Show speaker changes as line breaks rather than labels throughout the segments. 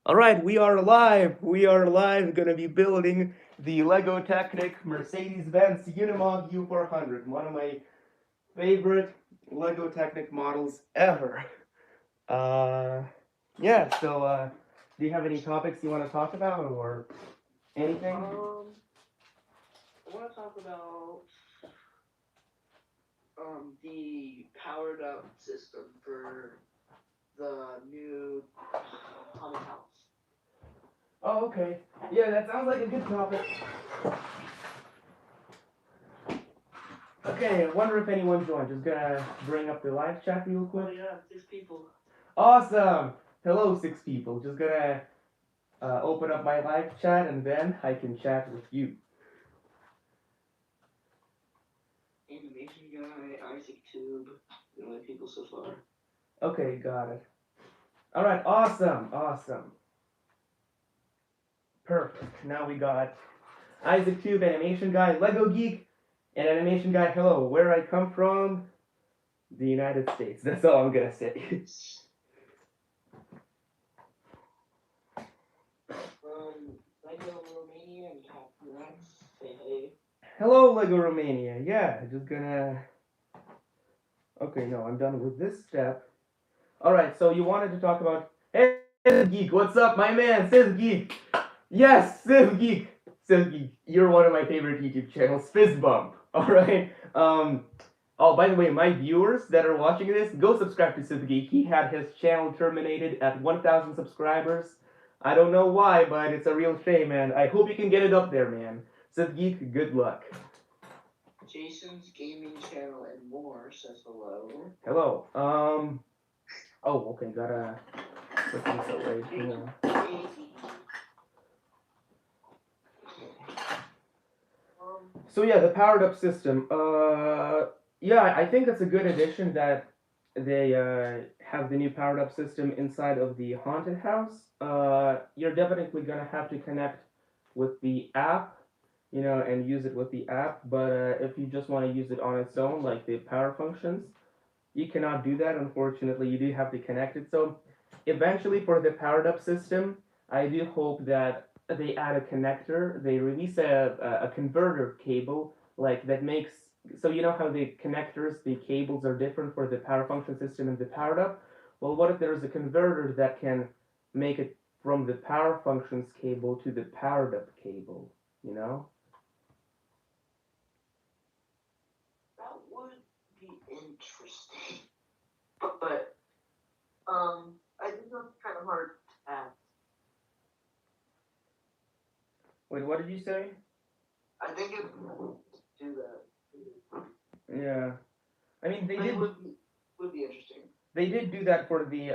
All right, we are live. We are live. Gonna be building the Lego Technic Mercedes-Benz Unimog U400, one of my favorite Lego Technic models ever. Uh, yeah. So, do you have any topics you want to talk about or anything?
I want to talk about the powered up system for the new haunted house.
Oh, okay. Yeah, that sounds like a good topic. Okay, I wonder if anyone joined. Just gonna bring up the live chat real quick.
Oh yeah, 6 people.
Awesome. Hello, 6 people. Just gonna open up my live chat and then I can chat with you.
Animation guy, Isaac Tube, the only people so far.
Okay, got it. All right, awesome, awesome. Perfect. Now we got Isaac Tube, animation guy, Lego Geek, and animation guy. Hello, where I come from? The United States. That's all I'm gonna say.
Lego Romania and Captain Rex, say hey.
Hello, Lego Romania. Yeah, just gonna. Okay, no, I'm done with this step. All right, so you wanted to talk about. Hey, Geek, what's up, my man, Sis Geek? Yes, Sis Geek. Sis Geek, you're one of my favorite YouTube channels, Fist Bump. All right. Oh, by the way, my viewers that are watching this, go subscribe to Sis Geek. He had his channel terminated at 1,000 subscribers. I don't know why, but it's a real shame, man. I hope you can get it up there, man. Sis Geek, good luck.
Jason's gaming channel and more says hello.
Hello. Oh, okay. Gotta put this away. Hang on. So yeah, the powered up system. Yeah, I think that's a good addition that they have the new powered up system inside of the haunted house. You're definitely gonna have to connect with the app, and use it with the app. But if you just want to use it on its own, like the power functions, you cannot do that. Unfortunately, you do have to connect it. So eventually, for the powered up system, I do hope that they add a connector. They release a converter cable like that makes, so you know how the connectors, the cables are different for the power function system and the powered up. Well, what if there's a converter that can make it from the power functions cable to the powered up cable? You know?
That would be interesting. But I think that's kind of hard to ask.
Wait, what did you say?
I think it do that.
Yeah, I mean they
But it
did
would be interesting.
They did do that for the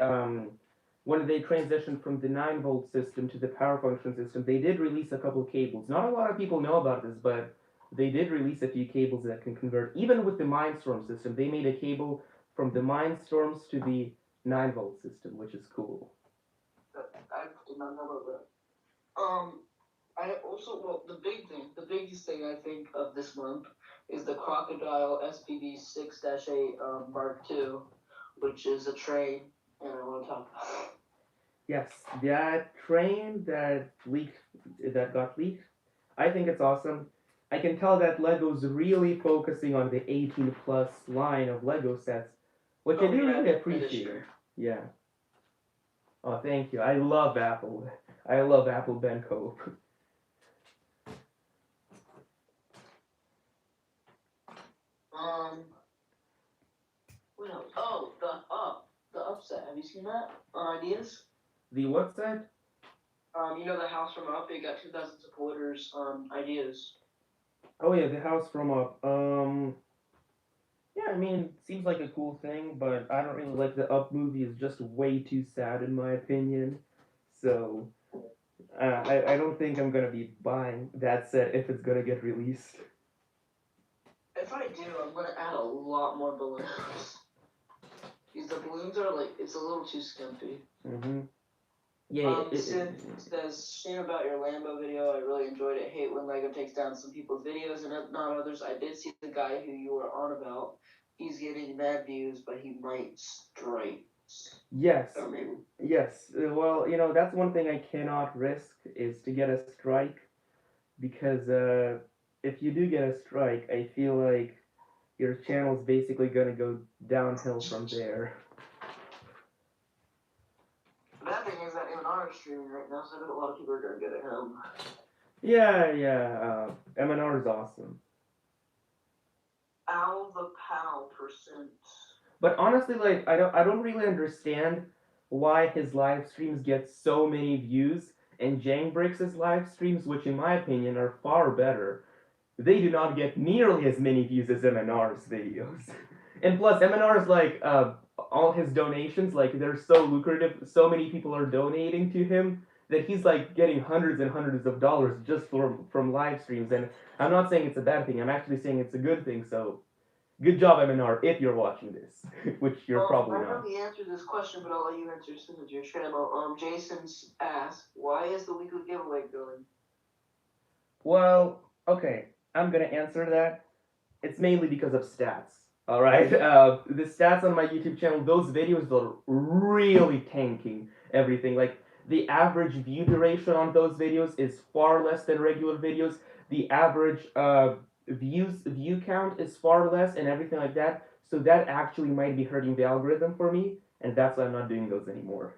when they transitioned from the 9-volt system to the power function system. They did release a couple of cables. Not a lot of people know about this, but they did release a few cables that can convert. Even with the Mindstorm system, they made a cable from the Mindstorms to the 9-volt system, which is cool.
I did not know about that. I also, well, the biggest thing I think of this month is the Crocodile SPD 6-8 Mark II, which is a train, and I want to talk about it.
Yes, that train that got leaked, I think it's awesome. I can tell that Lego's really focusing on the 18 plus line of Lego sets, which I
Oh,
do
yeah,
really
that is
appreciate.
true.
Yeah. Oh, thank you. I love Apple. I love Apple Ben Cope.
Um, what else? Oh, the Upset. Have you seen that? Ideas?
The what set?
You know the house from Up. It got 2,000 supporters. Ideas.
Oh yeah, the house from Up. Yeah, I mean, it seems like a cool thing, but I don't really like the Up movie. It's just way too sad in my opinion. So I don't think I'm gonna be buying that set if it's gonna get released.
If I do, I'm gonna add a lot more balloons. Because the balloons are like, it's a little too skimpy.
Mm-hmm. Yeah.
Sid says, shame about your Lambo video. I really enjoyed it. Hate when Lego takes down some people's videos and not others. I did see the guy who you were on about. He's getting mad views, but he might strike.
Yes.
I mean,
Yes. Well, that's one thing I cannot risk is to get a strike because if you do get a strike, I feel like your channel's basically gonna go downhill from there.
the bad thing is that M&R is streaming right now, so I think a lot of people are gonna get at him.
Yeah. MNR is awesome.
Ow the pow percent.
But honestly, like I don't really understand why his live streams get so many views and Jangbricks' live streams, which in my opinion are far better, they do not get nearly as many views as MNR's videos. And plus MNR's like all his donations, like they're so lucrative, so many people are donating to him that he's like getting hundreds and hundreds of dollars just from live streams. And I'm not saying it's a bad thing, I'm actually saying it's a good thing, so good job, MNR, if you're watching this, which you're probably
I know
not.
the answer to this question, but I'll let you answer since it's your channel. Jason's asked, why is the weekly giveaway going?
Well, okay, I'm gonna answer that. It's mainly because of stats. All right, the stats on my YouTube channel, those videos are really tanking everything. Like the average view duration on those videos is far less than regular videos. The average view count is far less, and everything like that. So that actually might be hurting the algorithm for me, and that's why I'm not doing those anymore.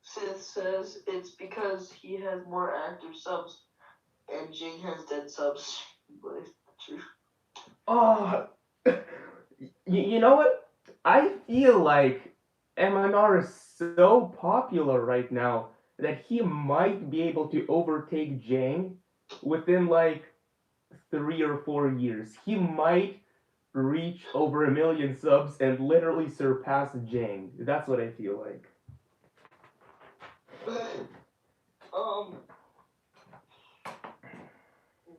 Sith says it's because he has more active subs and Jing has dead subs. But it's true.
Oh, you know what? I feel like MNR is so popular right now that he might be able to overtake Jang within like 3 or 4 years. He might reach over 1 million subs and literally surpass Jang. That's what I feel like.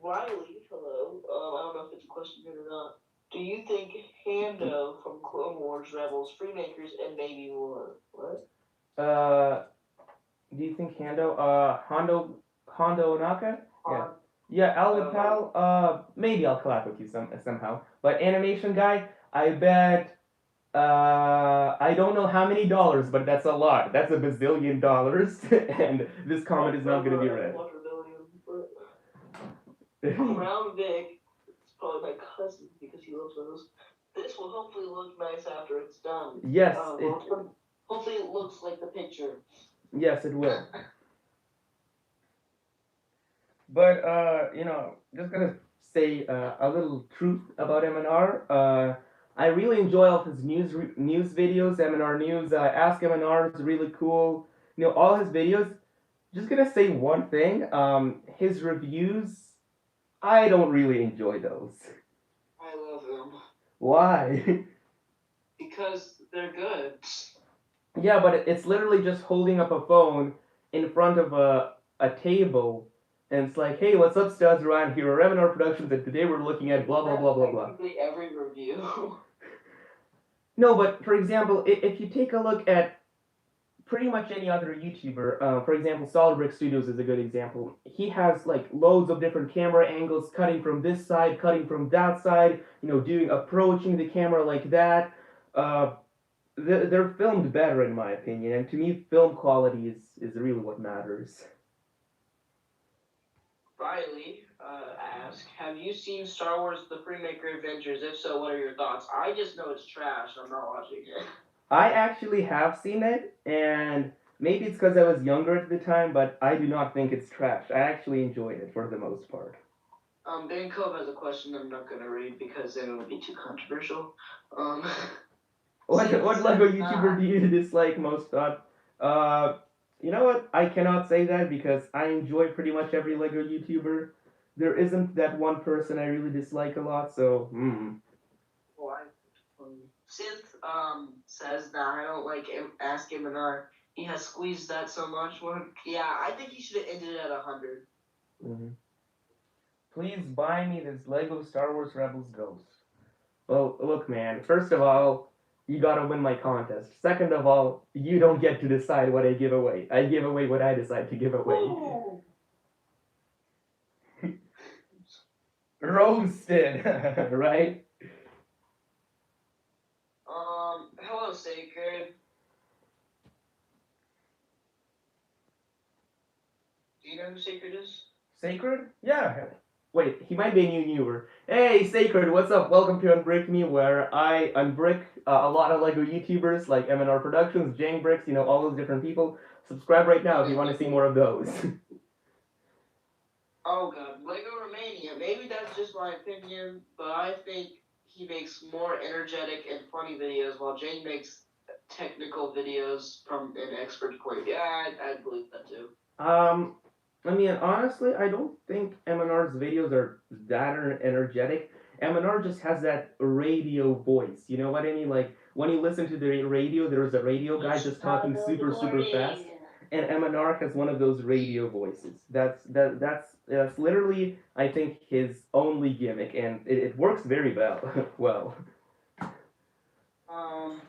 Riley, hello. I don't know if it's a question here or not. Do you think Hando from Clone Wars Rebels, Freemakers, and maybe more? What?
Do you think Hondo Onaka? Yeah.
Han-
Yeah, Alvin Pal, maybe I'll collab with you somehow. But animation guy, I bet, I don't know how many dollars, but that's a lot. That's a bazillion dollars, and this comment is not gonna be read.
Crown Vic, it's probably my cousin because he loves those. This will hopefully look nice after it's done.
Yes,
hopefully it looks like the picture.
Yes, it will. But just gonna say a little truth about MNR. I really enjoy all of his news videos. MNR News, Ask MNR is really cool. All his videos. Just gonna say one thing. His reviews, I don't really enjoy those.
I love them.
Why?
Because they're good.
Yeah, but it's literally just holding up a phone in front of a table, and it's like, hey, what's up, studs? Ryan here, Revenor Productions, and today we're looking at blah blah blah blah blah.
Technically every review.
No, but for example, if you take a look at pretty much any other YouTuber, for example, Solid Brick Studios is a good example. He has like loads of different camera angles, cutting from this side, cutting from that side, doing approaching the camera like that. They're filmed better in my opinion, and to me, film quality is really what matters.
Riley asked, have you seen Star Wars The Freemaker Adventures? If so, what are your thoughts? I just know it's trash. I'm not watching it.
I actually have seen it, and maybe it's because I was younger at the time, but I do not think it's trash. I actually enjoyed it for the most part.
Ben Cove has a question I'm not going to read because it would be too controversial.
What Lego YouTuber do you dislike most? You know what? I cannot say that because I enjoy pretty much every Lego YouTuber. There isn't that one person I really dislike a lot, so.
Synth says that I don't like Ask him and R. He has squeezed that so much. Yeah, I think he should have ended it at 100.
Mm-hmm. Please buy me this Lego Star Wars Rebels Ghost. Well, look, man. First of all, you gotta win my contest. Second of all, you don't get to decide what I give away. I give away what I decide to give away. Roasted, right?
Sacred. Do you know who Sacred is?
Sacred? Yeah. Wait, he might be a new newer. Hey, Sacred, what's up? Welcome to Unbrick Me, where I unbrick a lot of Lego YouTubers like MNR Productions, Jang Bricks, all those different people. Subscribe right now if you want to see more of those.
Oh god, Lego Romania. Maybe that's just my opinion, but I think he makes more energetic and funny videos, while Jane makes technical videos from an expert point of view. Yeah, I believe that too.
I mean, honestly, I don't think MNR's videos are that energetic. MNR just has that radio voice. You know what I mean? Like when you listen to the radio, there's a radio guy just talking super fast, and MNR has one of those radio voices. That's literally, I think, his only gimmick, and it works very well. well.
Um,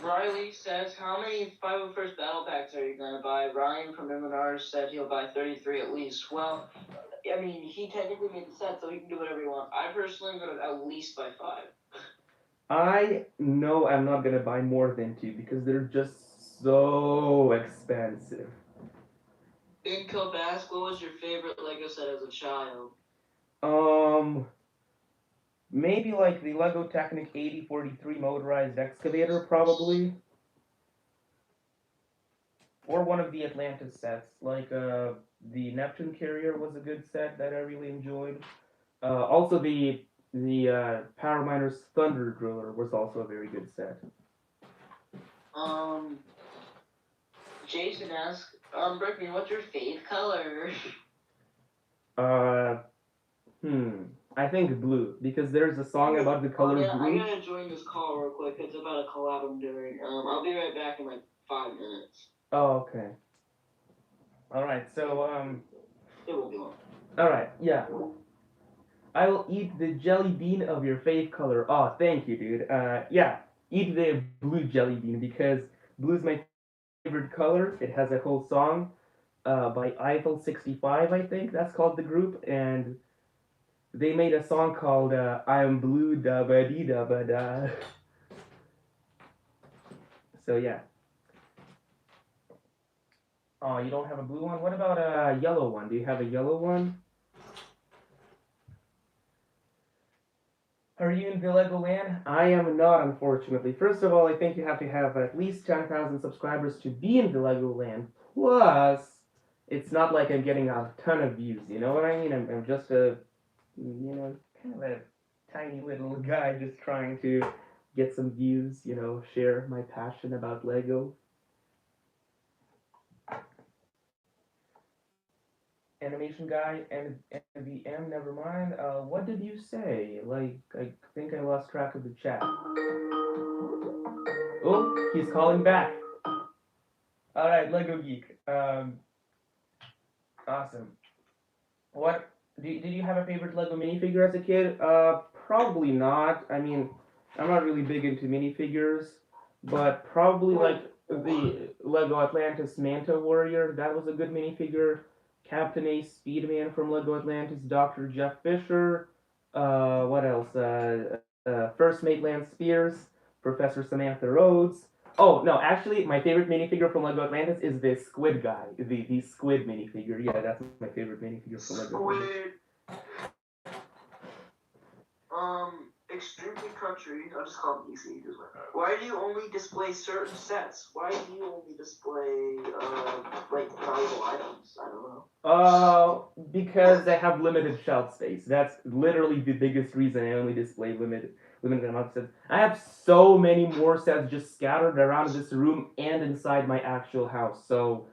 Riley says, how many 501st battle packs are you going to buy? Ryan from MNR said he'll buy 33 at least. Well, I mean, he technically made the set, so he can do whatever he wants. I personally am going to at least buy 5.
I know I'm not gonna buy more than 2 because they're just so expensive.
Inco Bask, what was your favorite Lego set as a child?
Um, Maybe like the Lego Technic 8043 motorized excavator, probably, or one of the Atlantis sets, like the Neptune carrier was a good set that I really enjoyed. Also the Power Miners Thunder Driller was also a very good set.
Jason asks, Brickman, what's your fave color?
Uh, I think blue because there's a song about the color blue.
I gotta join this call real quick. It's about a collab I'm doing. I'll be right back in like 5 minutes.
Oh, okay. All right. So
It won't be long.
All right. Yeah. I will eat the jelly bean of your fave color. Oh, thank you, dude. Yeah. Eat the blue jelly bean because blue's my favorite color. It has a whole song by Eiffel 65, I think that's called the group, and they made a song called I am blue da ba dee da ba da. So yeah. Oh, you don't have a blue one? What about a yellow one? Do you have a yellow one? Are you in the Legoland? I am not, unfortunately. First of all, I think you have to have at least 10,000 subscribers to be in the Legoland. Plus, it's not like I'm getting a ton of views. You know what I mean? I'm just a, kind of a tiny little guy just trying to get some views, share my passion about Lego. Animation guy and VM, never mind. What did you say? Like, I think I lost track of the chat. Oh, he's calling back. All right, Lego Geek. Awesome. What did you have a favorite Lego minifigure as a kid? Probably not. I mean, I'm not really big into minifigures, but probably like the Lego Atlantis Manta Warrior. That was a good minifigure. Captain Ace Speedman from Lego Atlantis. Dr. Jeff Fisher. What else? First Mate Lance Spears. Professor Samantha Rhodes. Oh no, actually, my favorite minifigure from Lego Atlantis is the squid guy, the squid minifigure. Yeah, that's my favorite minifigure from Lego Atlantis.
Extremely country. I'll just call it DC. Why do you only display certain sets? Why do you only display like valuable items? I don't know.
Because I have limited shelf space. That's literally the biggest reason I only display limited amount of sets. I have so many more sets just scattered around this room and inside my actual house. So,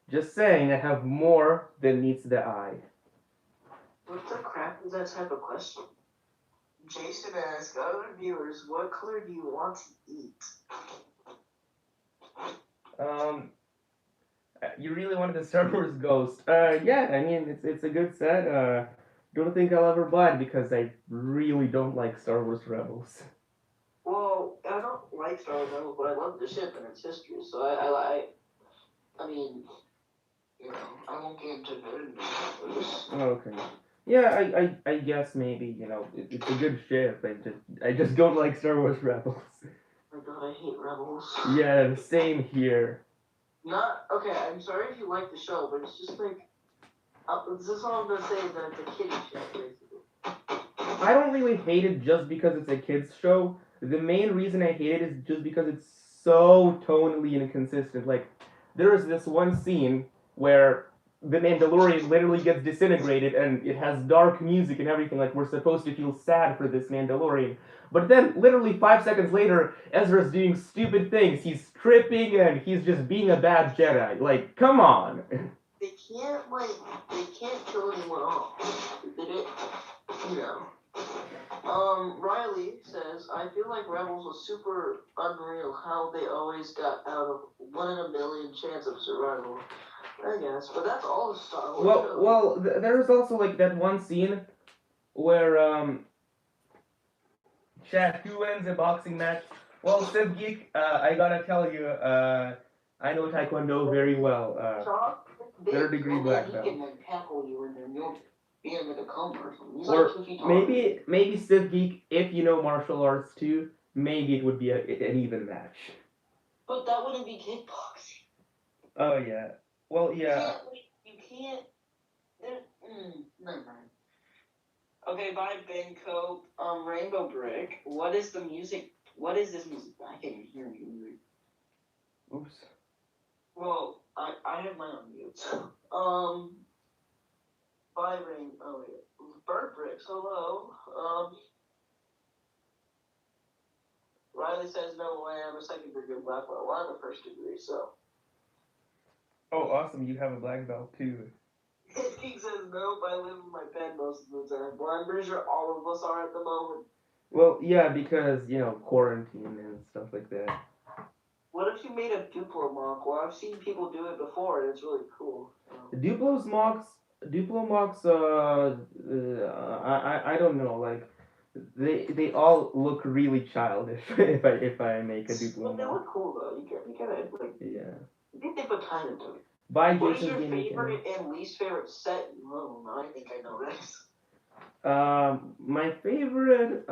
just saying, I have more than meets the eye.
What the crap is that type of question? Jason asks other viewers, what color do you want to eat?
You really wanted the Star Wars Ghost. Yeah, I mean, it's a good set. Don't think I'll ever buy it because I really don't like Star Wars Rebels.
Well, I don't like Star Wars Rebels, but I love the ship and its history, so I mean, I won't get into it.
Okay. Yeah, I guess maybe, it's a good ship. I just don't like Star Wars Rebels.
god, I hate Rebels.
Yeah, same here.
Not okay. I'm sorry if you like the show, but it's just like this is all I'm gonna say is that it's a kiddie show, basically.
I don't really hate it just because it's a kids show. The main reason I hate it is just because it's so tonally inconsistent. Like, there is this one scene where the Mandalorian literally gets disintegrated and it has dark music and everything. Like, we're supposed to feel sad for this Mandalorian. But then, literally 5 seconds later, Ezra's doing stupid things. He's tripping and he's just being a bad Jedi. Like, come on.
They can't kill anyone off. They did, you know. Riley says, I feel like Rebels was super unreal how they always got out of 1 in a million chance of survival. I guess, but that's all the Star Wars shows.
Well, there's also like that one scene where chat, who wins a boxing match? Well, Civ Geek, I gotta tell you, I know Taekwondo very well. Third degree black belt.
He can like tackle you and then you'll be in like a coma or something. He's
Or
like 2 feet tall.
maybe Civ Geek, if you know martial arts too, maybe it would be an even match.
But that wouldn't be kickboxing.
Oh yeah. Well yeah.
You can't. Never mind. Okay, bye Ben Cope. Rainbow Brick. What is the music? What is this music? I can't even hear you.
Oops.
Well, I have mine on mute. Bye Rain. Oh wait. Bird Bricks. Hello. Riley says no way. I'm a second degree black belt. Well, I'm a first degree, so.
Oh, awesome! You have a black belt too.
He says nope. I live in my bed most of the time. Well, I'm pretty sure all of us are at the moment.
Well, yeah, because quarantine and stuff like that.
What if you made a Duplo mock? Well, I've seen people do it before, and it's really cool.
Duplo mocks. I don't know. Like, they all look really childish. if I make a Duplo
But they
mock.
look cool though. You gotta like.
Yeah.
I think they put time into it.
Bye,
What is
Jason's
your
Gaming
favorite and least favorite set in Rome? I think I know this.
My favorite.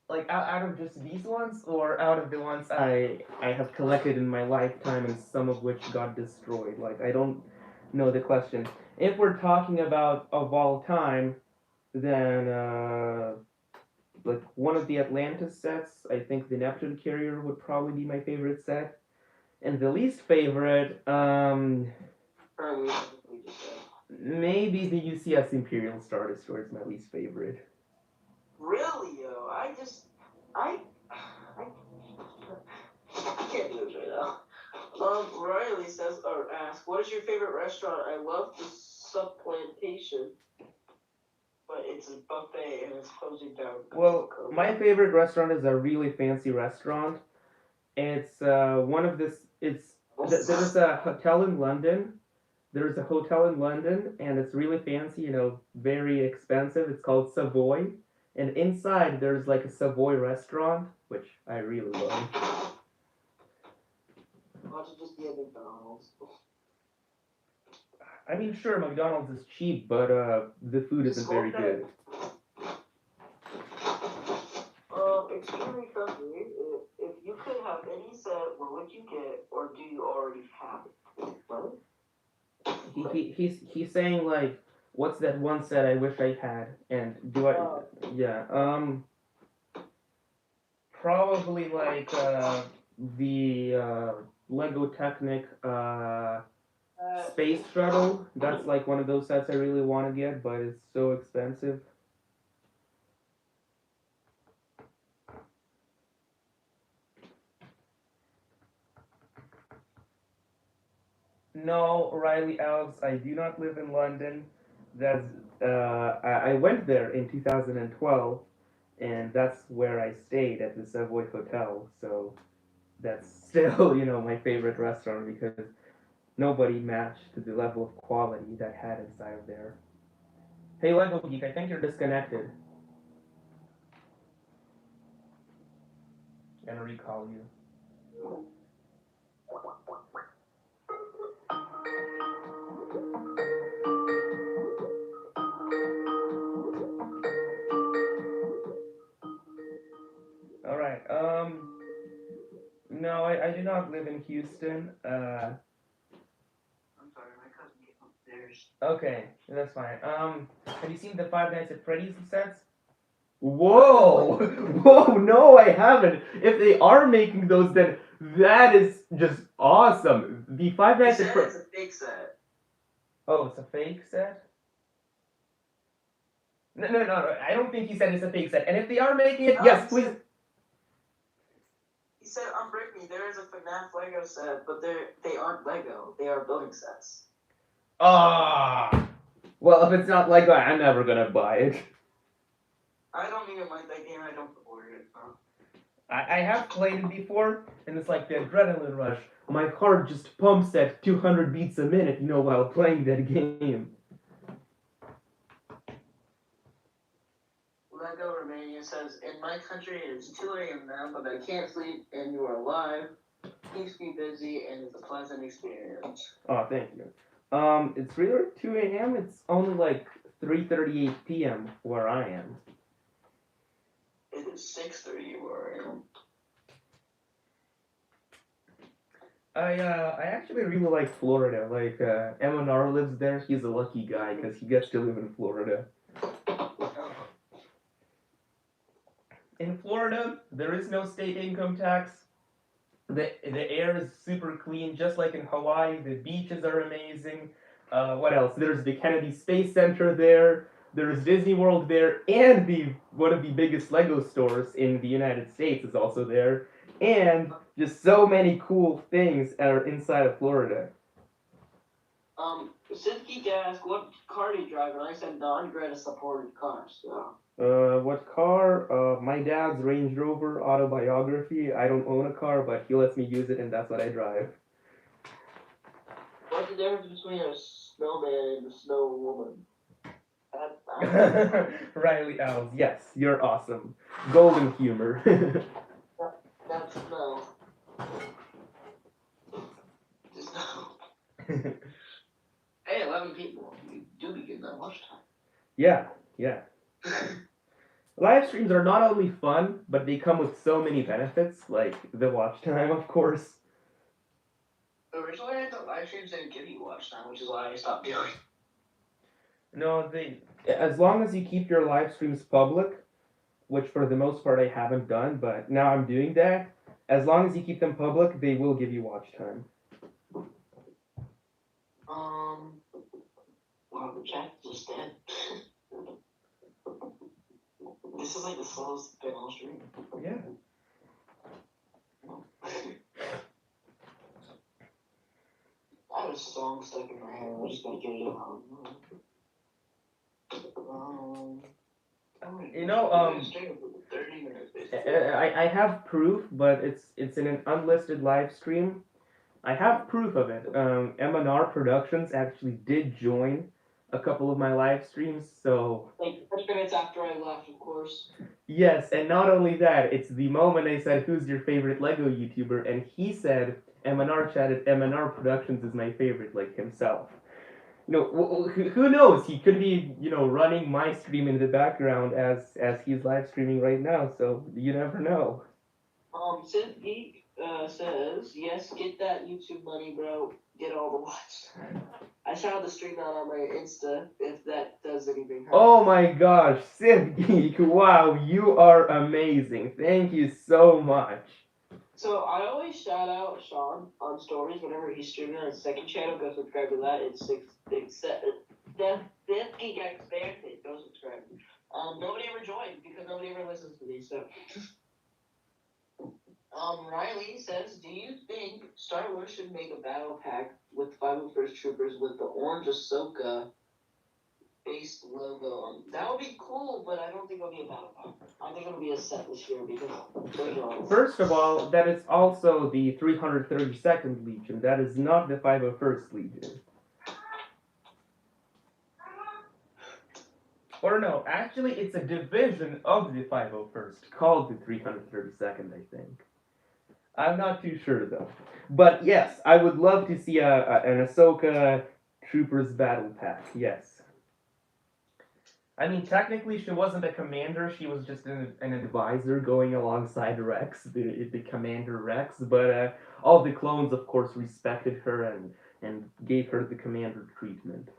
Like out of just these ones, or out of the ones I have collected in my lifetime, and some of which got destroyed. Like, I don't know the question. If we're talking about of all time, then like one of the Atlantis sets, I think the Neptune Carrier would probably be my favorite set, and the least favorite, maybe the UCS Imperial Star Destroyer is my least favorite.
Really, yo? I can't do it right now. Riley says or asks, what is your favorite restaurant? I love the Supplantation, but it's a buffet and it's closing down.
Well, my favorite restaurant is a really fancy restaurant. It's one of this. There's a hotel in London. There's a hotel in London, and it's really fancy. Very expensive. It's called Savoy, and inside there's like a Savoy restaurant, which I really love.
Why don't you just be at McDonald's?
I mean, sure, McDonald's is cheap, but the food isn't very good.
Extremely country. If you could have any set, what would you get, or do you already have it? What?
He's saying like, what's that one set I wish I had, and do I? Yeah. Probably like the Lego Technic Space Shuttle. That's like one of those sets I really want to get, but it's so expensive. No, Riley Alves, I do not live in London. That's I went there in 2012, and that's where I stayed at the Savoy Hotel. So that's still, my favorite restaurant because nobody matched to the level of quality that I had inside of there. Hey, Lego Geek, I think you're disconnected. I'm gonna recall you. No, I do not live in Houston.
I'm sorry, my cousin came upstairs.
Okay, that's fine. Have you seen the Five Nights at Freddy's sets? Whoa! Whoa, no, I haven't. If they are making those, then that is just awesome. The Five
He
Nights at
said
Freddy's.
it's a fake set.
Oh, it's a fake set? No. I don't think he said it's a fake set. And if they are making it, yes, please.
He said, unbreak me, there is a FNAF Lego set, but they aren't Lego. They are building sets.
Ah. Well, if it's not Lego, I'm never gonna buy it.
I don't even like that game. I don't support it.
I have played it before, and it's like the adrenaline rush. My heart just pumps at 200 beats a minute, while playing that game.
Lego Romania says, in my country it is 2 a.m. now, but I can't sleep and you are alive. Keeps me busy and it's a pleasant experience.
Oh, thank you. It's really 2 a.m. It's only like 3:38 p.m. where I am.
It is 6:30 where I am.
I actually really like Florida. Like, MNR lives there. He's a lucky guy because he gets to live in Florida. In Florida, there is no state income tax. The air is super clean, just like in Hawaii. The beaches are amazing. What else? There's the Kennedy Space Center there. There's Disney World there, and one of the biggest Lego stores in the United States is also there. And just so many cool things are inside of Florida.
Since Geek asked, what car do you drive? And I said, non-Greta supported cars. So.
What car? My dad's Range Rover Autobiography. I don't own a car, but he lets me use it, and that's what I drive.
What's the difference between a snowman and a snow woman?
Riley Owls, yes, you're awesome. Golden humor.
That's no. Just no. Hey, 11 people. You do be getting that watch time.
Yeah. Live streams are not only fun, but they come with so many benefits, like the watch time, of course.
Originally, I thought live streams didn't give you watch time, which is why I stopped doing.
No, as long as you keep your live streams public, which for the most part I haven't done, but now I'm doing that. As long as you keep them public, they will give you watch time.
Wow, the chat just dead. This is like the slowest been on stream.
Yeah.
I have a song stuck in my head. I just gotta get it out.
I have proof, but it's in an unlisted live stream. I have proof of it. M&R Productions actually did join a couple of my live streams, so...
Like 30 minutes after I left, of course.
Yes, and not only that, it's the moment I said, who's your favorite Lego YouTuber? And he said, M&R chatted, M&R Productions is my favorite, like himself. Who knows? He could be, running my stream in the background as he's live streaming right now, so you never know.
Since Geek says, yes, get that YouTube money, bro. Get all the watch. I shouted the stream out on my Insta, if that does anything.
Oh my gosh, Civ Geek, wow, you are amazing. Thank you so much.
So I always shout out Sean on stories whenever he's streaming on his second channel. Go subscribe to that. It's Death Geek Expanded. Go subscribe. Nobody ever joined because nobody ever listens to these. So, Riley says, do you think Star Wars should make a battle pack with 501st Troopers with the orange Ahsoka based logo on? That would be cool, but I don't think it'll be a battle pack. I think it'll be a set this year because.
First of all, that is also the 332nd Legion. That is not the 501st Legion. Or no, actually, it's a division of the 501st called the 332nd, I think. I'm not too sure though. But yes, I would love to see an Ahsoka Troopers battle pack. Yes. I mean, technically, she wasn't a commander. She was just an advisor going alongside Rex, the commander Rex. But all the clones, of course, respected her and gave her the commander treatment.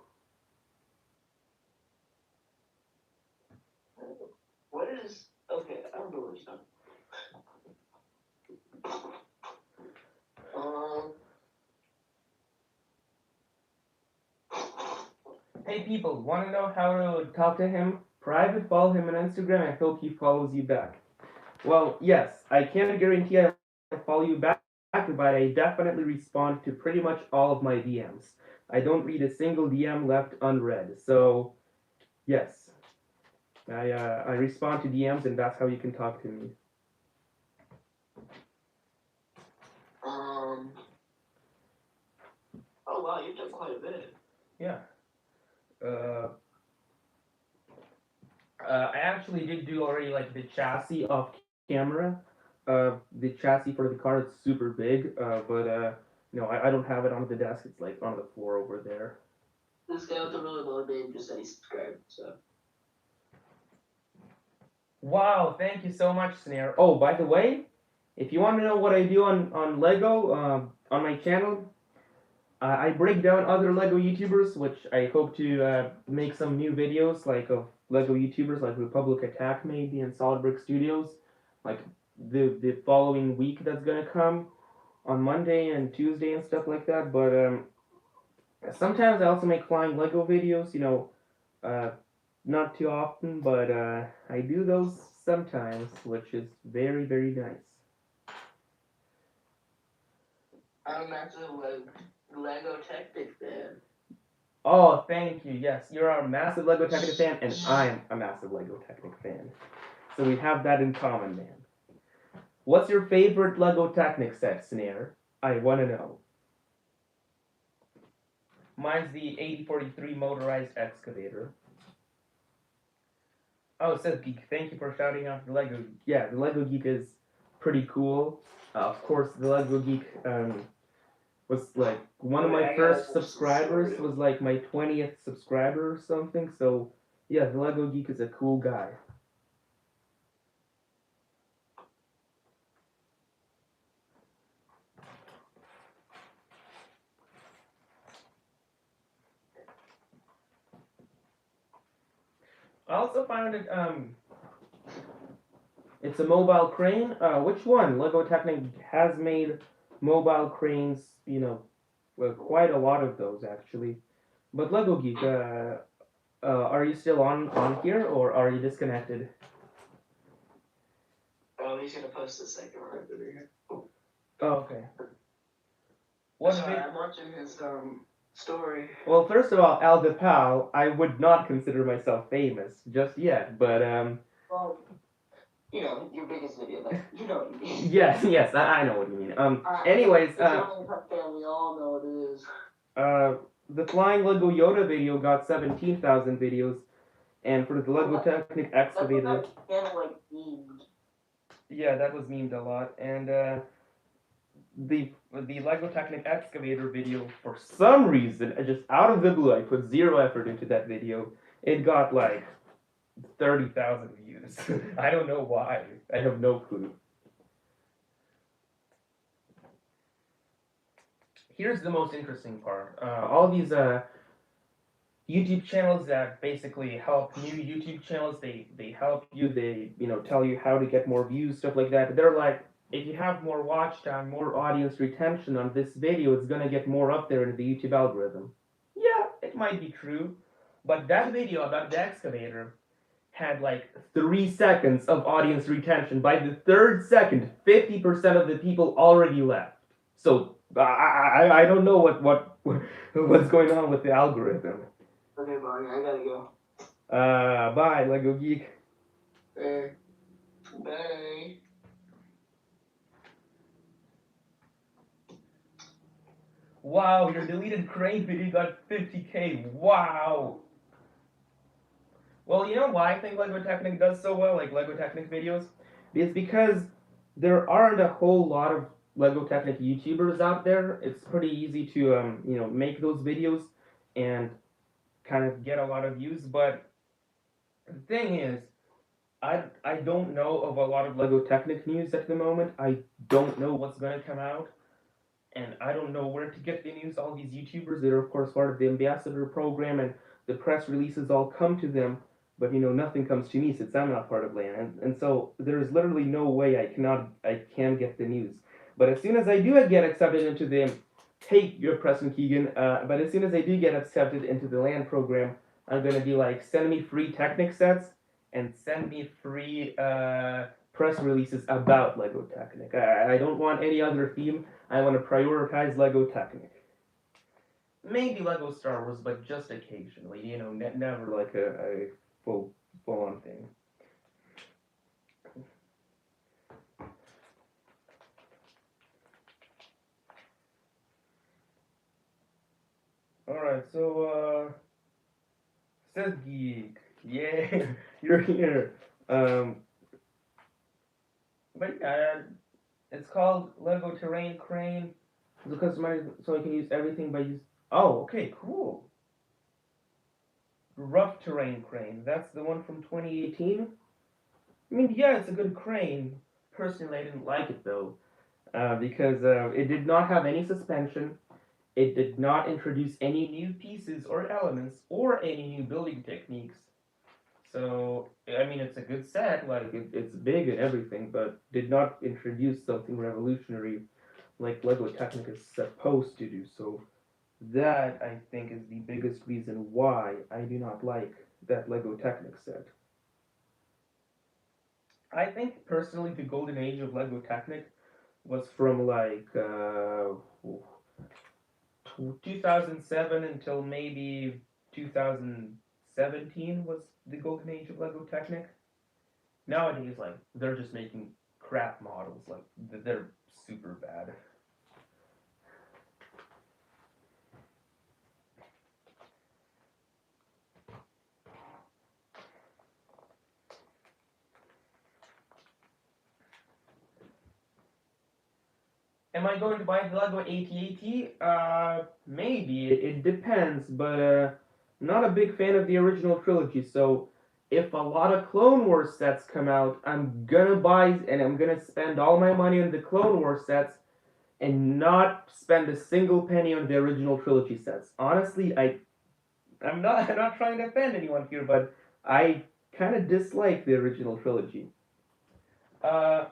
What is okay? I don't know what he's done.
Hey, people, want to know how to talk to him? Private, follow him on Instagram. I hope he follows you back. Well, yes, I can't guarantee I'll follow you back, but I definitely respond to pretty much all of my DMs. I don't read a single DM left unread. So, yes, I respond to DMs, and that's how you can talk to me.
Oh wow, you've done quite a bit.
Yeah. I actually did do already like the chassis off camera. The chassis for the car is super big, but no, I don't have it on the desk. It's like on the floor over there.
This guy with the really low name just said he subscribed, so.
Wow, thank you so much, Snare. Oh, by the way, if you want to know what I do on Lego, on my channel, I break down other Lego YouTubers, which I hope to make some new videos like of Lego YouTubers like Republic Attack maybe and Solid Brick Studios, like the following week that's gonna come on Monday and Tuesday and stuff like that. But sometimes I also make flying Lego videos. Uh, not too often, but I do those sometimes, which is very nice.
I'm actually a Lego Technic fan.
Oh, thank you. Yes, you're a massive Lego Technic fan, and I'm a massive Lego Technic fan. So we have that in common, man. What's your favorite Lego Technic set, Snare? I want to know. Mine's the 8043 motorized excavator. Oh, it says Geek. Thank you for shouting out the Lego. Yeah, the Lego Geek is pretty cool. Of course, the Lego Geek was like one of my first subscribers. Was like my 20th subscriber or something. So yeah, the Lego Geek is a cool guy. I also found it it's a mobile crane. Which one? Lego Technic has made mobile cranes. Quite a lot of those actually. But Lego Geek, are you still on here or are you disconnected?
Oh, he's gonna post the second right here.
Oh, okay.
Sorry, I'm watching his story.
Well, first of all, Al the Pal, I would not consider myself famous just yet, but
Well, your biggest video, like, you know what you mean.
Yes, I know what you mean. Anyways,
we all know what it is.
The Flying Lego Yoda video got 17,000 videos, and for the Lego Technic Excavator.
That's like memed.
Yeah, that was memed a lot, and the Lego Technic Excavator video, for some reason, just out of the blue, I put zero effort into that video. It got like 30,000 views. I don't know why. I have no clue. Here's the most interesting part. All these YouTube channels that basically help new YouTube channels, they help you, they tell you how to get more views, stuff like that. They're like, if you have more watch time, more audience retention on this video, it's gonna get more up there in the YouTube algorithm. Yeah, it might be true, but that video about the excavator had like 3 seconds of audience retention. By the third second, 50% of the people already left. So I don't know what's going on with the algorithm.
Okay, Bonnie, I gotta go.
Bye, Lego Geek.
Bye.
Wow, your deleted crane video got 50K. Wow. Well, you know why I think Lego Technic does so well, like Lego Technic videos? It's because there aren't a whole lot of Lego Technic YouTubers out there. It's pretty easy to make those videos and kind of get a lot of views, but The thing is, I don't know of a lot of Lego Technic news at the moment. I don't know what's gonna come out, and I don't know where to get the news. All these YouTubers, they're of course part of the ambassador program, and the press releases all come to them, but nothing comes to me since I'm not part of LAN, and so there is literally no way I can get the news. But as soon as I do get accepted into the take your Preston Keegan, but as soon as I do get accepted into the LAN program, I'm gonna be like, send me free Technic sets and send me free press releases about Lego Technic. I don't want any other theme. I want to prioritize Lego Technic. Maybe Lego Star Wars, but just occasionally. Never like a full on thing. All right, so says Geek, yeah, you're here. Um, but yeah, it's called Lego Terrain Crane. It's customized so I can use everything by use. Oh, okay, cool. Rough Terrain Crane. That's the one from 2018. I mean, yeah, it's a good crane. Personally, I didn't like it though, because it did not have any suspension. It did not introduce any new pieces or elements or any new building techniques. So, I mean, it's a good set, like it's big and everything, but did not introduce something revolutionary like Lego Technic is supposed to do. So, that I think is the biggest reason why I do not like that Lego Technic set. I think personally the golden age of Lego Technic was from like 2007 until maybe 2017 was the golden age of Lego Technic. Nowadays, like they're just making crap models, like they're super bad. Am I going to buy the Lego AT-AT? Maybe. It depends, but not a big fan of the original trilogy. So if a lot of Clone Wars sets come out, I'm gonna buy and I'm gonna spend all my money on the Clone Wars sets and not spend a single penny on the original trilogy sets. Honestly, I'm not I'm not trying to offend anyone here, but I kind of dislike the original trilogy. Uh,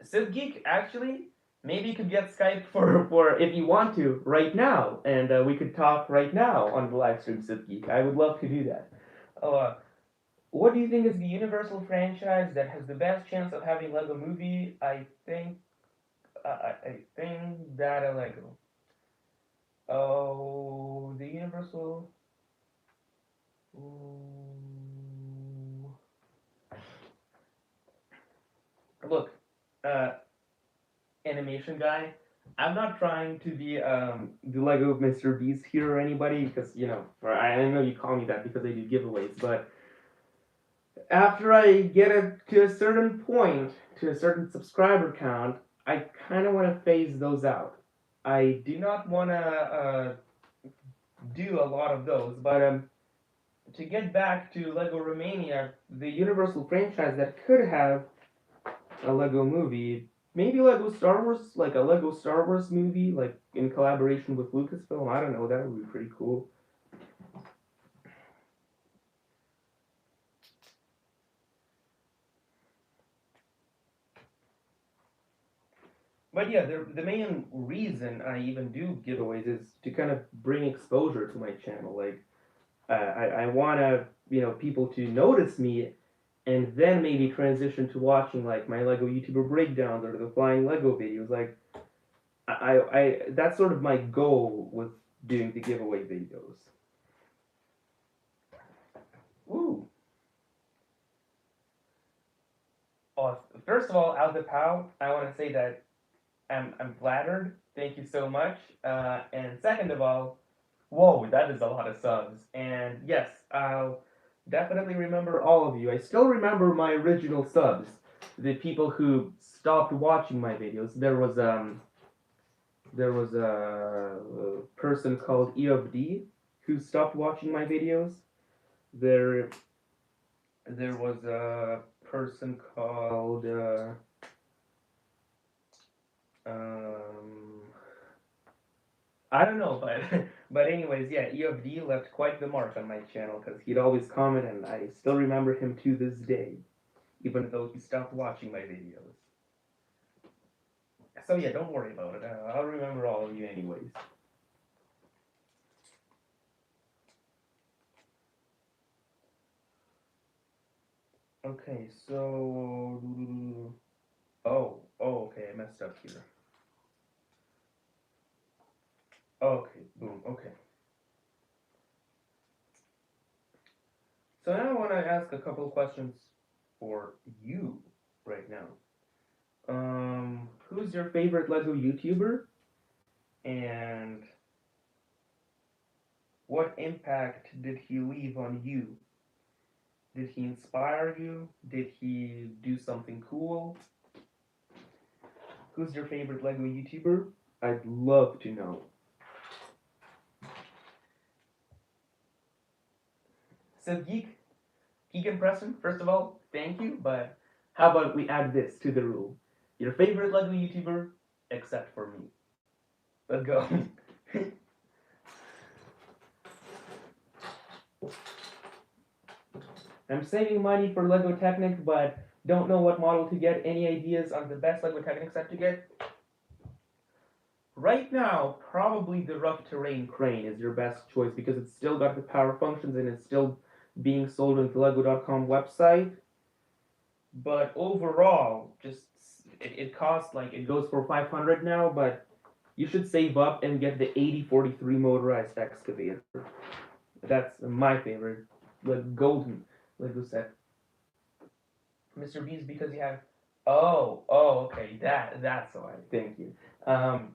Civ Geek, actually, maybe you could get Skype for if you want to right now, and we could talk right now on the live stream, Civ Geek. I would love to do that. Oh, what do you think is the Universal franchise that has the best chance of having Lego Movie? I think that a Lego. Oh, the Universal. Ooh. Look, uh, animation guy. I'm not trying to be the Lego Mr. Beast here or anybody because or I know you call me that because I do giveaways, but after I get to a certain point, to a certain subscriber count, I kind of want to phase those out. I do not want to do a lot of those, but to get back to Lego Romania, the Universal franchise that could have a Lego movie, maybe Lego Star Wars, like a Lego Star Wars movie, like in collaboration with Lucasfilm. I don't know, that would be pretty cool. But yeah, the main reason I even do giveaways is to kind of bring exposure to my channel. Like, I want to, people to notice me and then maybe transition to watching like my Lego YouTuber breakdowns or the flying Lego videos. Like, that's sort of my goal with doing the giveaway videos. Woo! Oh, first of all, out the pow, I want to say that I'm flattered. Thank you so much. And second of all, whoa, that is a lot of subs. And yes, I'll definitely remember all of you. I still remember my original subs, the people who stopped watching my videos. There was a person called E of D who stopped watching my videos. there there was a person called um, I don't know, but but anyways, yeah, EFD left quite the mark on my channel because he'd always comment, and I still remember him to this day, even though he stopped watching my videos. So yeah, don't worry about it. I'll remember all of you anyways. Okay, so okay, I messed up here. Okay, boom, okay. So now I want to ask a couple of questions for you right now. Who's your favorite Lego YouTuber, and what impact did he leave on you? Did he inspire you? Did he do something cool? Who's your favorite Lego YouTuber? I'd love to know. So Geek and Preston, first of all, thank you, but how about we add this to the rule? Your favorite Lego YouTuber, except for me. Let's go. I'm saving money for Lego Technic, but don't know what model to get. Any ideas on the best Lego Technic set to get? Right now, probably the rough terrain crane is your best choice because it's still got the power functions and it's still being sold on the Lego.com website. But overall, just it costs like it goes for 500 now, but you should save up and get the 8043 motorized excavator. That's my favorite, the golden Lego set. Mr. Beast because you have. Okay, that's why. Thank you. Um,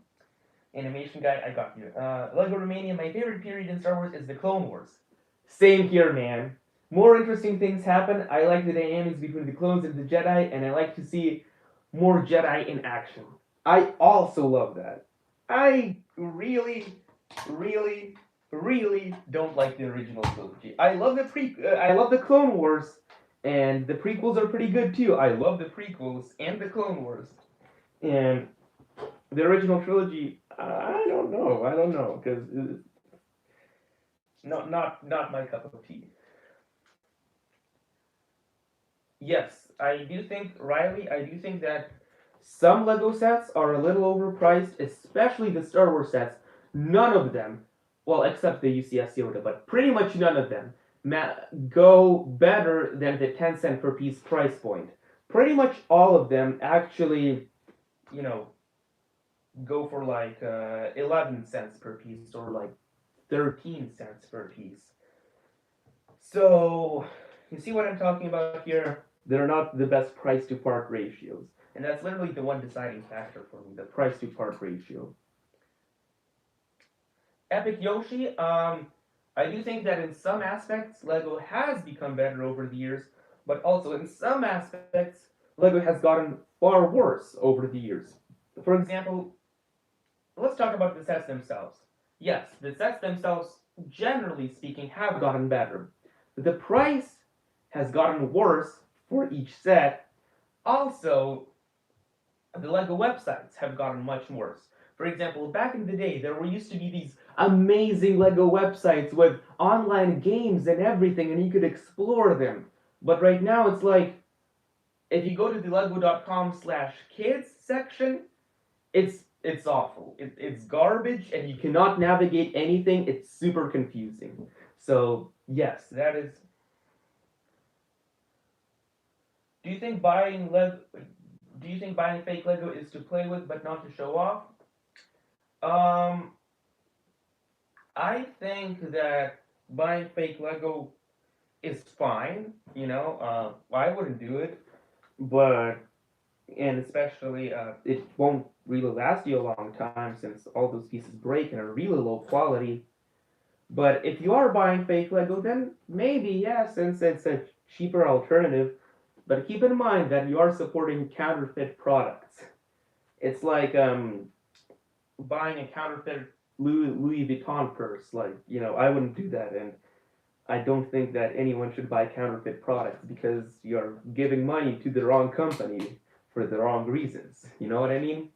Animation guy, I got you. Lego Romania, my favorite period in Star Wars is the Clone Wars. Same here, man. More interesting things happen. I like the dynamics between the clones and the Jedi, and I like to see more Jedi in action. I also love that. I really, really don't like the original trilogy. I love the Clone Wars, and the prequels are pretty good too. I love the prequels and the Clone Wars, and the original trilogy. I don't know, because not my cup of tea. Yes, I do think Riley. I do think that some Lego sets are a little overpriced, especially the Star Wars sets. None of them, well, except the UCS Yoda, but pretty much none of them go better than the 10 cent per piece price point. Pretty much all of them actually, you know, go for like 11 cents per piece or like 13 cents per piece. So, you see what I'm talking about here? They're not the best price to part ratios. And that's literally the one deciding factor for me, the price to part ratio. Epic Yoshi, I do think that in some aspects, Lego has become better over the years, but also in some aspects, Lego has gotten far worse over the years. For example, let's talk about the sets themselves. Yes, the sets themselves, generally speaking, have gotten better. The price has gotten worse for each set. Also, the Lego websites have gotten much worse. For example, back in the day, there used to be these amazing Lego websites with online games and everything, and you could explore them. But right now, it's like if you go to the lego.com/kids section, it's awful. It's garbage, and you cannot navigate anything. It's super confusing. So yes, that is. Do you think buying Lego? Do you think buying fake Lego is to play with but not to show off? Um, I think that buying fake Lego is fine. I wouldn't do it, but and especially it won't really last you a long time since all those pieces break and are really low quality. But if you are buying fake Lego, then maybe yeah, since it's a cheaper alternative. But keep in mind that you are supporting counterfeit products. It's like buying a counterfeit Louis Vuitton purse. Like I wouldn't do that, and I don't think that anyone should buy counterfeit products because you're giving money to the wrong company for the wrong reasons. You know what I mean?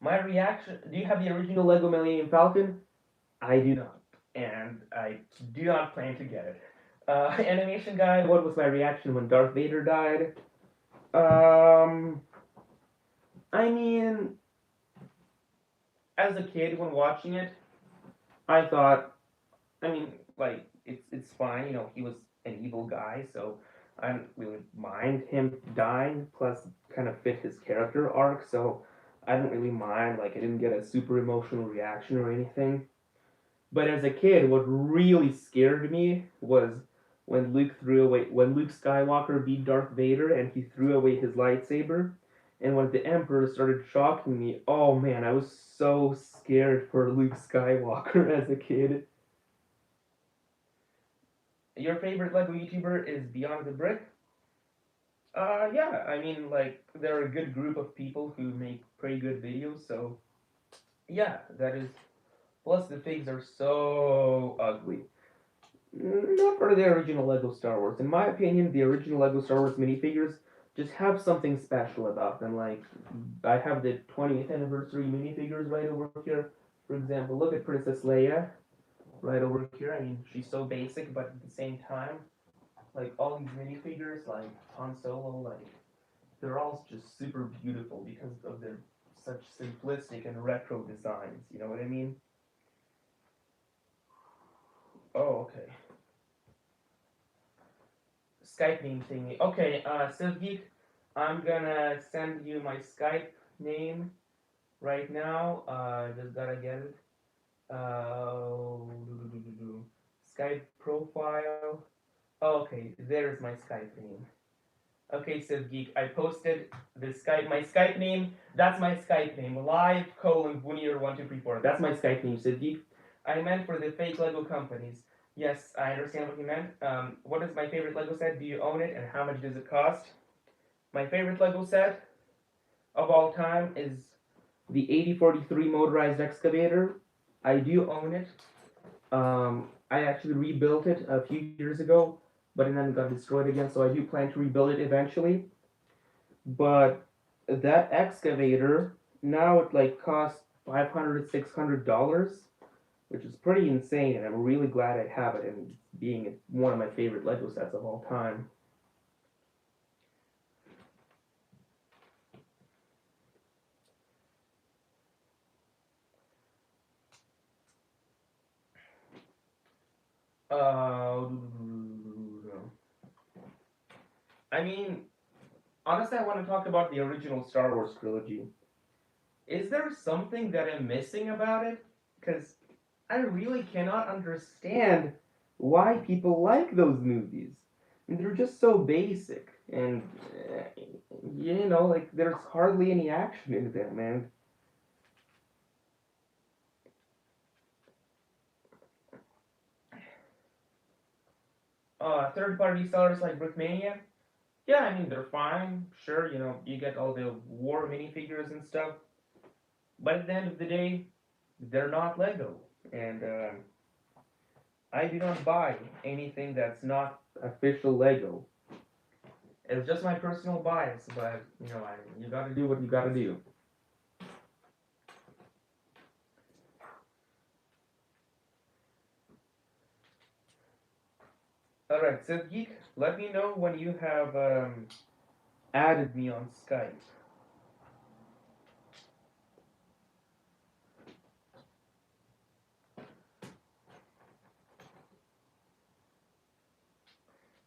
My reaction. Do you have the original Lego Millennium Falcon? I do not, and I do not plan to get it. Animation guy, what was my reaction when Darth Vader died? Um, I mean, as a kid when watching it, I thought, I mean, like it's fine. You know, he was an evil guy, so I didn't really mind him dying. Plus, kind of fit his character arc, so I didn't really mind. Like, I didn't get a super emotional reaction or anything. But as a kid, what really scared me was when Luke Skywalker beat Darth Vader and he threw away his lightsaber, and when the Emperor started shocking me. Oh man, I was so scared for Luke Skywalker as a kid. Your favorite Lego YouTuber is Beyond the Brick? Yeah, I mean, like, they're a good group of people who make pretty good videos, so yeah, that is. Plus, the figs are so ugly. Not for the original Lego Star Wars. In my opinion, the original Lego Star Wars minifigures just have something special about them. Like, I have the 20th anniversary minifigures right over here. For example, look at Princess Leia right over here. I mean, she's so basic, but at the same time, like, all these minifigures, like Han Solo, like, they're all just super beautiful because of their such simplistic and retro designs. You know what I mean? Oh, okay. Skype name thingy. Okay, Geek, I'm gonna send you my Skype name right now. Just gotta get it. Skype profile. Okay, there's my Skype name. Okay, Geek, I posted the Skype, my Skype name. That's my Skype name. Live colon Wunier1234. That's my Skype name, Geek. I meant for the fake Lego companies. Yes, I understand what you meant. What is my favorite Lego set? Do you own it, and how much does it cost? My favorite Lego set of all time is the 8043 motorized excavator. I do own it. I actually rebuilt it a few years ago, but it then got destroyed again, so I do plan to rebuild it eventually. But that excavator now it like costs $500 to $600, which is pretty insane, and I'm really glad I have it and being one of my favorite Lego sets of all time. Uh, I mean, honestly, I want to talk about the original Star Wars trilogy. Is there something that I'm missing about it? Because I really cannot understand why people like those movies. I mean, they're just so basic, and like there's hardly any action in them, man. Third-party sellers like Brickmania, yeah, I mean they're fine. Sure, you get all the war minifigures and stuff, but at the end of the day, they're not Lego, and I do not buy anything that's not official Lego. It's just my personal bias, but you gotta do what you gotta do. All right, so Geek, let me know when you have added me on Skype.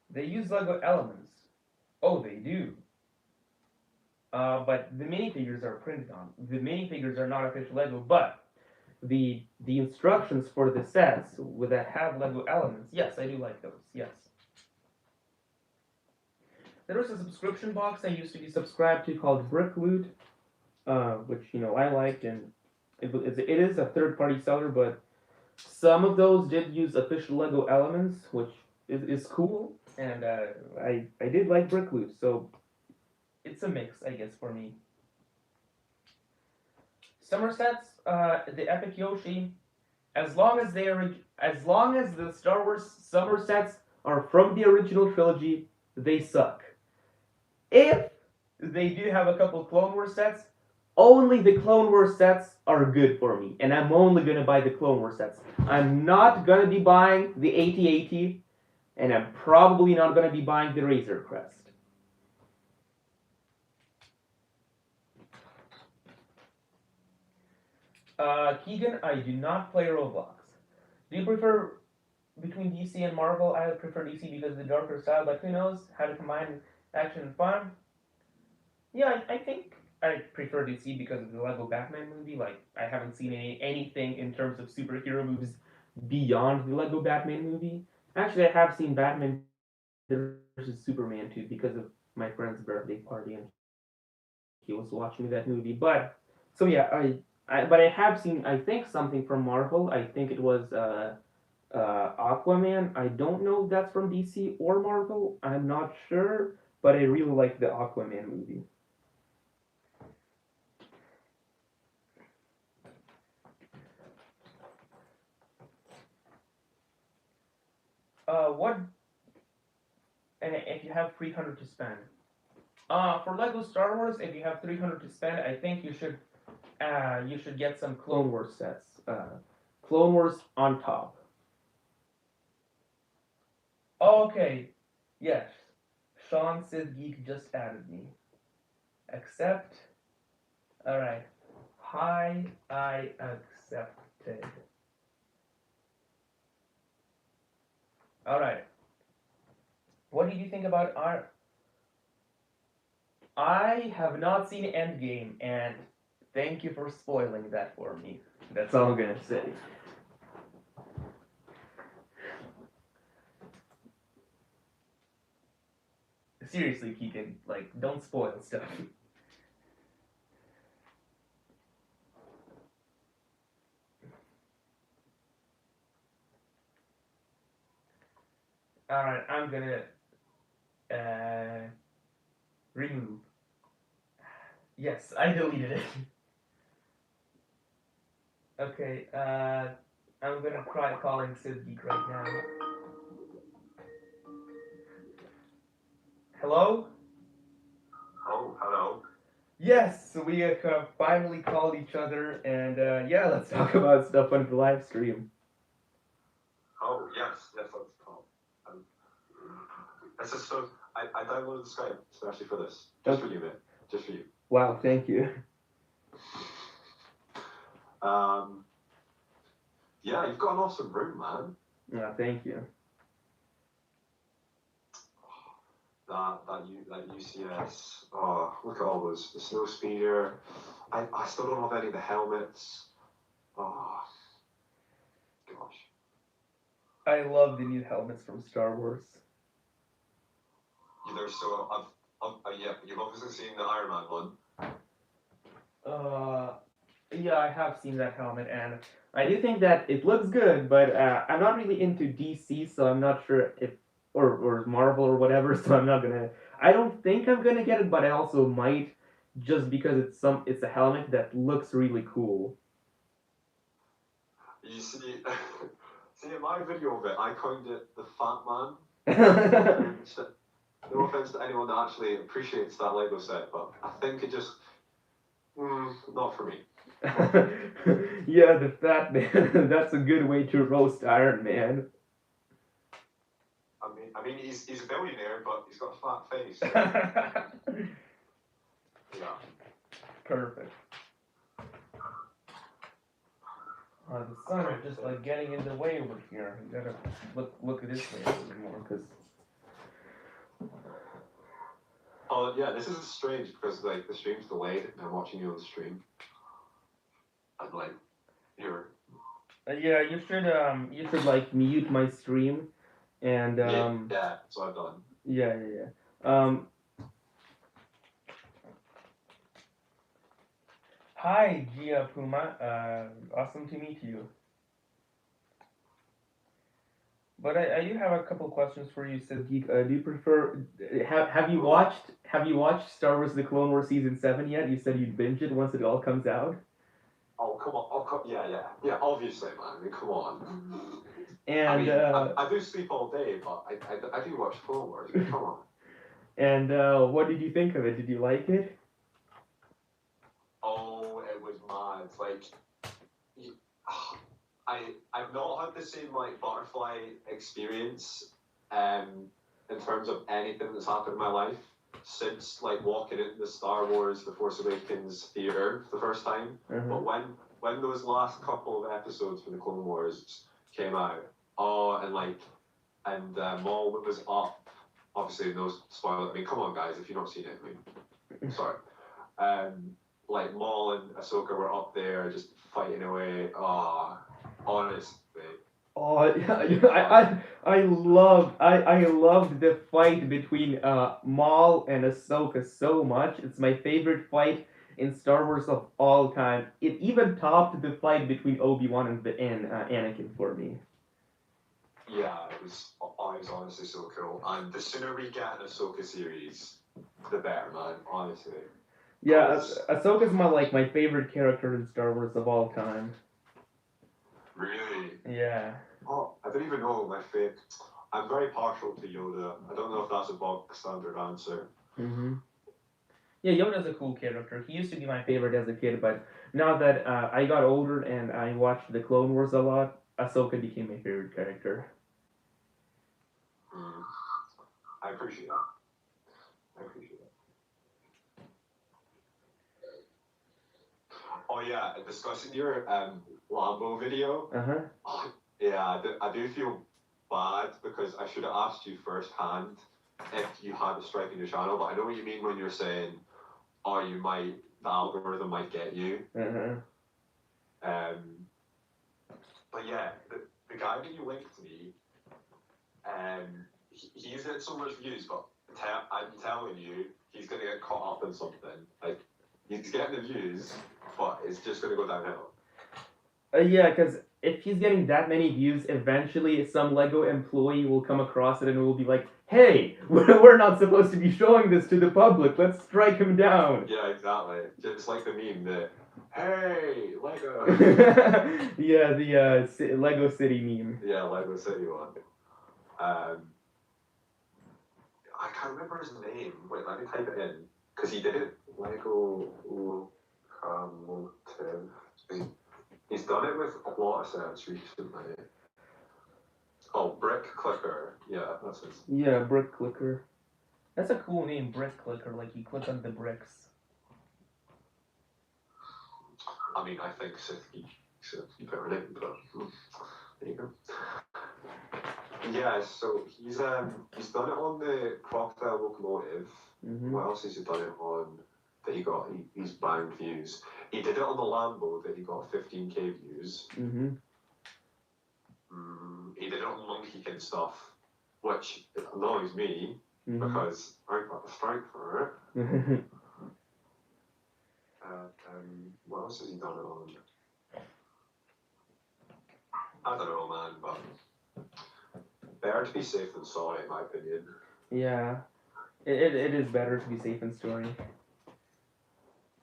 They use Lego elements. Oh, they do. But the minifigures are printed on. The minifigures are not official Lego, but the instructions for the sets that have Lego elements, yes, I do like those. Yes. There was a subscription box I used to be subscribed to called Brick Loot, which I liked, and it is a third-party seller, but some of those did use official Lego elements, which is cool, and I did like Brick Loot, so it's a mix, I guess, for me. Summer sets, the Epic Yoshi. as long as the Star Wars summer sets are from the original trilogy, they suck. If they do have a couple Clone Wars sets, only the Clone Wars sets are good for me, and I'm only gonna buy the Clone Wars sets. I'm not gonna be buying the 8080, and I'm probably not gonna be buying the Razor Crest. Keegan, I do not play Roblox. Do you prefer between DC and Marvel? I prefer DC because of the darker style, but who knows how to combine action and fun. Yeah, I think I prefer DC because of the Lego Batman movie. Like, I haven't seen anything in terms of superhero movies beyond the Lego Batman movie. Actually, I have seen Batman versus Superman too because of my friend's birthday party, and he was watching that movie. But so yeah, but I have seen I think something from Marvel. I think it was Aquaman. I don't know if that's from DC or Marvel. I'm not sure, but I really like the Aquaman movie. What? And if you have 300 to spend, for Lego Star Wars, if you have 300 to spend, I think you should get some Clone Wars sets. Clone Wars on top. Okay, yes. Sean says Geek just added me. Accept. All right. Hi, I accepted. All right. What did you think about our? I have not seen Endgame, and thank you for spoiling that for me. That's all I'm gonna say. Seriously, Keegan, like, don't spoil stuff. All right, I'm gonna uh, remove. Yes, I deleted it. Okay, I'm gonna try calling Sid Geek right now. Hello?
Oh, hello.
Yes, we have finally called each other, and yeah, let's talk about stuff on the live stream.
Oh, yes, yes, that's Tom. Um, this is so. I downloaded Skype especially for this, just for you, mate, just for you.
Wow, thank you.
Um, yeah, you've got an awesome room, man.
Yeah, thank you.
That UCS. Oh, look at all those. The snow speeder. I still don't have any of the helmets. Oh, gosh.
I love the new helmets from Star Wars.
Yeah, so yeah, you've obviously seen the Iron Man one.
Uh, yeah, I have seen that helmet, and I do think that it looks good, but I'm not really into DC, so I'm not sure if or Marvel or whatever. So I'm not gonna. I don't think I'm gonna get it, but I also might, just because it's a helmet that looks really cool.
You see, see in my video of it, I coined it the Fat Man. No offense to anyone that actually appreciates that Lego set, but I think it just, not for me.
Yeah, the Fat Man. That's a good way to roast Iron Man.
I mean, he's a billionaire, but he's got a fat face. Yeah.
Perfect. The sun is just like getting in the way over here. You gotta look at this way a little bit more, because.
Oh yeah, this is strange because like the stream's delayed and I'm watching you on the stream. And like, you're.
Yeah, you should like mute my stream, and
Yeah, so I've done.
yeah, yeah, yeah. Hi, Gia Puma. Awesome to meet you. But I do have a couple questions for you, Sid Geek. Do you prefer have you watched Star Wars: The Clone Wars season 7 yet? You said you'd binge it once it all comes out.
Oh come on! Of Yeah. Obviously, man. I mean, come on.
And
I do sleep all day, but I do watch Clone Wars. I mean, come on.
and what did you think of it? Did you like it?
Oh, it was mad. Like, you- I've not had the same like butterfly experience, in terms of anything that's happened in my life since like walking into the Star Wars The Force Awakens theater for the first time. But when those last couple of episodes for the Clone Wars came out, Maul was up. Obviously, no spoiler. I mean, come on, guys, if you've not seen it, I mean, sorry. Like Maul and Ahsoka were up there just fighting away. Oh, honestly.
Oh, yeah, I loved the fight between Maul and Ahsoka so much. It's my favorite fight in Star Wars of all time. It even topped the fight between Obi-Wan and Anakin for me.
Yeah, it was honestly so cool. And the sooner we get an Ahsoka series, the better, man. Honestly.
Yeah, Ahsoka's my favorite character in Star Wars of all time.
Really?
Yeah.
Oh, I don't even know my favorite. I'm very partial to Yoda. I don't know if that's a bog standard answer.
Yeah, Yoda's a cool character. He used to be my favorite as a kid, but now that I got older and I watched the Clone Wars a lot, Ahsoka became my favorite character.
I appreciate that. Oh yeah, discussing your Lambo video. Oh, yeah, I do feel bad because I should have asked you firsthand if you had a strike in your channel. But I know what you mean when you're saying, "Oh, the algorithm might get you." But yeah, the guy that you linked to me, he's getting so much views, but I'm telling you, he's gonna get caught up in something. Like he's getting the views, but it's just gonna go downhill.
Yeah, because if he's getting that many views, eventually some Lego employee will come across it and will be like, "Hey, we're not supposed to be showing this to the public. Let's strike him down."
Yeah, exactly. Just like the meme that, "Hey, Lego."
Yeah, the Lego City meme.
Yeah, Lego City one. I can't remember his name. Wait, let me type it in. Because he did it. Lego Locomotive. He's done it with a lot of sets recently. Oh, Brick Clicker. Yeah, that's his.
Yeah, Brick Clicker. That's a cool name, Brick Clicker. Like you click on the bricks.
I mean, I think you better name, but there you go. Yeah, so he's done it on the Crocodile Locomotive. What else has he done it on that he's banged views? He did it on the Lambo that he got 15k views. He did it on Monkie Kid stuff, which annoys me because I got the strike for it. What else has he done it on? I don't know, man, but better to be safe than sorry, in my opinion.
Yeah, it is better to be safe than sorry.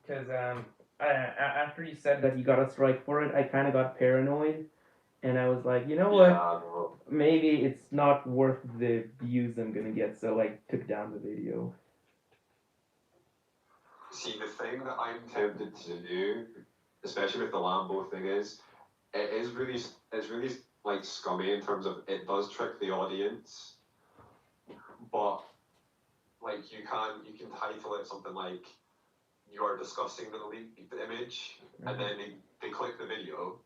Because after you said that you got a strike for it, I kind of got paranoid, and I was like, you know what?
No.
Maybe it's not worth the views I'm gonna get, so I took down the video.
See, the thing that I'm tempted to do, especially with the Lambo thing, is it's really like scummy in terms of it does trick the audience, but like you can title it something like you are discussing the leaked image, and then they click the video,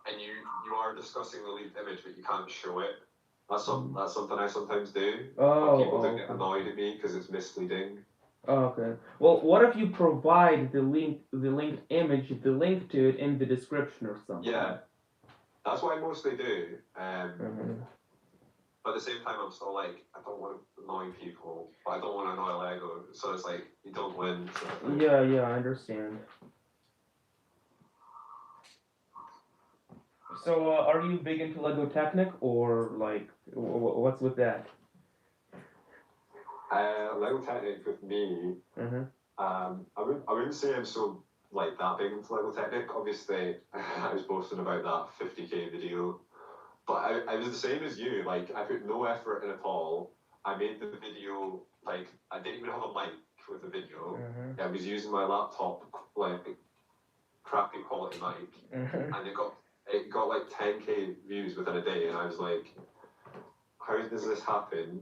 and you are discussing the leaked image, but you can't show it. That's something I sometimes do. People do get annoyed at me because it's misleading.
Okay. Well, what if you provide the linked image, the link to it in the description or something?
Yeah, that's what I mostly do. But at the same time, I'm still like, I don't want to annoy people, but I don't want to annoy Lego. So it's like you don't win. Sort of thing.
Yeah, I understand. So, are you big into Lego Technic, or like, what's with that?
Lego Technic with me, I wouldn't say I'm so like that big into Lego Technic. Obviously, I was boasting about that 50k video, but I was the same as you. Like, I put no effort in at all. I made the video, like, I didn't even have a mic with the video.
Mm-hmm.
I was using my laptop, like, crappy quality mic, and it got like 10k views within a day, and I was like, how does this happen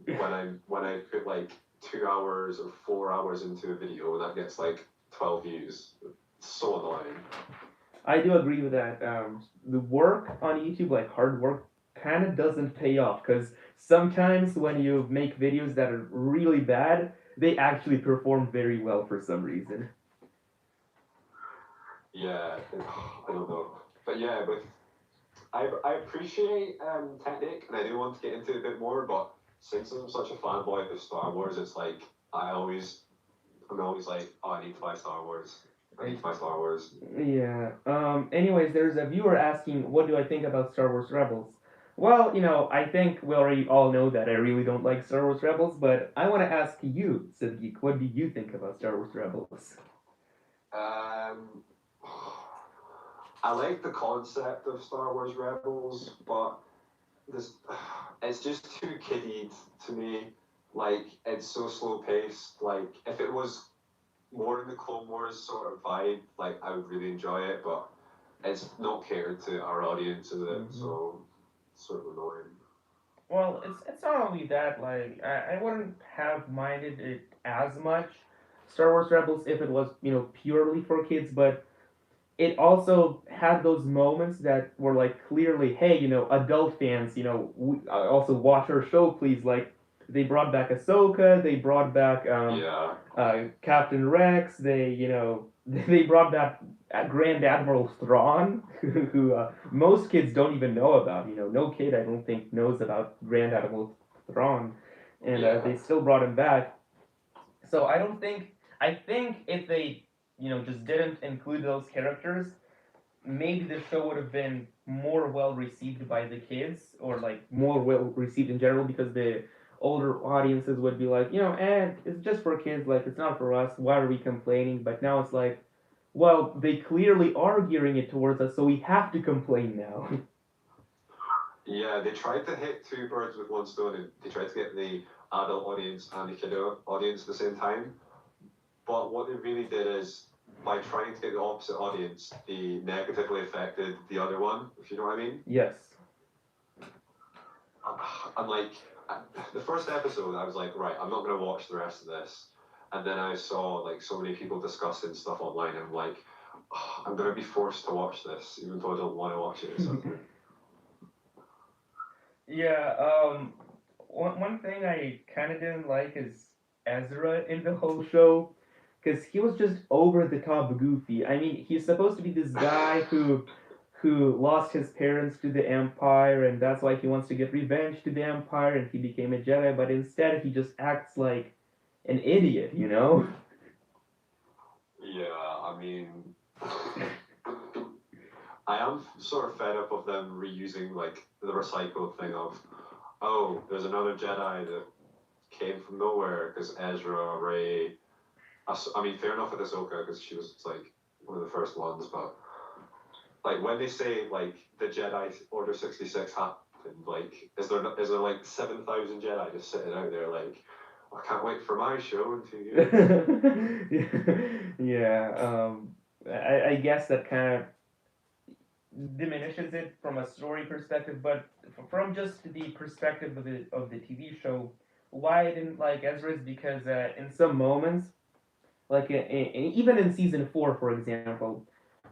when I put like 2 hours or 4 hours into a video and that gets like 12 views? It's so annoying.
I do agree with that. The work on YouTube, like hard work, kind of doesn't pay off because sometimes when you make videos that are really bad, they actually perform very well for some reason.
Yeah, I don't know, but yeah, with I appreciate Technic, and I do want to get into it a bit more, but since I'm such a fanboy of Star Wars, it's like I'm always like, oh, I need to buy Star Wars. I need to buy Star Wars.
Yeah. Anyways, there's a viewer asking, what do I think about Star Wars Rebels? Well, I think we already all know that I really don't like Star Wars Rebels, but I want to ask you, Geek, what do you think about Star Wars Rebels?
Um, I like the concept of Star Wars Rebels, but this it's just too kiddied to me. Like, it's so slow paced. Like, if it was more in the Clone Wars sort of vibe, like, I would really enjoy it, but it's not catered to our audience, is it?
Mm-hmm.
So it's sort of annoying.
Well, it's not only that. Like, I wouldn't have minded it as much, Star Wars Rebels, if it was purely for kids, but it also had those moments that were like clearly, hey, adult fans, also watch our show, please. Like, they brought back Ahsoka, they brought back
Yeah.
Captain Rex, they brought back Grand Admiral Thrawn, who most kids don't even know about. No kid, I don't think, knows about Grand Admiral Thrawn, and
Yeah.
they still brought him back. So I don't think. I think if they, just didn't include those characters, maybe the show would have been more well received by the kids, or like more well received in general, because the older audiences would be like, it's just for kids, like it's not for us. Why are we complaining? But now it's like, well, they clearly are gearing it towards us, so we have to complain now.
Yeah, they tried to hit two birds with one stone, and they tried to get the adult audience and the kid audience at the same time. But what they really did is, by trying to get the opposite audience, they negatively affected the other one, if you know what I mean.
Yes.
And like, the first episode, I was like, right, I'm not going to watch the rest of this. And then I saw like so many people discussing stuff online, and I'm like, oh, I'm going to be forced to watch this, even though I don't want to watch it. So.
Yeah, one thing I kind of didn't like is Ezra in the whole show, because he was just over the top goofy. I mean, he's supposed to be this guy who lost his parents to the Empire, and that's why he wants to get revenge to the Empire, and he became a Jedi. But instead, he just acts like an idiot,
Yeah, I mean, I am sort of fed up of them reusing like the recycled thing of, oh, there's another Jedi that came from nowhere because Ezra, Rey. I mean, fair enough with Ahsoka because she was like one of the first ones, but like when they say like the Jedi Order 66 happened, like is there like 7,000 Jedi just sitting out there like, I can't wait for my show in 2 years.
Yeah, I guess that kind of diminishes it from a story perspective, but from just the perspective of the TV show, why I didn't like Ezra is because in some moments, like even in season 4, for example,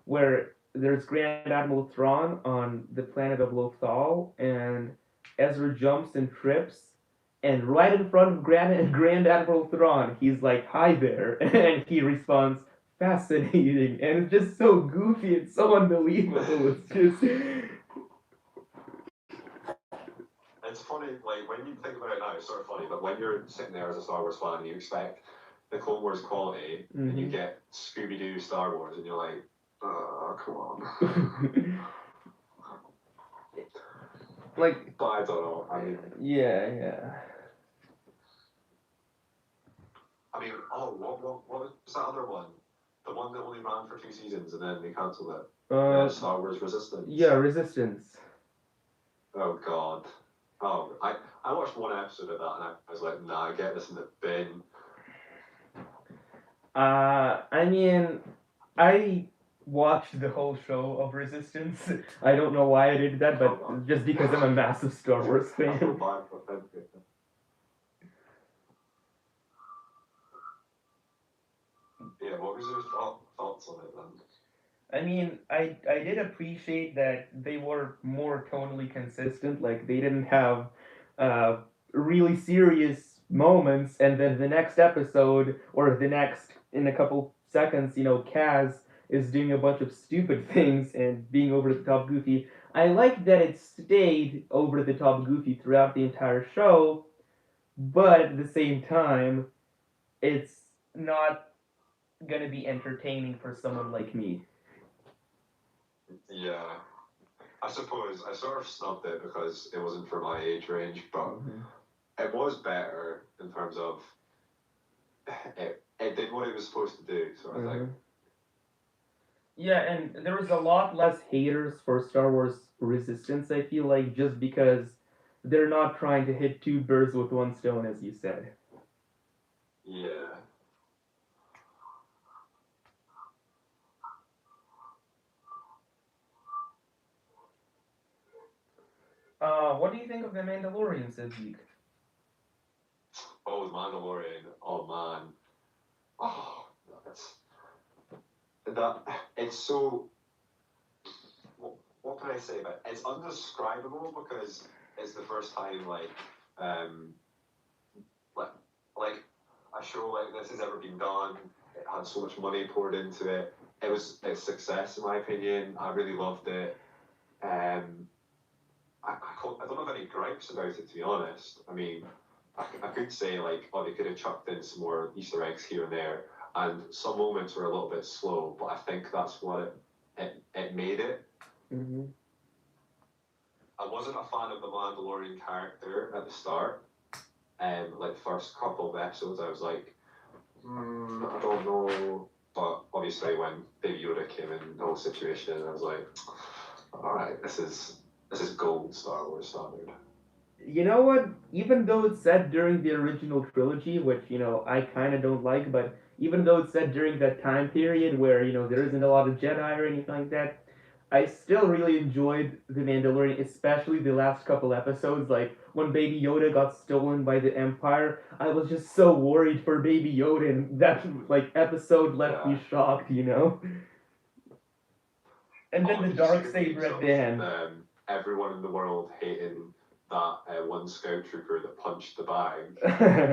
where there's Grand Admiral Thrawn on the planet of Lothal, and Ezra jumps and trips, and right in front of Grand Admiral Thrawn, he's like, "Hi there," and he responds, "Fascinating," and it's just so goofy, it's so unbelievable. It's just.
It's funny, like when you think about it now, it's sort of funny, but when you're sitting there as a Star Wars fan and you expect the Clone Wars quality, and you get Scooby Doo Star Wars, and you're like, come on.
Like,
but I don't know. I mean,
yeah.
I mean, oh, what was that other one? The one one that only ran for 2 seasons and then they cancelled it? Star Wars Resistance.
Yeah, Resistance.
Oh god. Oh, I watched one episode of that and I was like, nah, get this in the bin.
I mean, I watched the whole show of Resistance. I don't know why I did that, but just because I'm a massive Star Wars
I feel
fan.
bad for them. Yeah, what was your thoughts on it then?
I mean, I did appreciate that they were more tonally consistent. Like they didn't have uh, really serious moments, and then the next episode or the next in a couple seconds, Kaz is doing a bunch of stupid things and being over the top goofy. I like that it stayed over the top goofy throughout the entire show, but at the same time, it's not gonna be entertaining for someone like me.
Yeah. I suppose I sort of snubbed it because it wasn't for my age range, but it was better in terms of it did what it was supposed to do, sort of thing.
Yeah, and there was a lot less haters for Star Wars Resistance, I feel like, just because they're not trying to hit two birds with one stone, as you said.
Yeah.
What do you think of The Mandalorian, says Geek?
Oh, the Mandalorian. Oh man. Oh, it's so. What can I say about it? It's undescribable because it's the first time um like like a show like this has ever been done. It had so much money poured into it. It was a success in my opinion. I really loved it. I don't have any gripes about it, to be honest. I mean, I could say oh, they could have chucked in some more Easter eggs here and there, and some moments were a little bit slow, but I think that's what it made it.
Mm-hmm.
I wasn't a fan of the Mandalorian character at the start. First couple of episodes, I was like, I don't know. But obviously, when Baby Yoda came in the whole situation, I was like, all right, this is gold Star Wars standard.
You know what? Even though it's set during the original trilogy, which, I kind of don't like, but even though it's set during that time period where, there isn't a lot of Jedi or anything like that, I still really enjoyed The Mandalorian, especially the last couple episodes. Like, when Baby Yoda got stolen by the Empire, I was just so worried for Baby Yoda, and that, episode left me shocked, And then the Darksaber at the end.
Everyone in the world hating that one scout trooper that punched the bag,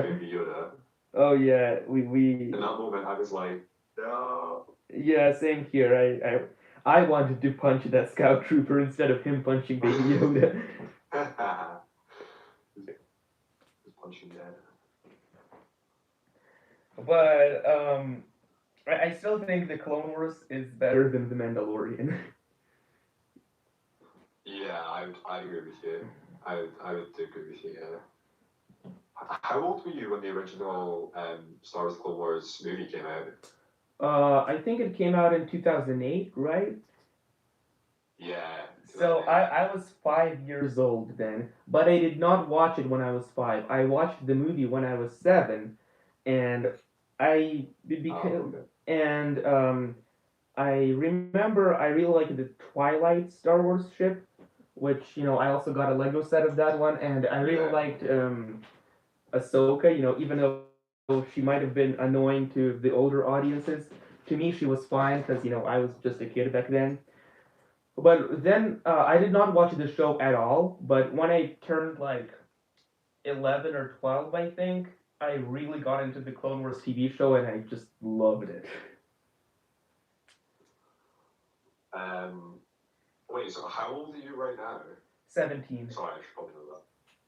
Baby Yoda.
Oh yeah, we.
In that moment, I was like, no.
Yeah, same here. I wanted to punch that scout trooper instead of him punching Baby Yoda.
He's punching dead.
But I still think the Clone Wars is better than the Mandalorian.
Yeah, I agree with you. I would agree with you. Yeah. How old were you when the original Star Wars Clone Wars movie came out?
I think it came out in 2008, right?
Yeah.
So I was 5 years old then, but I did not watch it when I was 5. I watched the movie when I was 7, and I became I remember I really liked the Twilight Star Wars ship, which I also got a Lego set of that one, and I really liked Ahsoka. Even though she might have been annoying to the older audiences, to me she was fine because I was just a kid back then. But then I did not watch the show at all. But when I turned 11 or 12, I think I really got into the Clone Wars TV show, and I just loved it.
Wait, so how old are you right now?
17.
Sorry, I should probably know that.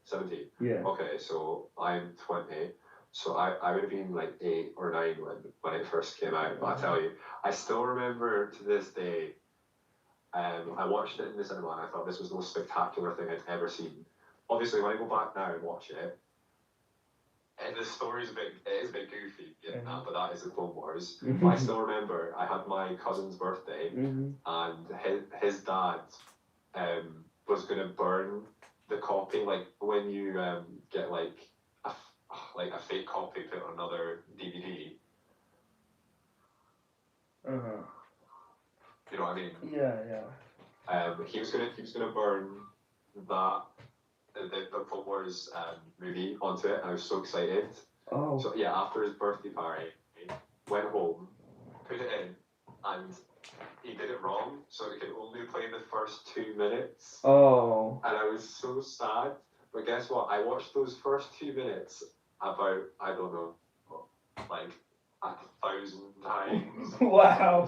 17?
Yeah.
Okay, so I'm 20. So I would have been 8 or 9 when it first came out. But I tell you, I still remember to this day, I watched it in the cinema and I thought this was the most spectacular thing I'd ever seen. Obviously, when I go back now and watch it, And the story's it is a bit goofy, but that is the Clone Wars.
Mhm.
But I still remember I had my cousin's birthday,
Mhm.
and his dad was gonna burn the copy, like when you get like a fake copy put on another DVD.
Uh-huh.
You know what I mean?
Yeah.
He was gonna burn that the Clone Wars movie onto it, and I was so excited.
Oh.
So yeah, after his birthday party, went home, put it in, and he did it wrong, so it could only play the first 2 minutes.
Oh.
And I was so sad. But guess what? I watched those first 2 minutes about, I don't know, like 1,000 times.
Wow.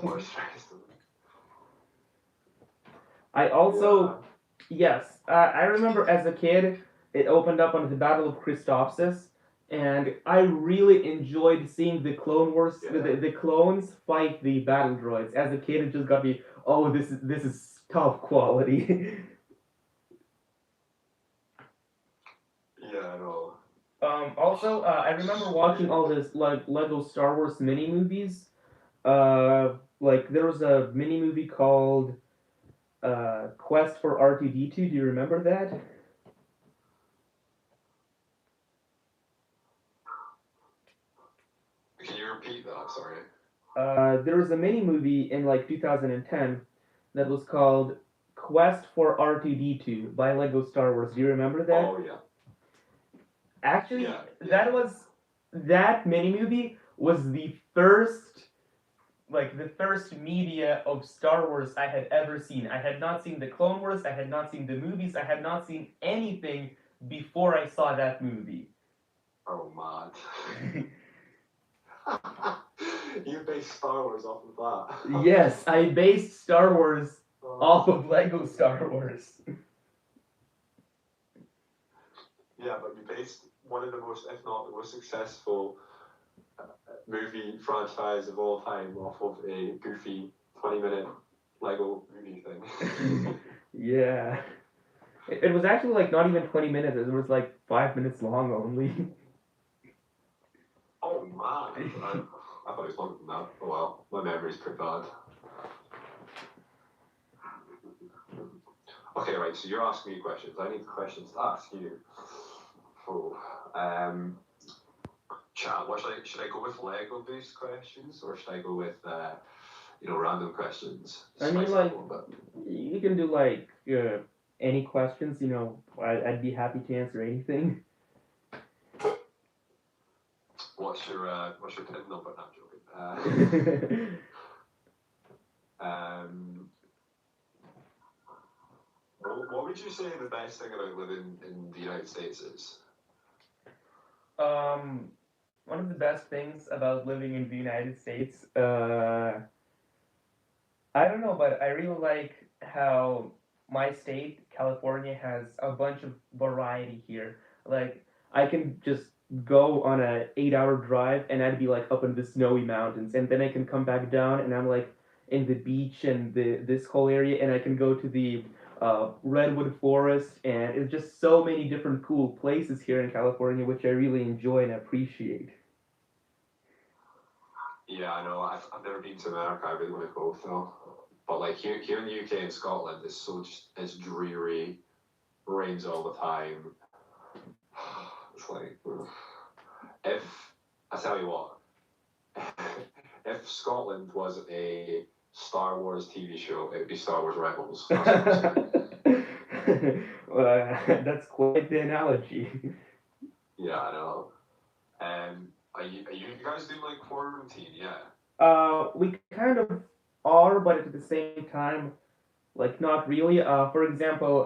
I also, yes, I remember as a kid, it opened up on the Battle of Christophsis, and I really enjoyed seeing the Clone Wars, the clones fight the battle droids. As a kid, it just got me, oh, this is tough quality.
Yeah, I know.
Also, I remember watching all this like Lego Star Wars mini movies. Like there was a mini movie called Quest for R2D2. Do you remember that?
Can you repeat that? Sorry.
There was a mini movie in like 2010 that was called Quest for R2D2 by Lego Star Wars. Do you remember that?
Oh yeah.
Actually,
Yeah.
that mini movie was the first media of Star Wars I had ever seen. I had not seen the Clone Wars, I had not seen the movies, I had not seen anything before I saw that movie.
Oh man. You based Star Wars off of that.
Yes, I based Star Wars off of Lego Star Wars.
Yeah, but you based one of the most, if not the most successful movie franchise of all time off of a goofy 20-minute Lego movie thing.
Yeah. It was actually like not even 20 minutes, it was like 5 minutes long only.
Oh man, I thought it was longer than that. Oh well, my memory's pretty bad. Okay, right, so you're asking me questions. I need questions to ask you. Oh, chat, should I go with Lego based questions or should I go with random questions?
I mean, like, you can do like any questions, I'd be happy to answer anything.
What's your PIN number? No, I'm joking. What would you say the best thing about living in the United States is?
One of the best things about living in the United States, I don't know, but I really like how my state, California, has a bunch of variety here. Like, I can just go on a 8-hour drive and I'd be like up in the snowy mountains, and then I can come back down and I'm like in the beach and this whole area, and I can go to the redwood forest, and it's just so many different cool places here in California, which I really enjoy and appreciate.
Yeah, I know. I've never been to America. I really want to go though. But like here in the UK and Scotland, it's dreary, rains all the time. It's like if I tell you what, if Scotland was a Star Wars TV show, it'd be Star Wars Rebels.
That's quite the analogy.
Yeah, I know. Are you guys doing like quarantine? Yeah.
We kind of are, but at the same time, like not really. For example,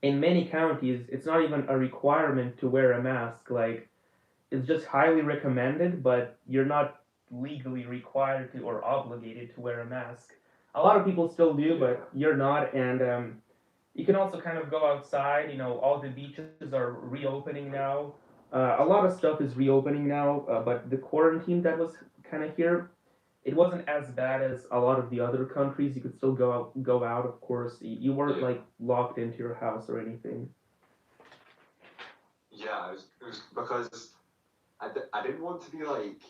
in many counties, it's not even a requirement to wear a mask. Like, it's just highly recommended, but you're not legally required to or obligated to wear a mask. A lot of people still do, but you're not, and you can also kind of go outside. All the beaches are reopening now. A lot of stuff is reopening now, but the quarantine that was kind of here, it wasn't as bad as a lot of the other countries. You could still go out, of course. You weren't like locked into your house or anything.
Yeah, it was because I didn't want to be like.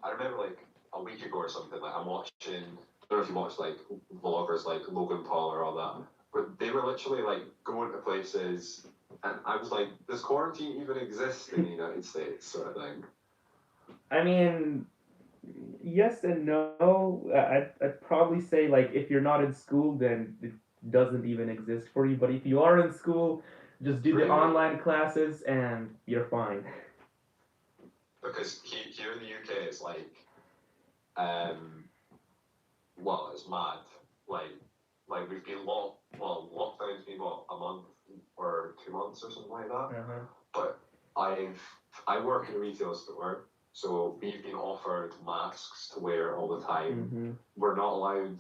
I remember like a week ago or something. Like I'm watching. I don't know if you watch like vloggers like Logan Paul or all that, but they were literally like going to places, and I was like, does quarantine even exist in the United States, sort of thing?
I mean, yes and no. I'd probably say like if you're not in school, then it doesn't even exist for you. But if you are in school, just do the
Really?
online classes and you're fine.
Because here in the UK, it's like, um, well, it's mad. Like, like we've been lockdown's been what, a month or 2 months or something like that.
Uh-huh.
But I work in a retail store, so we've been offered masks to wear all the time.
Mm-hmm.
We're not allowed.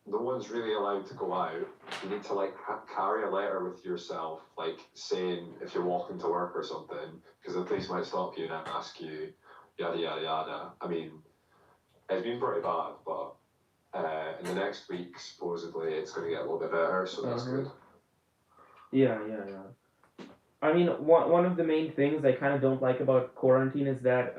No one's really allowed to go out. You need to like carry a letter with yourself, like saying if you're walking to work or something, because the police might stop you and ask you, yada yada yada. I mean, it's been pretty bad, but in the next week, supposedly it's going to get a little bit better, so that's
Uh-huh.
good.
Yeah, yeah, yeah. I mean, one of the main things I kind of don't like about quarantine is that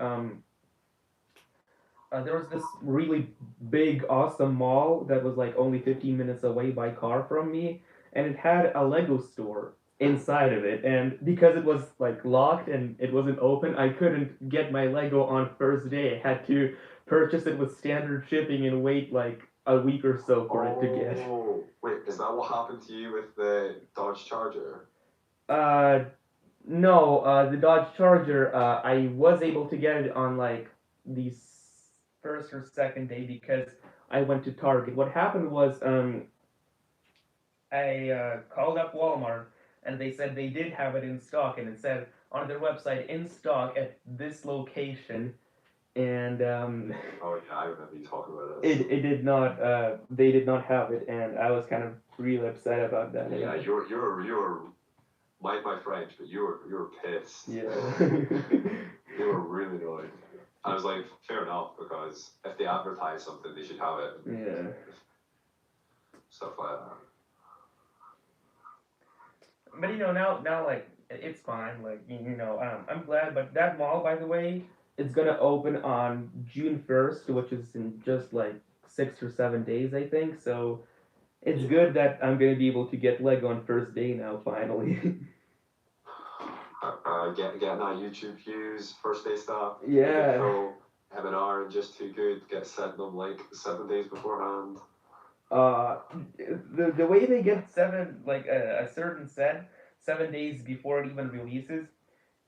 there was this really big, awesome mall that was like only 15 minutes away by car from me, and it had a Lego store inside of it. And because it was like locked and it wasn't open, I couldn't get my Lego on first day. I had to purchase it with standard shipping and wait like a week or so for it to get.
Oh, wait, is that what happened to you with the Dodge Charger?
Uh, no, the Dodge Charger, I was able to get it on like the first or second day because I went to Target. What happened was, I called up Walmart and they said they did have it in stock, and it said on their website in stock at this location, and
Oh yeah, I remember you talking about this.
it did not. They did not have it, and I was kind of really upset about that.
Yeah, you're my French, but you were pissed.
Yeah.
You were really annoyed. I was like, fair enough, because if they advertise something, they should have it.
Yeah.
Stuff like that.
But now like it's fine. Like I'm glad. But that mall, by the way, it's gonna open on June 1st, which is in just like 6 or 7 days, I think. So it's good that I'm gonna be able to get Lego on first day now, finally.
Getting that YouTube views, first day stuff.
Yeah.
Full M&R and just too good. Get sent them like 7 days beforehand.
Uh, the way they get a certain set 7 days before it even releases,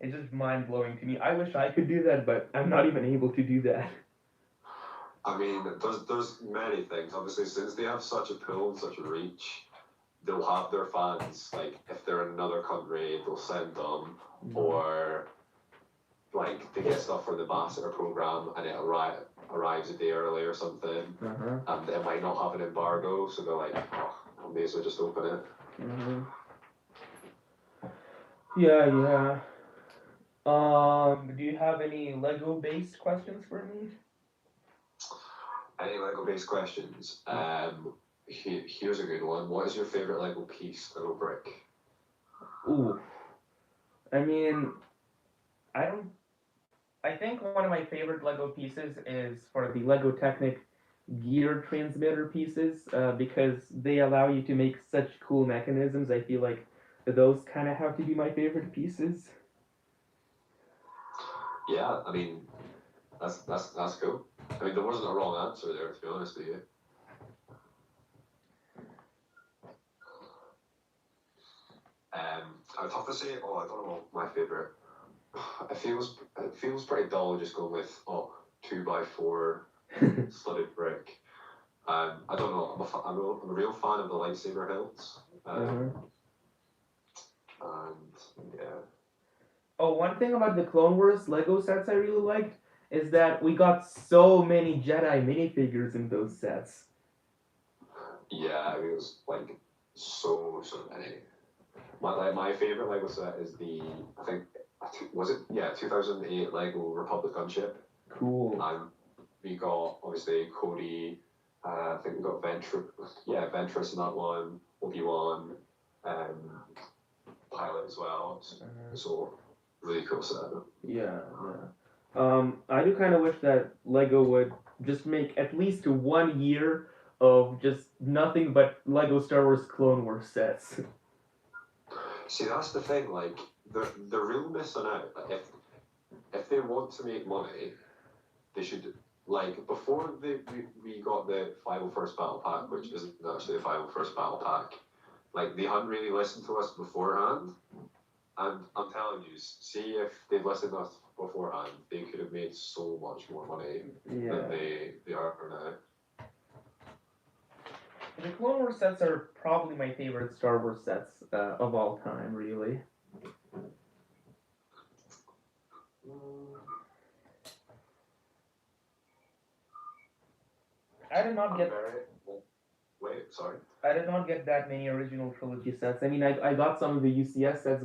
it's just mind blowing to me. I wish I could do that, but I'm not even able to do that.
I mean, there's many things. Obviously, since they have such a pull and such a reach, they'll have their fans. Like, if they're in another country, they'll send them, or like they get stuff for the ambassador program and it arrives a day early or something, and it might not have an embargo, so they're like, oh, I may as well just open it.
Yeah, yeah. Do you have any Lego based questions for me?
Any Lego based questions? Here's a good one. What is your favorite Lego piece, Lego brick?
Ooh. I mean, I don't. I think one of my favorite Lego pieces is for the Lego Technic gear transmitter pieces, because they allow you to make such cool mechanisms. I feel like those kind of have to be my favorite pieces.
Yeah, I mean, that's cool. I mean, there wasn't a wrong answer there, to be honest with you. I'd have to say, I don't know, my favorite. It feels pretty dull just going with 2x4 studded brick. I don't know. I'm a real fan of the lightsaber hilts. And yeah.
Oh, one thing about the Clone Wars Lego sets I really liked is that we got so many Jedi minifigures in those sets.
Yeah, I mean, it was like so many. My favorite Lego set is I think was it 2008 Lego Republic gunship.
Cool.
We got obviously Cody. I think we got Ventress in that one. Obi-Wan. pilot as well. So really cool set.
Yeah, yeah. I do kind of wish that Lego would just make at least 1 year of just nothing but Lego Star Wars Clone Wars sets.
See, that's the thing. Like they're real missing out. Like, if they want to make money, they should like before we got the 501st Battle Pack, which isn't actually the 501st Battle Pack. Like they hadn't really listened to us beforehand, and I'm telling you, see if they'd listened to us beforehand, they could have made so much more money
Yeah.
than they are now.
The Clone Wars sets are probably my favorite Star Wars sets of all time, really. I did not get.
Wait, sorry.
I did not get that many original trilogy sets. I mean, I got some of the UCS sets,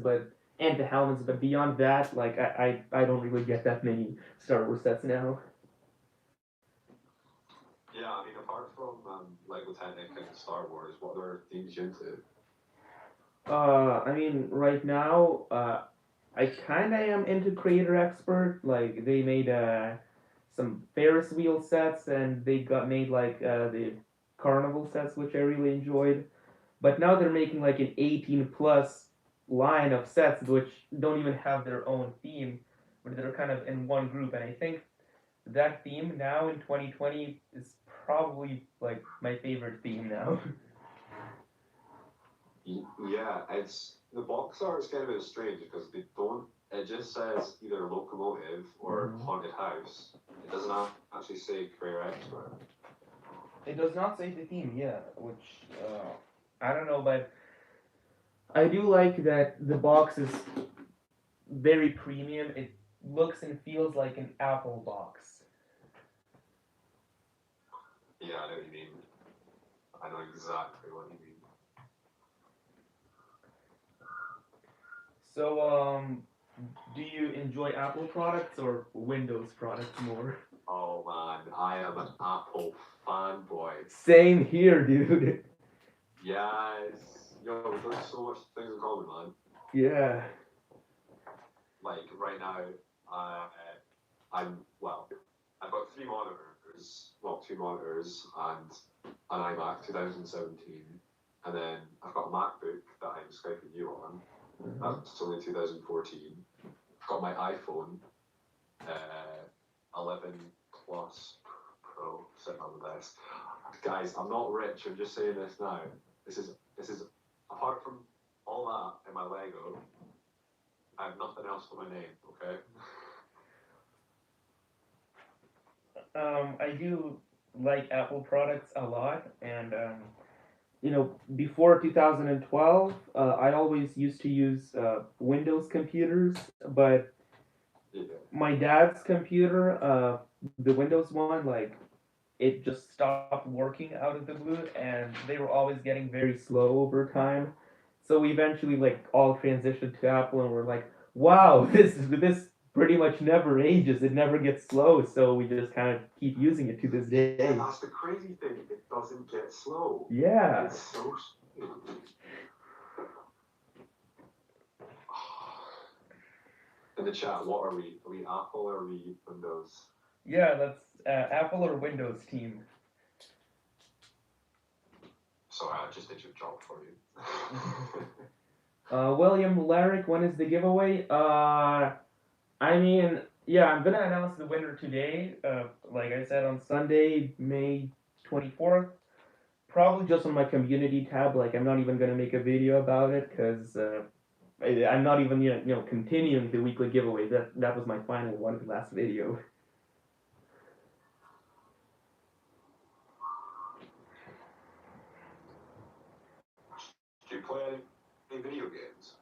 and the helmets, but beyond that, like I don't really get that many Star Wars sets now.
Yeah, I mean, apart from Lego Technic and Star Wars, what other themes you into?
I mean, right now, I kind of am into Creator Expert. Like they made some Ferris wheel sets, and they got made like the Carnival sets, which I really enjoyed. But now they're making like an 18 plus line of sets which don't even have their own theme, but they're kind of in one group. And I think that theme now in 2020 is probably like my favorite theme now.
Yeah, it's the box art is kind of strange because they don't. It just says either locomotive or haunted house. It doesn't actually say career expert.
It does not say the theme, yeah, which I don't know, but I do like that the box is very premium. It looks and feels like an Apple box.
Yeah, I know what you mean. I know exactly what you mean.
So, do you enjoy Apple products or Windows products more?
Oh man, I am an Apple fanboy.
Same here, dude.
Yes. Yo, we've got so much things in common, man.
Yeah.
Like right now, I've got three monitors. Well, two monitors and an iMac 2017, and then I've got a MacBook that I'm Skyping you on. That's only 2014. I've got my iPhone 11 Plus Pro sitting on the desk. Guys, I'm not rich. I'm just saying this now. This is apart from all that in my Lego. I have nothing else for my name. Okay.
I do like Apple products a lot, and before 2012, I always used to use Windows computers, but
Yeah.
my dad's computer, the Windows one, like it just stopped working out of the blue, and they were always getting very slow over time. So we eventually like all transitioned to Apple, and we're like, wow, this pretty much never ages. It never gets slow. So we just kind of keep using it to this day.
Yeah, that's the crazy thing. It doesn't get slow.
Yeah.
It's so. In the chat, what are we? Are we Apple or are we Windows?
Yeah, that's Apple or Windows team.
Sorry, I just did your job for you.
William Larrick, when is the giveaway? I mean, yeah, I'm gonna announce the winner today. Like I said, on Sunday, May 24th. Probably just on my community tab. Like I'm not even gonna make a video about it because I'm not even continuing the weekly giveaway. That was my final one, last video.
Do you play any video games?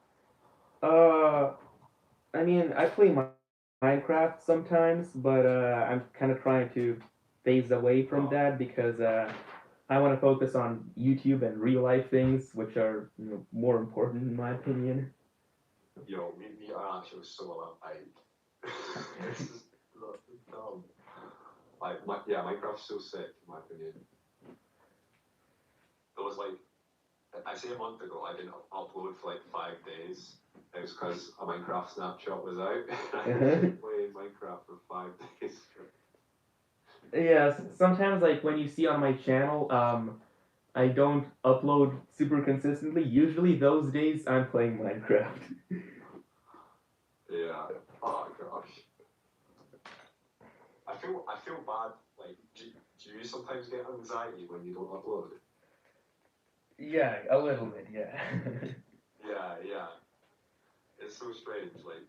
I mean, I play Minecraft sometimes, but I'm kind of trying to phase away from that because I want to focus on YouTube and real life things, which are more important in my opinion.
Yo, me are actually so alike. This is dumb. Minecraft's so sick in my opinion. There was like I say a month ago, I didn't upload for like 5 days. It was because a Minecraft snapshot was out. I didn't play Minecraft for 5 days.
Yeah, sometimes like when you see on my channel, I don't upload super consistently. Usually those days I'm playing Minecraft.
Yeah. Oh gosh. I feel bad. Like, do you sometimes get anxiety when you don't upload?
Yeah, a little bit, yeah.
Yeah. It's so strange. Like,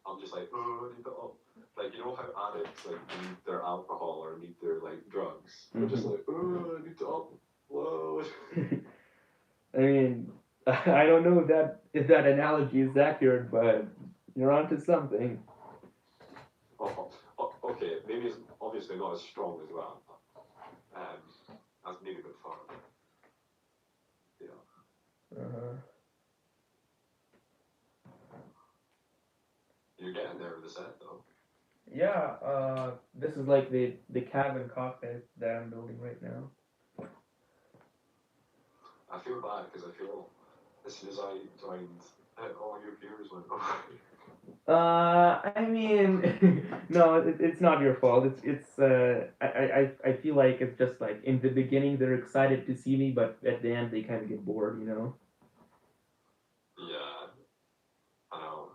I'm just like, oh, I need to up. Like, you know how addicts like need their alcohol or need their like drugs. They're just like, oh, I need to upload.
I mean, I don't know if that analogy is accurate, but you're onto something.
Okay, maybe it's obviously not as strong as well. That's maybe a bit far. Yeah.
Uh-huh.
You're getting there with the set though.
Yeah, this is like the cabin cockpit that I'm building right now.
I feel bad because I feel as soon as I joined, all your viewers went away.
I mean, no, it's not your fault. I feel like it's just like in the beginning they're excited to see me, but at the end they kind of get bored, you know.
Yeah, I know.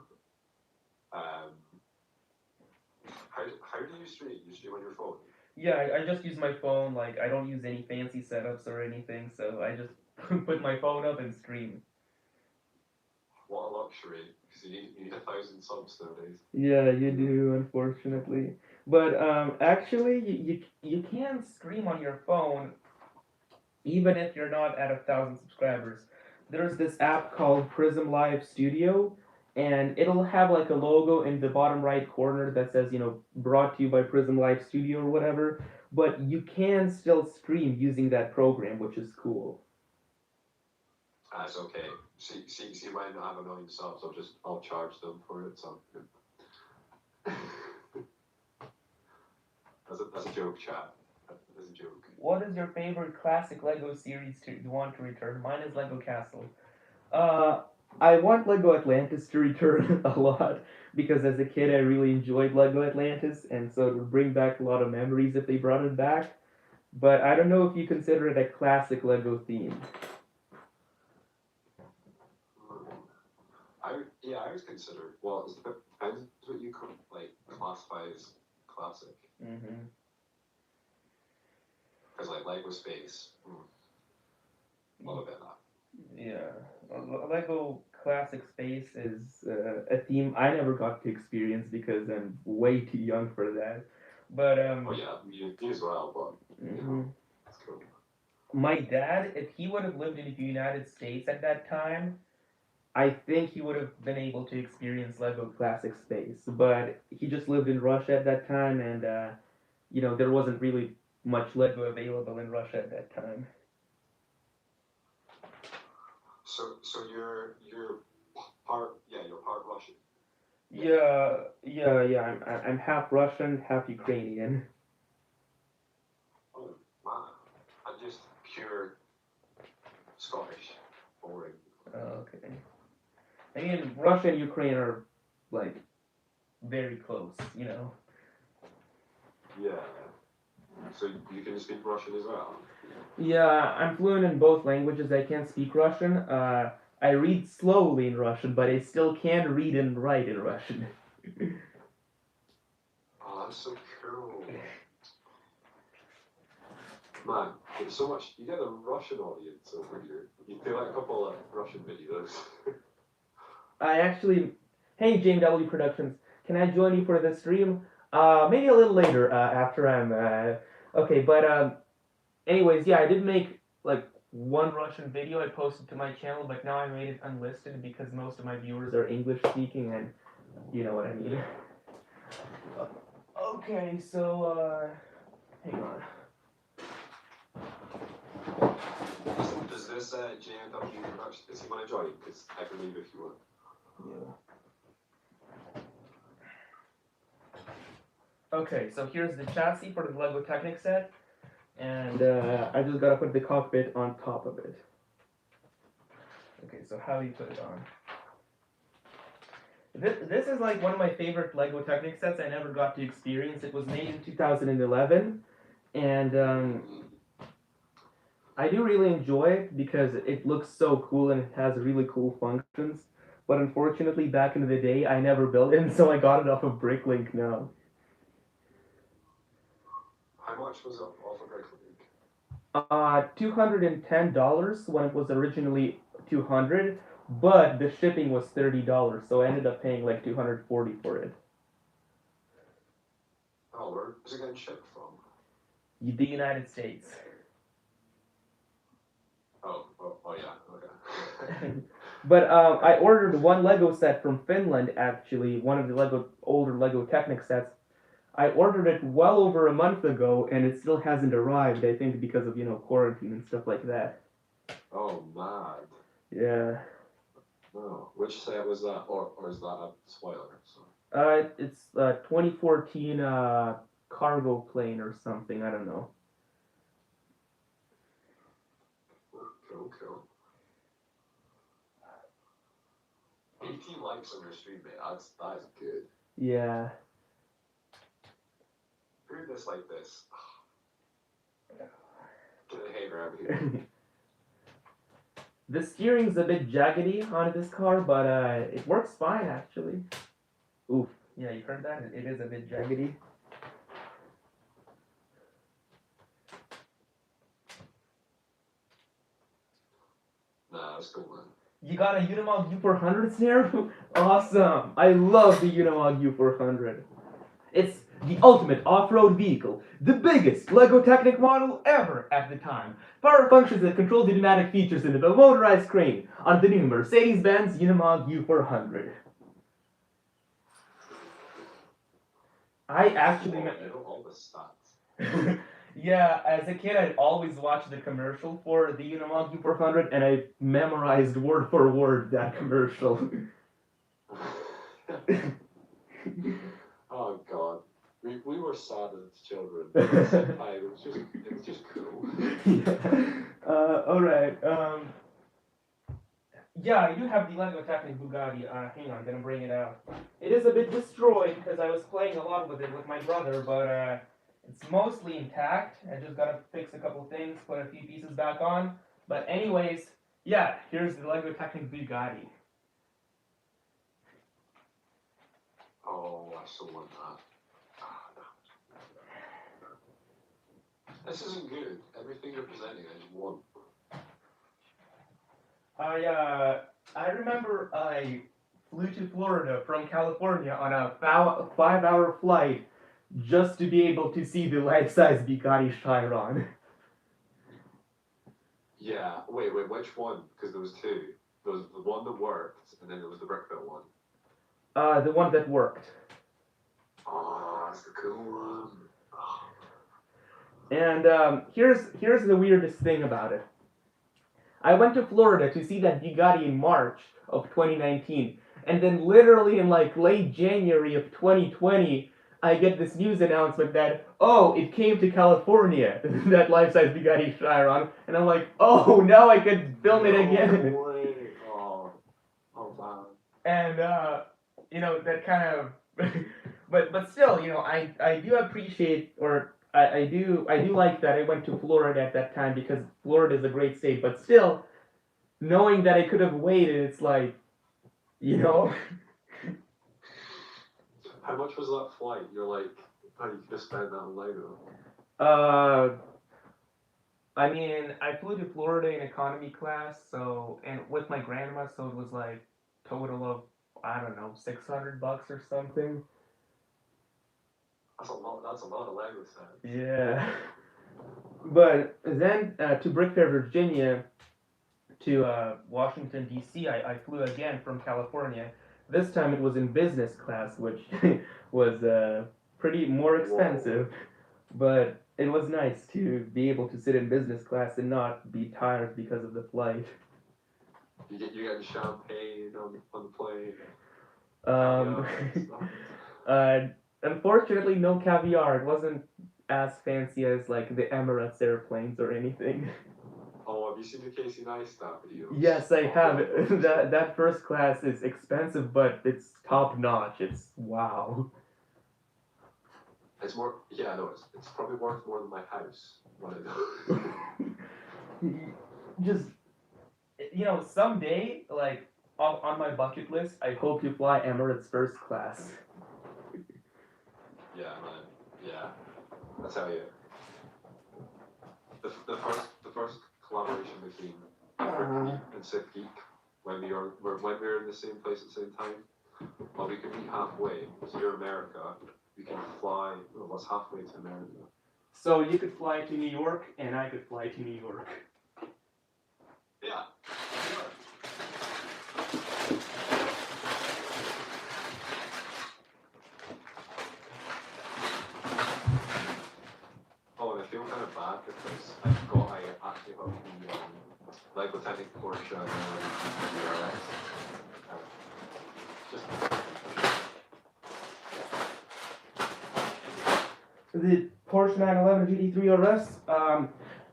Um, how do you stream? You stream on your phone?
Yeah, I just use my phone. Like I don't use any fancy setups or anything, so I just put my phone up and stream.
What a luxury! Because you need 1,000 subs nowadays.
Yeah, you do, unfortunately. But actually, you can stream on your phone even if you're not at 1,000 subscribers. There's this app called Prism Live Studio, and it'll have like a logo in the bottom right corner that says, brought to you by Prism Live Studio or whatever. But you can still stream using that program, which is cool.
That's okay. See when I have 1,000,000 subs, I'll charge them for it. So that's a joke, chat. That's a joke.
What is your favorite classic Lego series you want to return? Mine is Lego Castle. I want Lego Atlantis to return a lot because as a kid I really enjoyed Lego Atlantis, and so it would bring back a lot of memories if they brought it back. But I don't know if you consider it a classic Lego theme.
I always consider. Well, it depends what you like classify as classic.
Mm-hmm.
Because like Lego Space, love a bit of that.
Yeah, Lego Classic Space is a theme I never got to experience because I'm way too young for that. But
Oh yeah, you as well, but it's cool.
My dad, if he would have lived in the United States at that time, I think he would have been able to experience Lego Classic Space. But he just lived in Russia at that time, and there wasn't really much Lego available in Russia at that time.
So you're part Russian.
Yeah. I'm half Russian, half Ukrainian.
Oh man, I'm just pure Scottish, boring.
Okay. I mean, Russia and Ukraine are like very close, you know.
Yeah. So you can speak Russian as well.
Yeah, I'm fluent in both languages. I can't speak Russian. I read slowly in Russian, but I still can read and write in Russian.
Oh, that's so cool. Man, there's so much. You get a Russian audience over here. You do like a couple of Russian videos.
Hey JMW Productions, can I join you for the stream? Maybe a little later after I'm. Okay, but anyways, yeah, I did make like one Russian video I posted to my channel, but now I made it unlisted because most of my viewers are English speaking, and you know what I mean. Okay, so hang on.
Does this JMW production, does he want to join? Because I can leave if you want.
Yeah. Okay, so here's the chassis for the Lego Technic set, and I just gotta put the cockpit on top of it. Okay, so how do you put it on? This is like one of my favorite Lego Technic sets I never got to experience. It was made in 2011, and I do really enjoy it because it looks so cool and it has really cool functions. But unfortunately, back in the day, I never built it, so I got it off of Bricklink now.
How much was it off of Bricklink?
$210 when it was originally 200, but the shipping was $30, so I ended up paying like 240 for it.
Oh, where was it getting shipped from?
The United States.
Oh yeah, okay.
But I ordered one Lego set from Finland actually, one of the older Lego Technic sets. I ordered it well over a month ago, and it still hasn't arrived. I think because of quarantine and stuff like that.
Oh, mad.
Yeah.
Oh, which set was that, or is that a spoiler? So.
It's 2014 cargo plane or something. I don't know.
Cool. 18 likes on your stream, mate. That is good.
Yeah.
Heard this like this. Get a hater out here.
The steering's a bit jaggedy on this car, but it works fine actually. Oof. Yeah, you heard that? It is a bit jaggedy.
Nah, that's cool, man.
You got a Unimog U400 snare? Awesome! I love the Unimog U400. It's the ultimate off-road vehicle, the biggest Lego Technic model ever at the time. Power functions that control the pneumatic features into the motorized crane on the new Mercedes-Benz Unimog U400. I actually
I know all the stats.
Yeah, as a kid, I'd always watch the commercial for the Unimog U400, and I memorized word for word that commercial.
Oh God, we were sad as children. At the same time, it was just cool.
Yeah. All right. Yeah, I do have the Lego Technic Bugatti. Hang on, I'm gonna bring it out. It is a bit destroyed because I was playing a lot with it with my brother, but it's mostly intact. I just gotta fix a couple things, put a few pieces back on. But anyways, yeah, here's the Lego Technic Bugatti.
Oh, I so want that. This isn't good. Everything you're presenting is one.
I remember I flew to Florida from California on a 5-hour flight just to be able to see the life-size Bugatti Chiron.
Yeah. Wait. Which one? Because there was two. There was the one that worked, and then there was the brick built one.
The one that worked.
Oh, that's the cool one. Oh.
And here's the weirdest thing about it. I went to Florida to see that Bugatti in March of 2019, and then literally in like late January of 2020, I get this news announcement that, oh, it came to California, that life-size Bugatti Chiron, and I'm like, oh, now I can film it again.
No way. Oh, wow.
And that kind of, but still, I do appreciate, or I do like that I went to Florida at that time because Florida is a great state. But still, knowing that I could have waited, it's like,
How much was that flight? You're like, oh, you could have spent that on Lego.
I mean, I flew to Florida in economy class, and with my grandma, so it was like total of, I don't know, $600 or something.
That's a lot of Lego sets.
Yeah. But then to Brick Fair, Virginia, to Washington, D.C., I flew again from California. This time it was in business class, which was pretty more expensive. Whoa. But it was nice to be able to sit in business class and not be tired because of the flight.
You getting champagne on the plane?
Unfortunately, no caviar. It wasn't as fancy as like the Emirates airplanes or anything.
Oh, have you seen the Casey Neistat videos?
Yes, I have.
Oh,
That first class is expensive, but it's top notch. It's wow.
it's more. Yeah, no, it's probably worth more than my house. What I know.
Just someday, like on my bucket list, I hope to fly Emirates first class.
Yeah, man. Yeah, I tell you, the first collaboration between Geek and Sith Geek when we were in the same place at the same time. Well, we could meet halfway. So you're America. We can fly. Well, what's halfway to America?
So you could fly to New York, and I could fly to New York.
Yeah. Oh, and I feel kind of bad because I actually have the Lego Technic Porsche and DRS. Just
The Porsche 911 GT3 RS.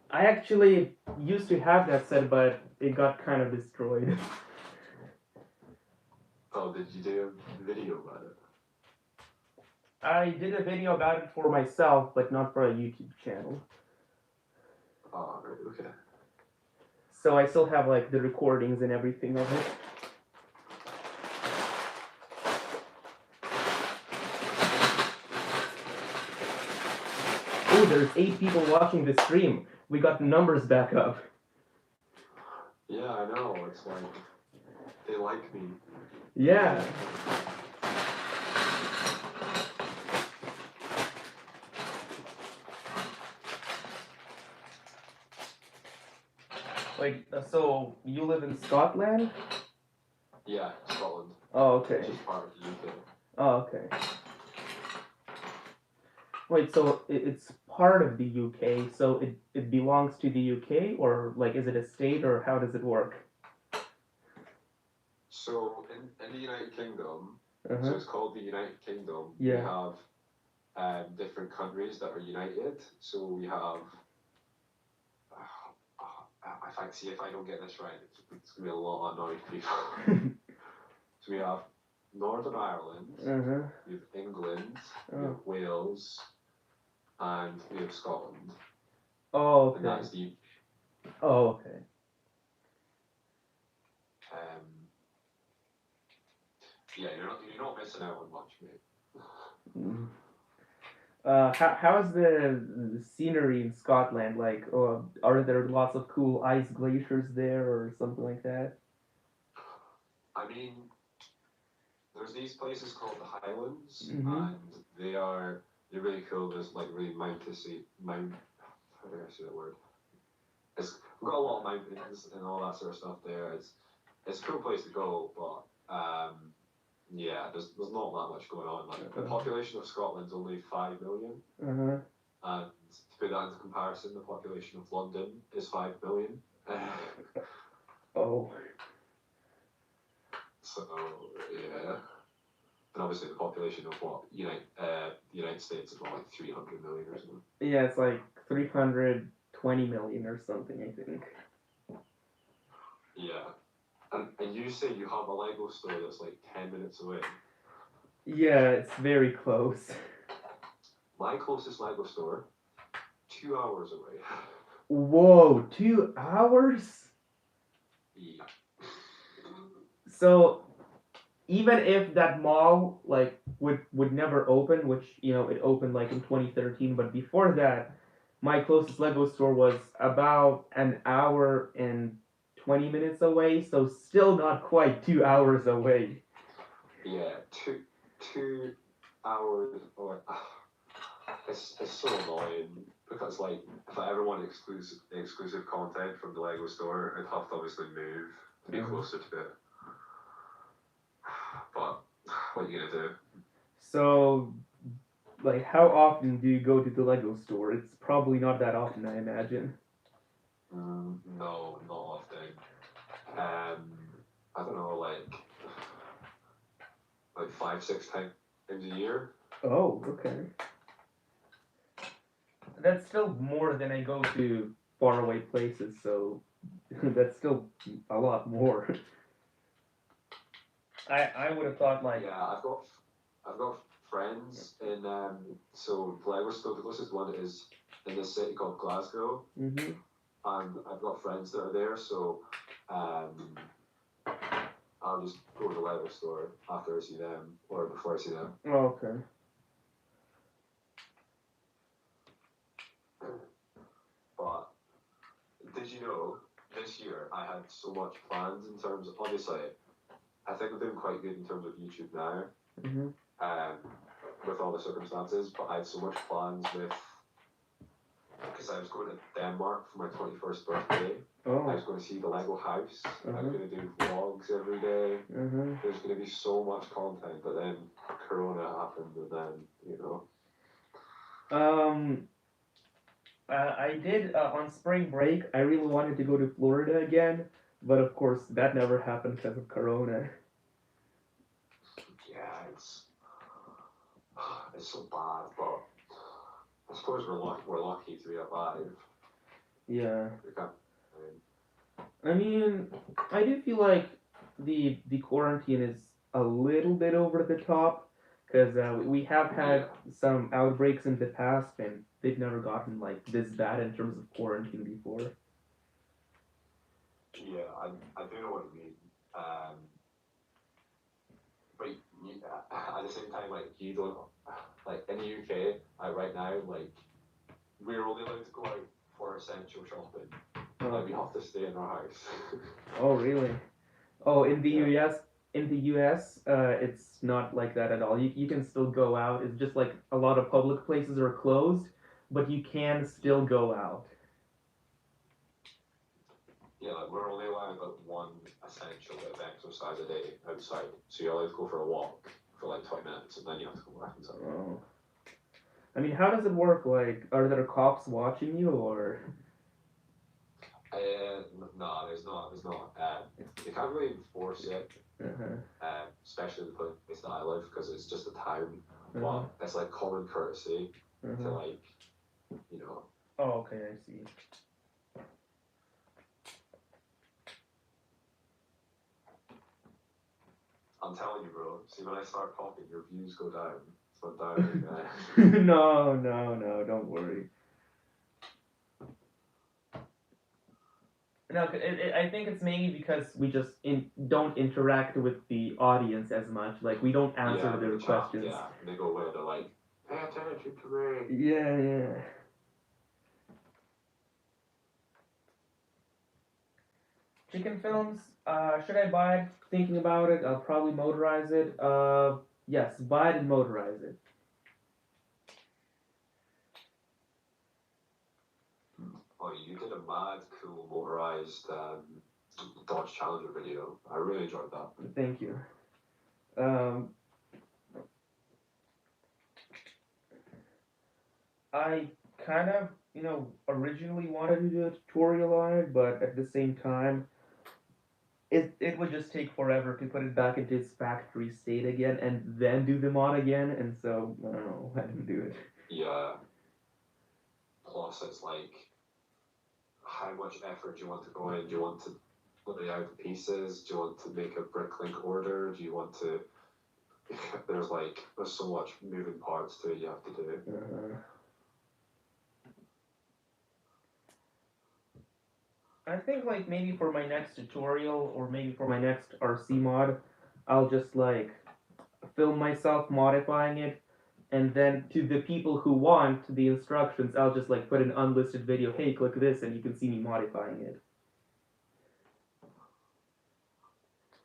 I actually used to have that set, but it got kind of destroyed.
oh, did you do a video about it?
I did a video about it for myself, but not for a YouTube channel.
Oh, right, okay.
So I still have like the recordings and everything of it. Oh, there's 8 people watching the stream. We got the numbers back up.
Yeah, I know. It's like they like me.
Yeah. Like, so you live in Scotland?
Yeah, Scotland.
Oh, okay.
Which is part of the UK.
Oh, okay. Wait, so it's part of the UK, so it belongs to the UK, or like is it a state, or how does it work?
So in the United Kingdom, so
Uh-huh.
it's called the United Kingdom.
Yeah.
We have different countries that are united. So we have. If I see if I don't get this right, it's gonna be a lot of annoyed people. So we have Northern Ireland,
Uh-huh.
we have England, we
Oh.
have Wales, and we have Scotland.
Oh,
And
okay.
that's the
Oh, okay.
yeah, you're not missing out on much, mate.
Mm. How's the scenery in Scotland? Like, are there lots of cool ice glaciers there, or something like that?
I mean, there's these places called the Highlands,
Mhm.
and they're really cool. There's like really how do I say that word? We've got a lot of mountains and all that sort of stuff there. It's a cool place to go, but yeah, there's not that much going on. Like the population of Scotland's only 5 million,
Uh-huh.
and to put that into comparison, the population of London is 5 million.
Oh.
So yeah, and obviously the population of the United States is about like 300 million or something.
Yeah, it's like 320 million or something, I think.
Yeah, and you say you have a Lego store that's like 10 minutes away.
Yeah, it's very close.
My closest Lego store, 2 hours away.
Whoa, 2 hours?
Yeah.
So even if that mall like would never open, which it opened like in 2013, but before that, my closest Lego store was about an hour and 20 minutes away, so still not quite 2 hours away.
Yeah, 2 hours or it's so annoying because like if I ever want exclusive content from the Lego store, I'd have to obviously move to be closer to it. But what are you gonna do?
So, like, how often do you go to the Lego store? It's probably not that often, I imagine.
No, not often. I don't know, like 5-6 times a year.
Oh, okay. That's still more than I go to faraway places, so that's still a lot more. I would have thought like
Yeah, I've got friends in so Glasgow. So the closest one is in this city called Glasgow,
hmm
and I've got friends that are there. So um, I'll just go to the Lego store after I see them or before I see them.
okay.
But did you know this year I had so much plans in terms of obviously I think I'm doing quite good in terms of YouTube now.
hmm
Um, with all the circumstances, but I had so much plans with because I was going to Denmark for my 21st birthday. I
Oh.
was going to see the Lego house. I was
Uh-huh.
going to do vlogs every day.
Uh-huh.
There's going to be so much content, but then Corona happened, and then
Um, I did on spring break. I really wanted to go to Florida again, but of course that never happened because of Corona.
yeah, it's so bad. But I suppose we're lucky to be alive.
Yeah.
We can't.
I mean, I do feel like the quarantine is a little bit over the top because we have had some outbreaks in the past and they've never gotten like this bad in terms of quarantine before.
Yeah, I do know what you mean. But at the same time, like you don't like in the UK, right now, like we're only allowed to go out for essential shopping. Like we have to stay in our house.
Oh, really? Oh, in the
Yeah.
US, it's not like that at all. You can still go out. It's just like a lot of public places are closed, but you can still go out.
Yeah, like we're only allowed like one essential bit of exercise a day outside. So you're allowed to go for a walk for like 20 minutes and then you have to go back inside.
Oh. I mean, how does it work? Like, are there cops watching you or?
No, there's not. There's not. You can't really enforce it,
Uh-huh.
especially in the place that I live because it's just a town.
Uh-huh.
But it's like common courtesy to
Uh-huh.
like, you know.
Oh, okay, I see.
I'm telling you, bro. See, when I start talking, your views go down. It's not down.
No, no, no, don't worry. No, I think it's mainly because we just don't interact with the audience as much. Like, we don't answer
Yeah,
their
the chat.
questions.
Yeah, and they go away. They're like, pay attention to me.
Yeah, yeah. Chicken films, should I buy it? Thinking about it, I'll probably motorize it. Yes, buy it and motorize it.
Oh, you did a mad cool motorized Dodge Challenger video. I really enjoyed that.
Thank you. Um, I kind of, originally wanted to do a tutorial on it, but at the same time, it would just take forever to put it back into its factory state again and then do the mod again, and so, I don't know, I didn't do it.
Yeah. Plus, it's like, how much effort do you want to go in? Do you want to lay out the pieces? Do you want to make a bricklink order? Do you want to? There's so much moving parts to it you have to do.
I think like maybe for my next tutorial or maybe for my next RC mod, I'll just like film myself modifying it, and then to the people who want the instructions, I'll just like put an unlisted video. Hey, click this, and you can see me modifying it.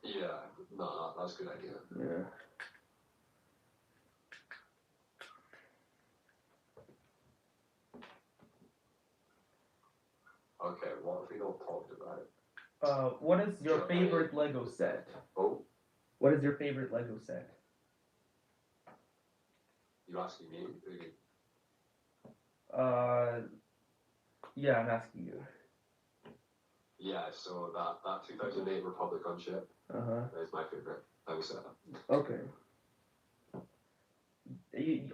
Yeah, no, that's a good idea.
Yeah.
Okay, what have we not talked about?
What is your favorite Lego set?
Oh,
What is your favorite Lego set?
you asking me?
Yeah, I'm asking you.
Yeah, so that 2008 Republic on ship is my favorite. I would say that.
Okay.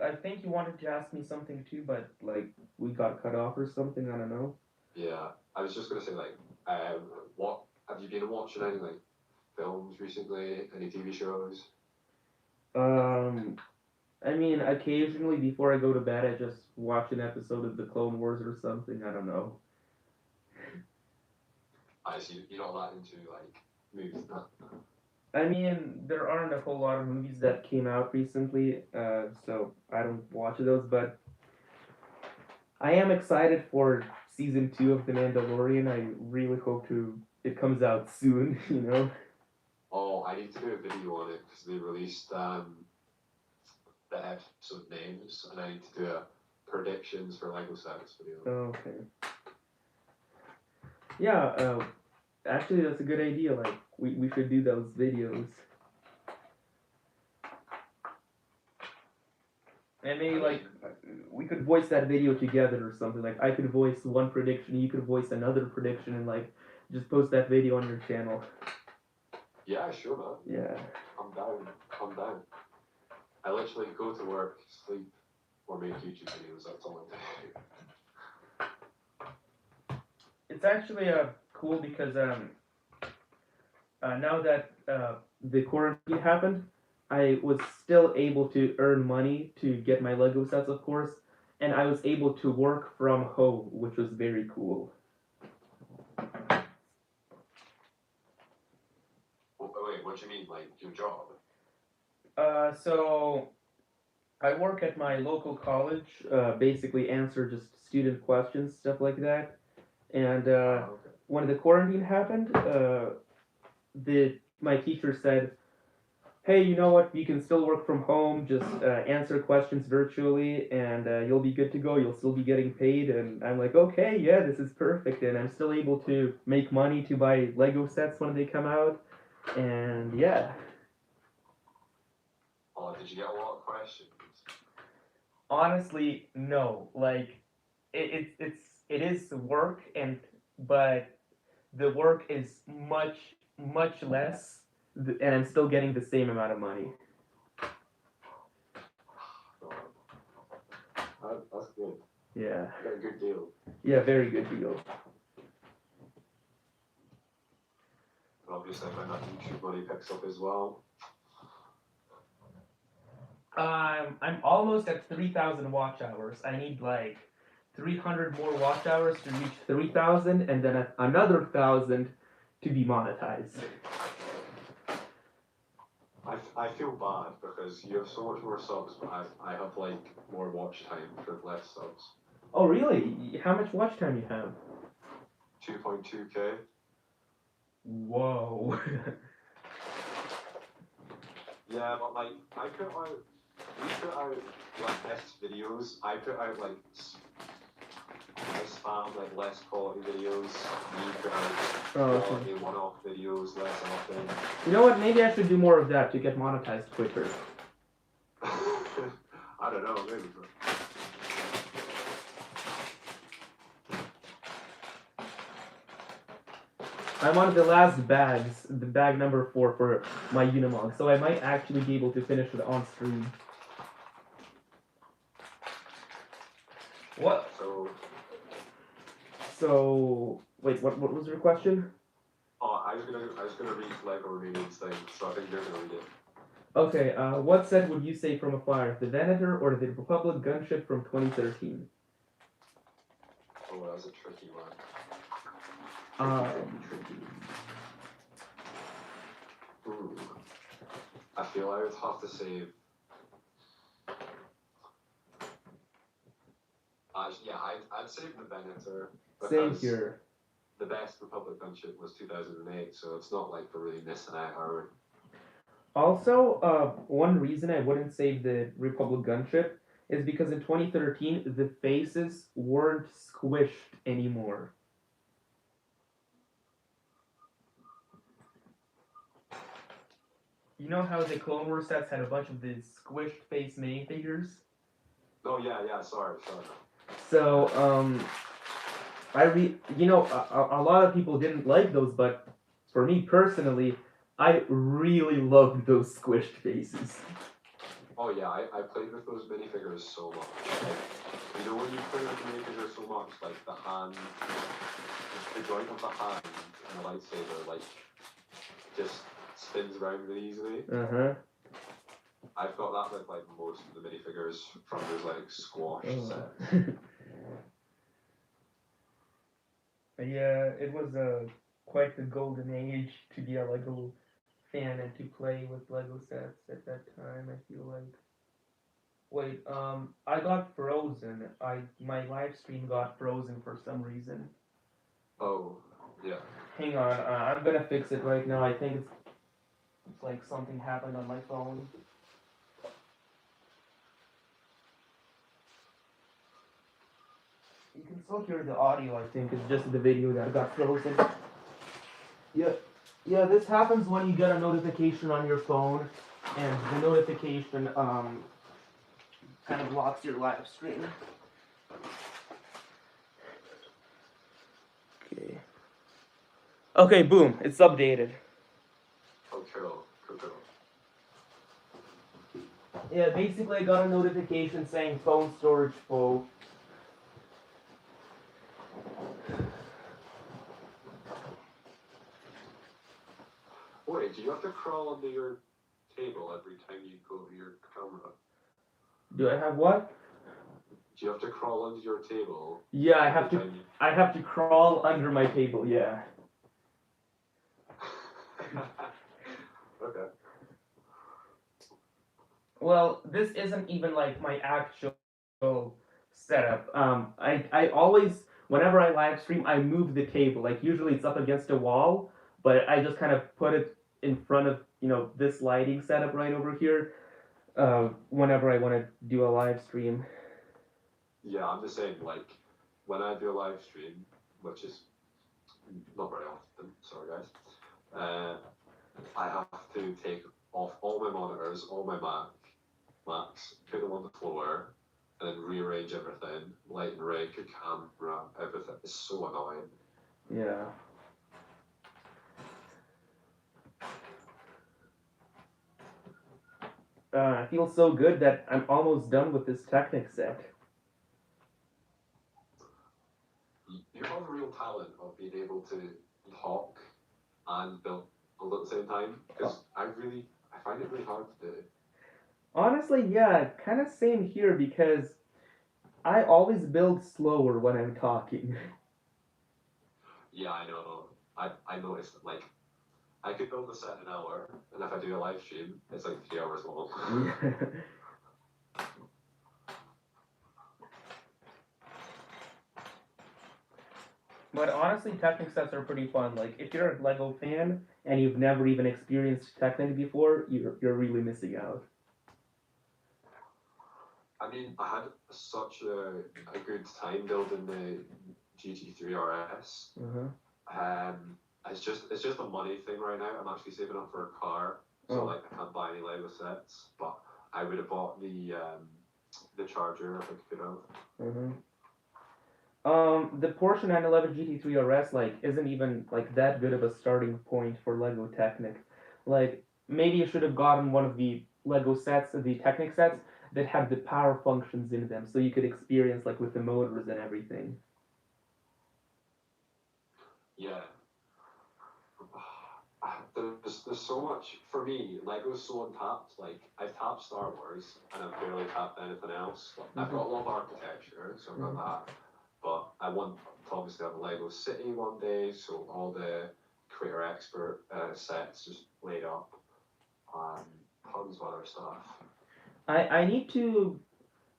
I think you wanted to ask me something too, but like we got cut off or something. I don't know.
Yeah, I was just gonna say like, what have you been watching? Any like films recently? Any TV shows?
I mean, occasionally before I go to bed, I just watch an episode of the Clone Wars or something. I don't know.
I see you're not that into like movies. No.
I mean, there aren't a whole lot of movies that came out recently, so I don't watch those. But I am excited for season 2 of The Mandalorian. I really hope it comes out soon. You know.
Oh, I need to do a video on it because they released the episode names, and I need to do a predictions for Lego sets video.
Okay. Yeah. Actually, that's a good idea. Like, we should do those videos. And maybe like we could voice that video together or something. Like I could voice one prediction, you could voice another prediction, and like just post that video on your channel.
Yeah, sure, man.
Yeah.
I'm down. I'm down. I literally go to work, sleep, or make YouTube videos. That's all I do.
It's actually cool because now that the quarantine happened, I was still able to earn money to get my Lego sets, of course, and I was able to work from home, which was very cool.
Wait, what do you mean, like your job?
So I work at my local college, basically answer just student questions, stuff like that. And
Okay.
when the quarantine happened, my teacher said, "Hey, you know what? You can still work from home. Just answer questions virtually, and you'll be good to go. You'll still be getting paid." And I'm like, "Okay, yeah, this is perfect." And I'm still able to make money to buy Lego sets when they come out. And yeah.
Oh, did you get a lot of questions?
Honestly, no. Like, it is work, but the work is much less, and I'm still getting the same amount of money.
That's good.
Yeah.
You got a good deal.
Yeah, very good deal.
And obviously, when that YouTube money picks up as well.
I'm almost at 3,000 watch hours. I need like 300 more watch hours to reach 3,000, and then another 1,000 to be monetized.
I feel bad because you have so much more subs, but I have like more watch time for less subs.
Oh, really? How much watch time you have?
2.2k.
Whoa.
Yeah, but like we put out like best videos. I put out like I spam like less quality videos. You put out quality one-off videos less often.
You know what? Maybe I should do more of that to get monetized quicker.
I don't know, maybe.
I'm on the last bags, the bag number 4 for my Unimog, so I might actually be able to finish it on stream. What? So wait, what was your question?
Oh, I was gonna read Lego Readings thing, so I think you're gonna read it.
Okay, what set would you say from afar, the Venator or the Republic gunship from 2013?
Oh, that was a tricky one. Tricky. Ooh. I feel I would have to say. I'd save the Venator.
Same here.
The best Republic gunship was 2008, so it's not like we're really missing out, are we?
Also, one reason I wouldn't save the Republic gunship is because in 2013 the faces weren't squished anymore. You know how the Clone Wars sets had a bunch of these squished face minifigures?
Oh yeah, sorry.
So, a lot of people didn't like those, but for me personally, I really loved those squished faces.
Oh yeah, I played with those minifigures so much. Like, you know when you play with the minifigures so much, like the hand, the joint of the hand and the lightsaber, like, just spins around really easily.
Uh-huh.
I've got that with like most of the minifigures from those like squash sets.
Yeah, it was quite the golden age to be a Lego fan and to play with Lego sets at that time, I feel like. Wait, I got frozen. My live stream got frozen for some reason.
Oh, yeah.
Hang on, I'm gonna fix it right now. I think it's like something happened on my phone. You can still hear the audio, I think. It's just the video that got frozen. Yeah, yeah. This happens when you get a notification on your phone, and the notification kind of blocks your live stream. Okay. Okay, boom. It's updated.
Oh, cool. Cool.
Yeah, basically I got a notification saying phone storage full.
Wait, do you have to crawl under your table every time you go to your camera?
Do I have what?
Do you have to crawl under your table?
Yeah,
I
have to crawl under my table, yeah.
Okay.
Well, this isn't even like my actual setup. I always, whenever I live stream, I move the table. Like usually it's up against a wall, but I just kind of put it in front of, this lighting setup right over here. Whenever I want to do a live stream.
Yeah, I'm the same. Like when I do a live stream, which is not very often. Sorry, guys. I have to take off all my monitors, all my Macs, put them on the floor, and then rearrange everything, light and rig, camera, everything. It's so annoying.
Yeah. I feel so good that I'm almost done with this Technic set.
You have a real talent of being able to talk and build all at the same time, because I find it really hard to do.
Honestly, yeah, kind of same here because I always build slower when I'm talking.
Yeah, I know. I noticed that, like, I could build a set in an hour, and if I do a live stream, it's like 3 hours long.
But honestly, Technic sets are pretty fun. Like, if you're a Lego fan and you've never even experienced Technic before, you're really missing out.
I mean, I had such a good time building the GT3 RS. It's just a money thing right now. I'm actually saving up for a car, so like I can't buy any Lego sets. But I would have bought the charger if I could have.
The Porsche 911 GT3 RS like isn't even like that good of a starting point for Lego Technic. Like maybe you should have gotten one of the Lego sets, the Technic sets that had the power functions in them, so you could experience like with the motors and everything.
Yeah. There's so much for me. Lego's so untapped. Like I've tapped Star Wars and I've barely tapped anything else. I've got a lot of architecture, so I've got that. But I want to obviously have a Lego City one day, so all the Creator Expert sets just laid up, and tons of other stuff.
I need to,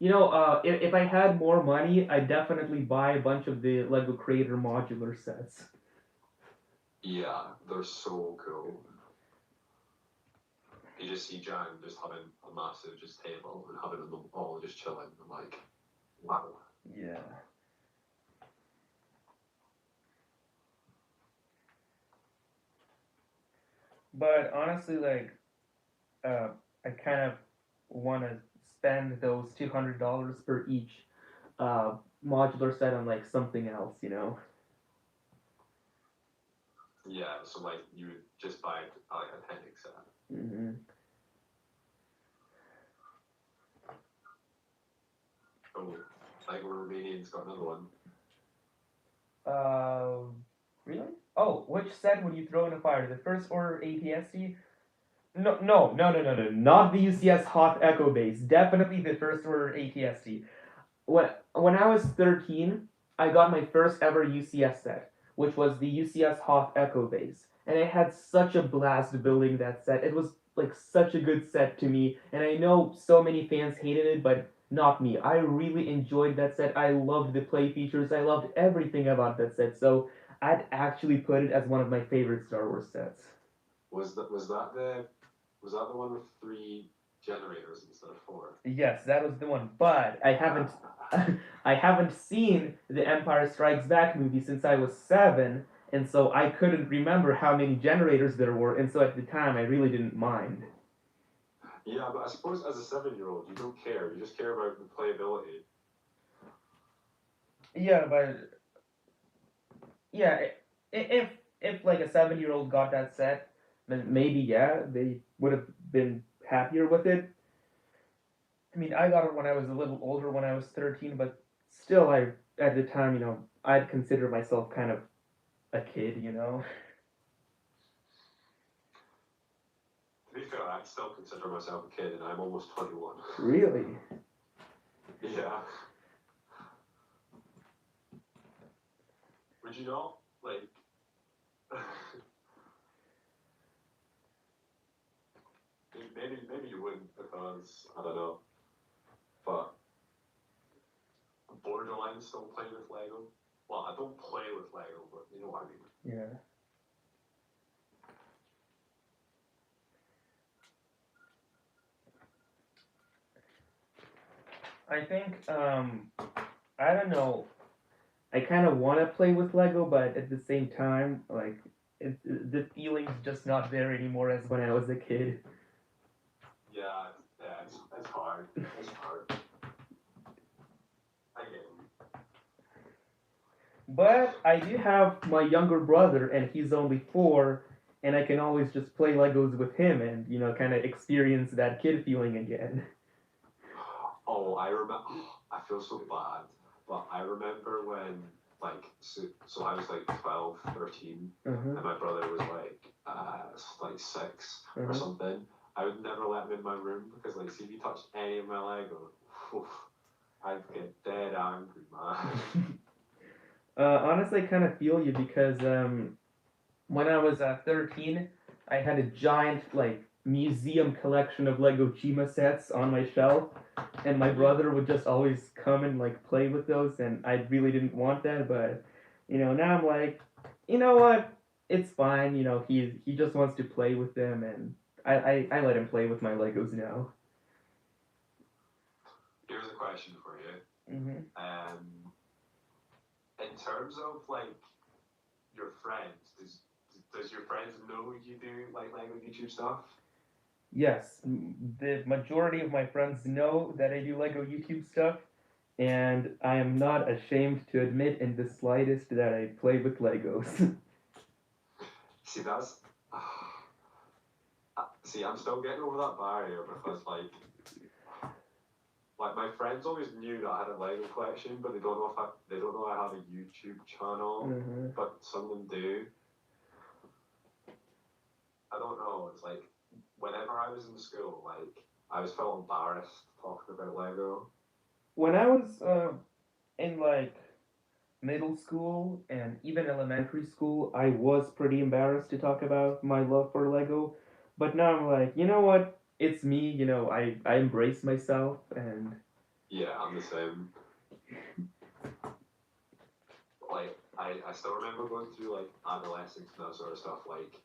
if I had more money, I'd definitely buy a bunch of the Lego Creator modular sets.
Yeah, they're so cool. You just see Jan just having a massive just table and having them all just chilling. I'm like, wow.
Yeah. But honestly, like, I kind of want to spend those $200 for each modular set on like something else,
Yeah, so like you would just buy like a Technic set. Oh, Lego Romanian's got another one.
Really? Oh, which set would you throw in a fire? The first order APSD? No, not the UCS Hot Echo base. Definitely the first order ATSD. When I was 13, I got my first ever UCS set, which was the UCS Hoth Echo base, and I had such a blast building that set. It was like such a good set to me, and I know so many fans hated it, but not me. I really enjoyed that set. I loved the play features. I loved everything about that set. So I'd actually put it as one of my favorite Star Wars sets.
Was that the one with 3 generators instead of 4?
Yes, that was the one. But I haven't I haven't seen the Empire Strikes Back movie since I was 7, and so I couldn't remember how many generators there were, and so at the time I really didn't mind.
Yeah, but I suppose as a 7-year-old, you don't care. You just care about the playability.
Yeah, but yeah, if like a 7-year-old got that set, then maybe yeah, they would have been happier with it. I mean, I got it when I was a little older, when I was 13, but still, I at the time, I'd consider myself kind of a kid.
To be fair, I still consider myself a kid, and I'm almost 21.
Really?
Yeah. Would you not? Like, maybe you wouldn't because I don't know, but borderline still play with Lego. Well, I don't play with Lego, but you know what I mean.
Yeah. I think I don't know. I kind of want to play with Lego, but at the same time, like the feeling's just not there anymore as when I was a kid.
Yeah, it's hard. It's hard. I get it.
But I do have my younger brother, and he's only 4, and I can always just play Legos with him and kind of experience that kid feeling again.
Oh, I remember. I feel so bad, but I remember when, like, so I was like 12, 13,
Uh-huh.
and my brother was like 6 or
Uh-huh.
something. I would never let him in my room because, like, see if he touched any of my Lego, oof, I'd get dead angry, man.
Honestly, I kind of feel you because when I was 13, I had a giant like museum collection of Lego Chima sets on my shelf, and my brother would just always come and like play with those, and I really didn't want that, but now I'm like, you know what? It's fine. He just wants to play with them, and I let him play with my Legos now.
Here's a question for you.
Hmm.
In terms of like your friends, does your friends know you do like Lego YouTube stuff?
Yes, the majority of my friends know that I do Lego YouTube stuff, and I am not ashamed to admit in the slightest that I play with Legos.
See, see, I'm still getting over that barrier because like my friends always knew that I had a Lego collection, but they don't know I have a YouTube channel,
Mhm.
but some of them do. I don't know. It's like whenever I was in school, like I was felt embarrassed talking about Lego.
When I was in like middle school and even elementary school, I was pretty embarrassed to talk about my love for Lego. But now I'm like, you know what? It's me. I embrace myself, and
Yeah, I'm the same. Like I still remember going through like adolescence and that sort of stuff. Like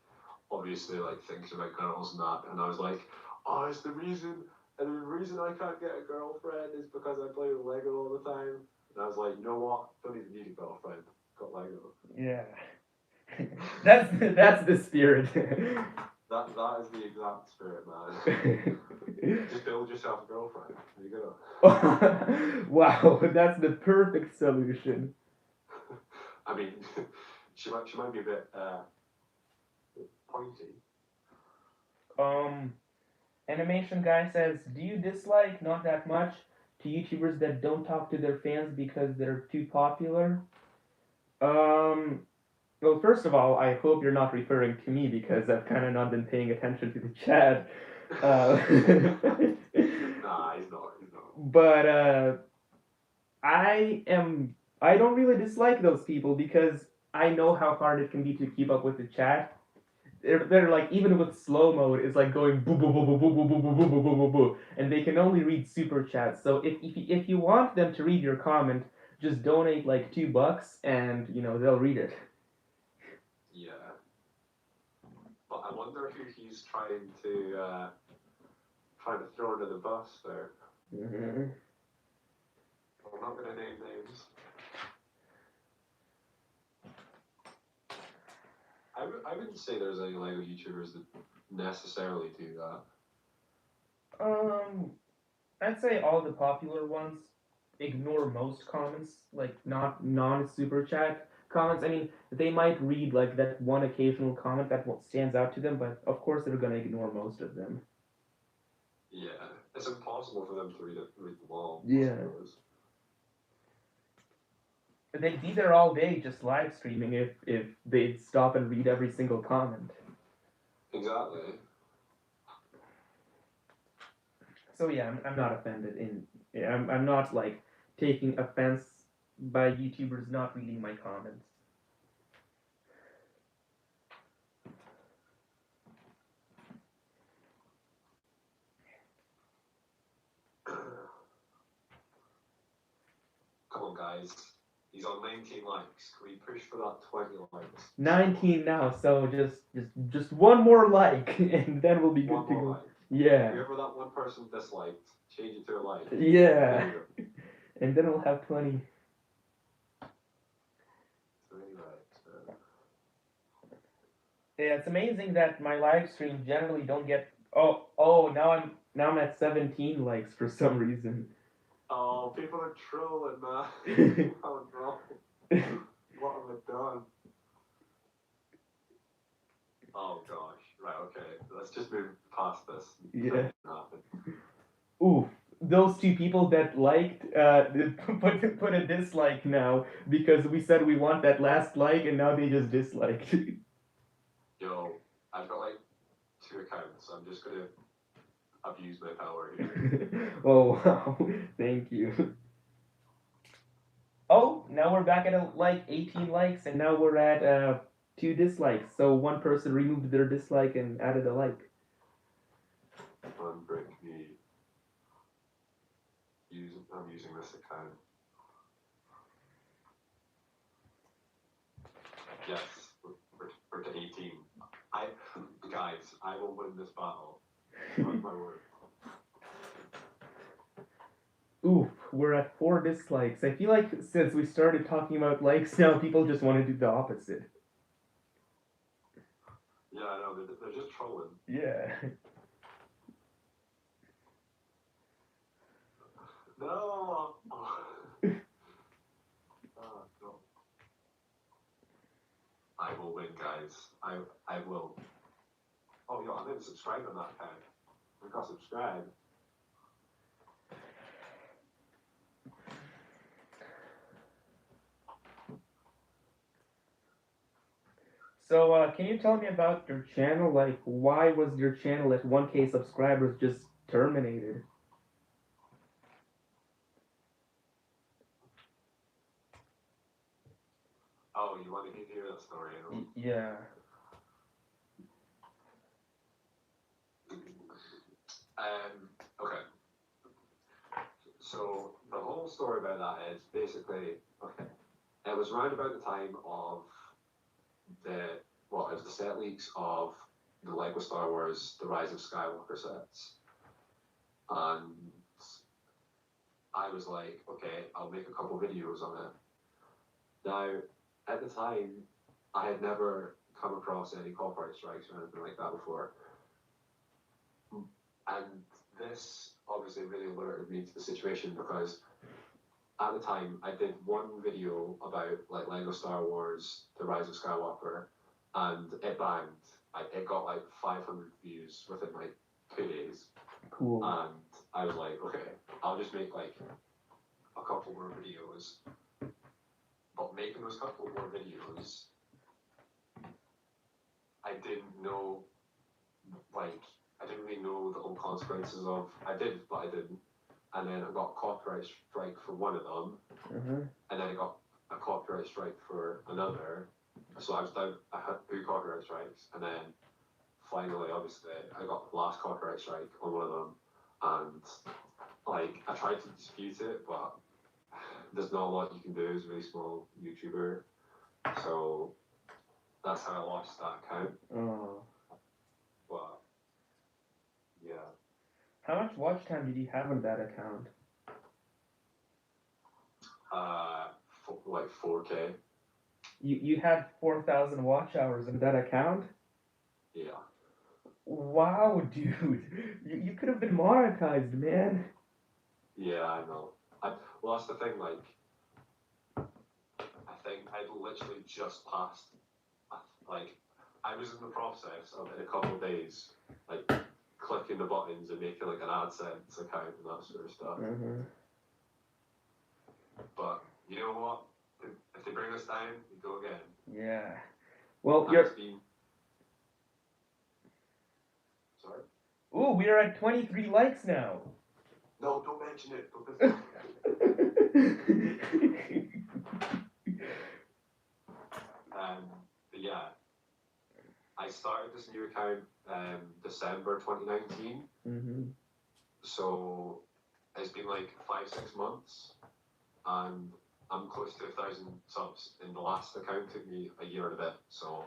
obviously like thinking about girls and that, and I was like, oh, and the reason I can't get a girlfriend is because I play with Lego all the time. And I was like, you know what? Don't even need a girlfriend. Got Lego.
yeah, that's the spirit.
That is the exact spirit, man. Just build yourself a girlfriend. There you go.
Wow, that's the perfect solution.
I mean, she might be a bit pointy.
Um, Animation guy says, "Do you dislike not that much to YouTubers that don't talk to their fans because they're too popular. Well, first of all, I hope you're not referring to me because I've kind of not been paying attention to the chat.
Nah, he's not. He's not.
But I don't really dislike those people because I know how hard it can be to keep up with the chat. They're like, even with slow mode, it's like going boo boo boo boo boo boo boo boo boo boo boo boo boo, and they can only read super chats. So if you want them to read your comment, just donate like $2 and they'll read it.
Yeah. But I wonder who he's trying to throw under the bus there.
Mm-hmm.
I'm not gonna name names. I wouldn't say there's any LEGO YouTubers that necessarily do that.
I'd say all the popular ones ignore most comments, like not non-super chat comments. I mean, they might read like that one occasional comment that stands out to them, but of course they're gonna ignore most of them.
Yeah, it's impossible for them to read them all.
Yeah. They'd be there all day just live streaming if they'd stop and read every single comment.
Exactly.
So yeah, I'm not offended I'm not like taking offense by YouTubers not reading my comments.
Come on, guys. He's on 19 likes. Can we push for that 20 likes?
19 now, so just one more like, and then we'll be good to go.
Like.
Yeah.
Whoever that one person disliked, change it to a like.
Yeah. And then we'll have 20. Yeah, it's amazing that my live streams generally don't get. Oh, now I'm at 17 likes for some reason.
Oh, people are trolling, man. Oh no. What have I done? Oh gosh. Right, okay. Let's just move past this.
Yeah. Ooh, those two people that liked put a dislike now because we said we want that last like and now they just disliked.
Yo, I've got like 2 accounts. I'm just gonna abuse my power here.
Oh wow, thank you. Oh, now we're back at 18 likes, and now we're at 2 dislikes. So one person removed their dislike and added a like.
Unbrick me. I'm using this account. Yes, we're to 18. Guys, I will win this battle. Mark my word.
Oof, we're at 4 dislikes. I feel like since we started talking about likes, now people just want to do the opposite.
Yeah, I know, they're just trolling.
Yeah.
No! No. I will win, guys. I will. Oh, yo, I didn't subscribe on that account. I got subscribe.
So, can you tell me about your channel? Like, why was your channel at 1K subscribers just terminated?
Oh, you want to hear that story?
Yeah.
Okay. So, the whole story about that is basically, okay, it was around about the time of it was the set leaks of the Lego Star Wars The Rise of Skywalker sets. And I was like, okay, I'll make a couple videos on it. Now, at the time, I had never come across any copyright strikes or anything like that before. And this obviously really alerted me to the situation because at the time I did one video about like Lego Star Wars The Rise of Skywalker and it banged. It got like 500 views within like 2 days.
Cool.
And I was like, okay, I'll just make like a couple more videos. But making those couple more videos, I didn't know, like, I didn't really know the whole consequences of. I did, but I didn't. And then I got a copyright strike for one of them, and then I got a copyright strike for another. So I was down. I had 2 copyright strikes, and then finally, obviously, I got the last copyright strike on one of them, and like I tried to dispute it, but there's not a lot you can do as a really small YouTuber. So that's how I lost that account.
Oh.
But yeah.
How much watch time did you have on that account?
Like 4K.
You had 4,000 watch hours on that account?
Yeah.
Wow, dude. You could have been monetized, man.
Yeah, I know. Well, that's the thing. Like, I think I'd literally just passed. Like, I was in the process of in a couple of days, like clicking the buttons and making like an AdSense account and that sort of stuff. But you know what? If they bring us down, we go again.
Yeah. Well,
Sorry?
Ooh, we are at 23 likes now.
No, don't mention it. But yeah, I started this new account December 2019. So it's been like 5-6 months, and I'm close to 1,000 subs. In the last account took me a year and a bit. So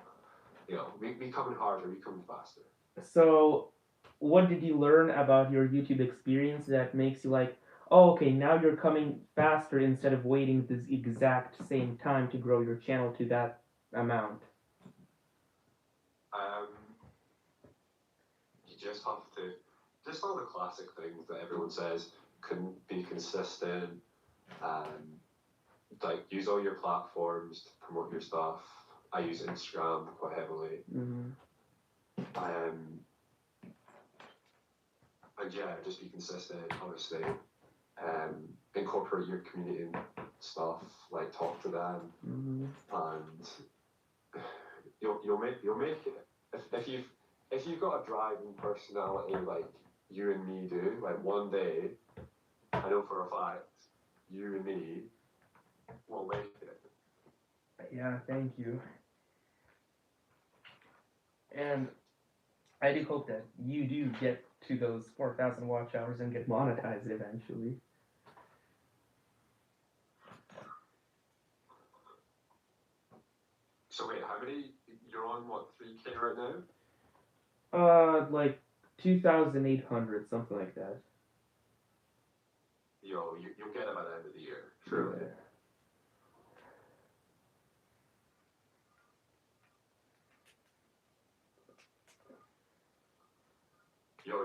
you know, we coming harder, we coming faster. So, what did you learn about your YouTube experience that makes you like, oh, okay, now you're coming faster instead of waiting this exact same time to grow your channel to that amount? You just have to, just all the classic things that everyone says, can be consistent, like use all your platforms to promote your stuff. I use Instagram quite heavily. And yeah, just be consistent, obviously. Incorporate your community stuff, like talk to them, and you'll make it. If you've got a driving personality like you and me do, like one day, I know for a fact, you and me will make it. Yeah, thank you. And I do hope that you do get to those 4,000 watch hours and get monetized eventually. So wait, how many? You're on what, 3K right now? Like 2,800, something like that. You'll get it by the end of the year, surely. Yeah.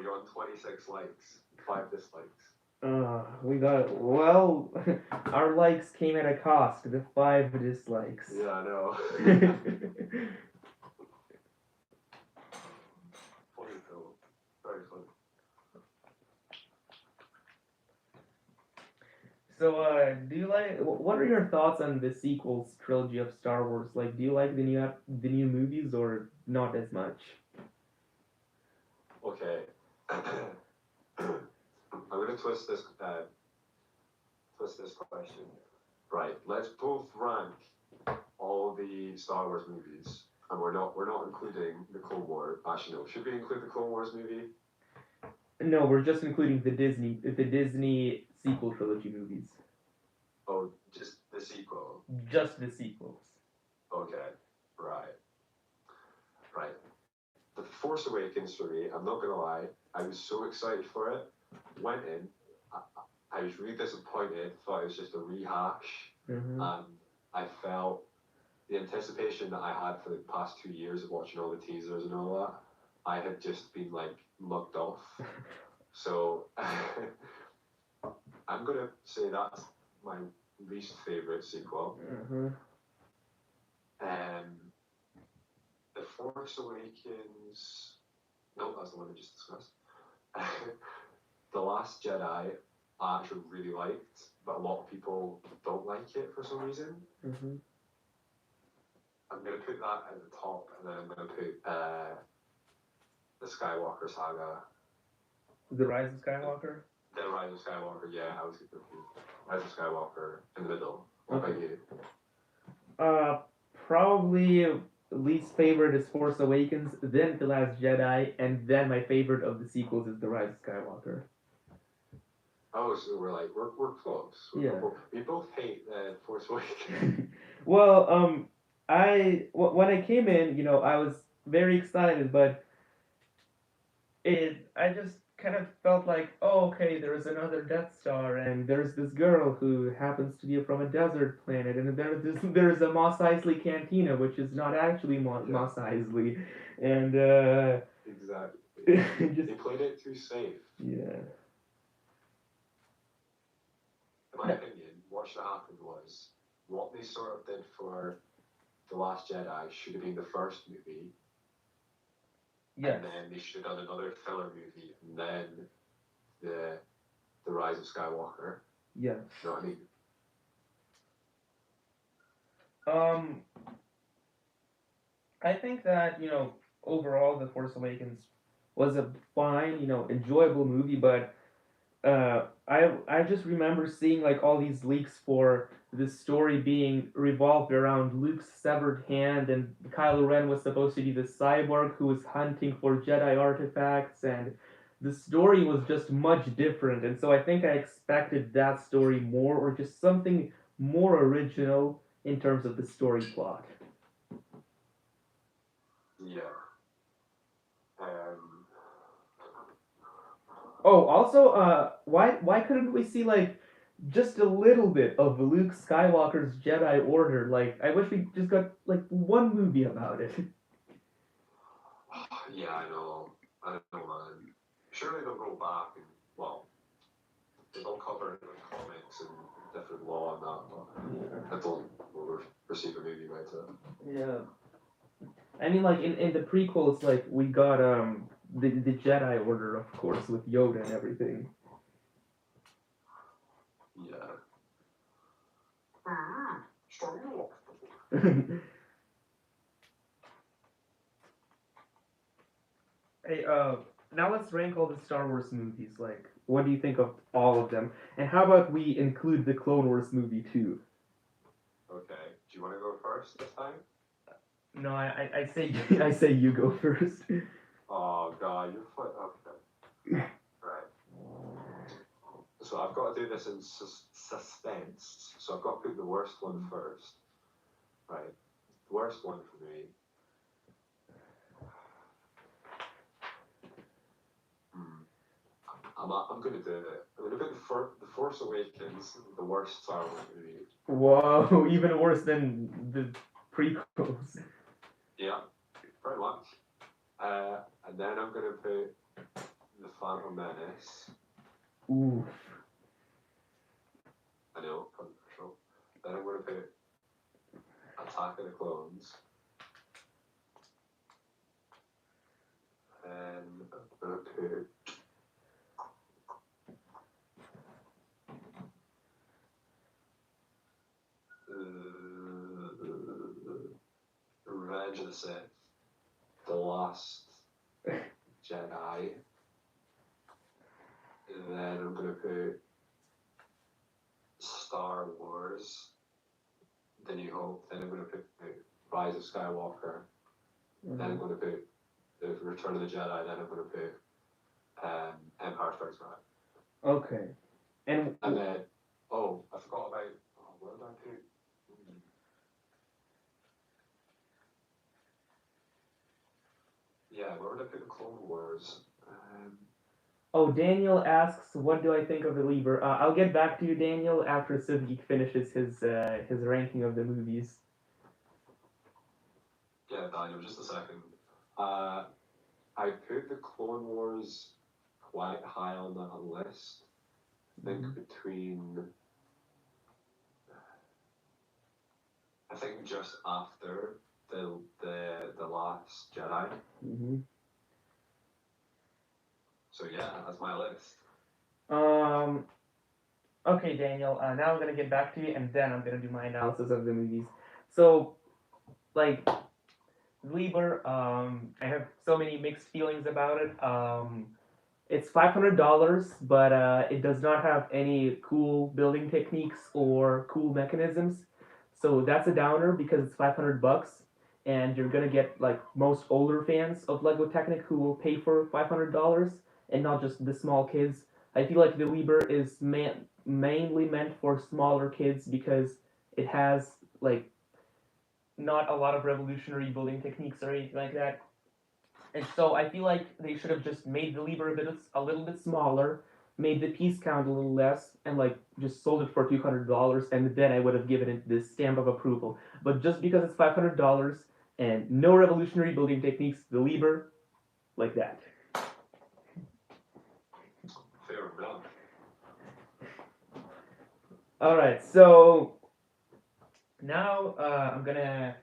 You're on 26 likes, 5 dislikes. We got, well, our likes came at a cost, the 5 dislikes. Yeah, I know. Funny though, very funny. So, do you like, what are your thoughts on the sequels trilogy of Star Wars? Like, do you like the new movies or not as much? Okay. I'm gonna twist this question. Right, let's both rank all the Star Wars movies, and we're not including the Clone Wars. Actually, no. Should we include the Clone Wars movie? No, we're just including the Disney sequel trilogy movies. Oh, just the sequel. Just the sequels. Okay, right. The Force Awakens for me, I'm not gonna lie, I was so excited for it. Went in, I was really disappointed, thought it was just a rehash, and I felt the anticipation that I had for the past 2 years of watching all the teasers and all that, I had just been like mugged off. So I'm gonna say that's my least favorite sequel. The Force Awakens. No, that's the one I just discussed. The Last Jedi I actually really liked, but a lot of people don't like it for some reason.
Mm-hmm.
I'm gonna put that at the top, and then I'm gonna put the Skywalker saga.
The Rise of Skywalker.
The Rise of Skywalker, yeah, I was confused. Rise of Skywalker in the middle. What about you?
Probably least favorite is Force Awakens, then The Last Jedi, and then my favorite of the sequels is The Rise of Skywalker.
Oh, so we're close.
Yeah.
We both hate Force Awakens.
Well, when I came in, I was very excited, but I just kind of felt like, oh, okay, there's another Death Star, and there's this girl who happens to be from a desert planet, and there's a Mos Eisley cantina, which is not actually Mos Eisley, and
exactly. They played it too safe.
Yeah.
In my opinion, what should have happened was what they sort of did for The Last Jedi should have been the first movie.
Yes.
And then they should have done another filler movie, and then the Rise of Skywalker.
Yes.
You know what I mean?
I think that, overall The Force Awakens was a fine, enjoyable movie, but I just remember seeing like all these leaks for this story being revolved around Luke's severed hand, and Kylo Ren was supposed to be the cyborg who was hunting for Jedi artifacts, and the story was just much different, and so I think I expected that story more, or just something more original in terms of the story plot.
Yeah.
Oh, also, why couldn't we see like just a little bit of Luke Skywalker's Jedi Order? Like, I wish we just got like one movie about it.
Yeah, I know, man. Surely they'll go back and they'll cover it in comics and different law and that, but I don't receive a movie about it.
Yeah. I mean, like in the prequels, like we got the Jedi Order, of course, with Yoda and everything.
Yeah.
Hey, now let's rank all the Star Wars movies. Like, what do you think of all of them? And how about we include the Clone Wars movie too?
Okay. Do you want to go first this time?
No, I say I say you go first.
Oh god, you're okay. Right. So I've got to do this in suspense. So I've got to put the worst one first. Right. The worst one for me. I'm going to do it. I'm going to put the Force Awakens, the worst Star Wars movie.
Whoa, even worse than the prequels.
Yeah, pretty much. And then I'm going to put the Phantom Menace.
Oof.
I know, controversial. Then I'm going to put Attack of the Clones. And I'm going to put Revenge of the Sith, The Last Jedi. And then I'm going to put Star Wars, The New Hope. Then I'm going to put Rise of Skywalker.
Mm-hmm.
Then I'm going to put The Return of the Jedi. Then I'm going to put Empire Strikes Back.
Okay. And
then, I forgot about, what did I put? Yeah, where would I put the Clone Wars?
Daniel asks, what do I think of the Lieber? I'll get back to you, Daniel, after Geek finishes his ranking of the movies.
Yeah, Daniel, just a second. I put the Clone Wars quite high on that list. I think I think just after the Last Jedi.
Mm-hmm.
So yeah, that's my list.
Um. Okay, Daniel. Now I'm gonna get back to you, and then I'm gonna do my analysis of the movies. So, like, Lieber, I have so many mixed feelings about it. It's $500, but it does not have any cool building techniques or cool mechanisms. So that's a downer because it's $500, and you're gonna get like most older fans of Lego Technic who will pay for $500 and not just the small kids. I feel like the Liber is mainly meant for smaller kids because it has like not a lot of revolutionary building techniques or anything like that. And so I feel like they should have just made the lever a little bit smaller, made the piece count a little less, and like just sold it for $200, and then I would have given it this stamp of approval. But just because it's $500 and no revolutionary building techniques, the lever like that.
Fair enough.
All right, so now I'm gonna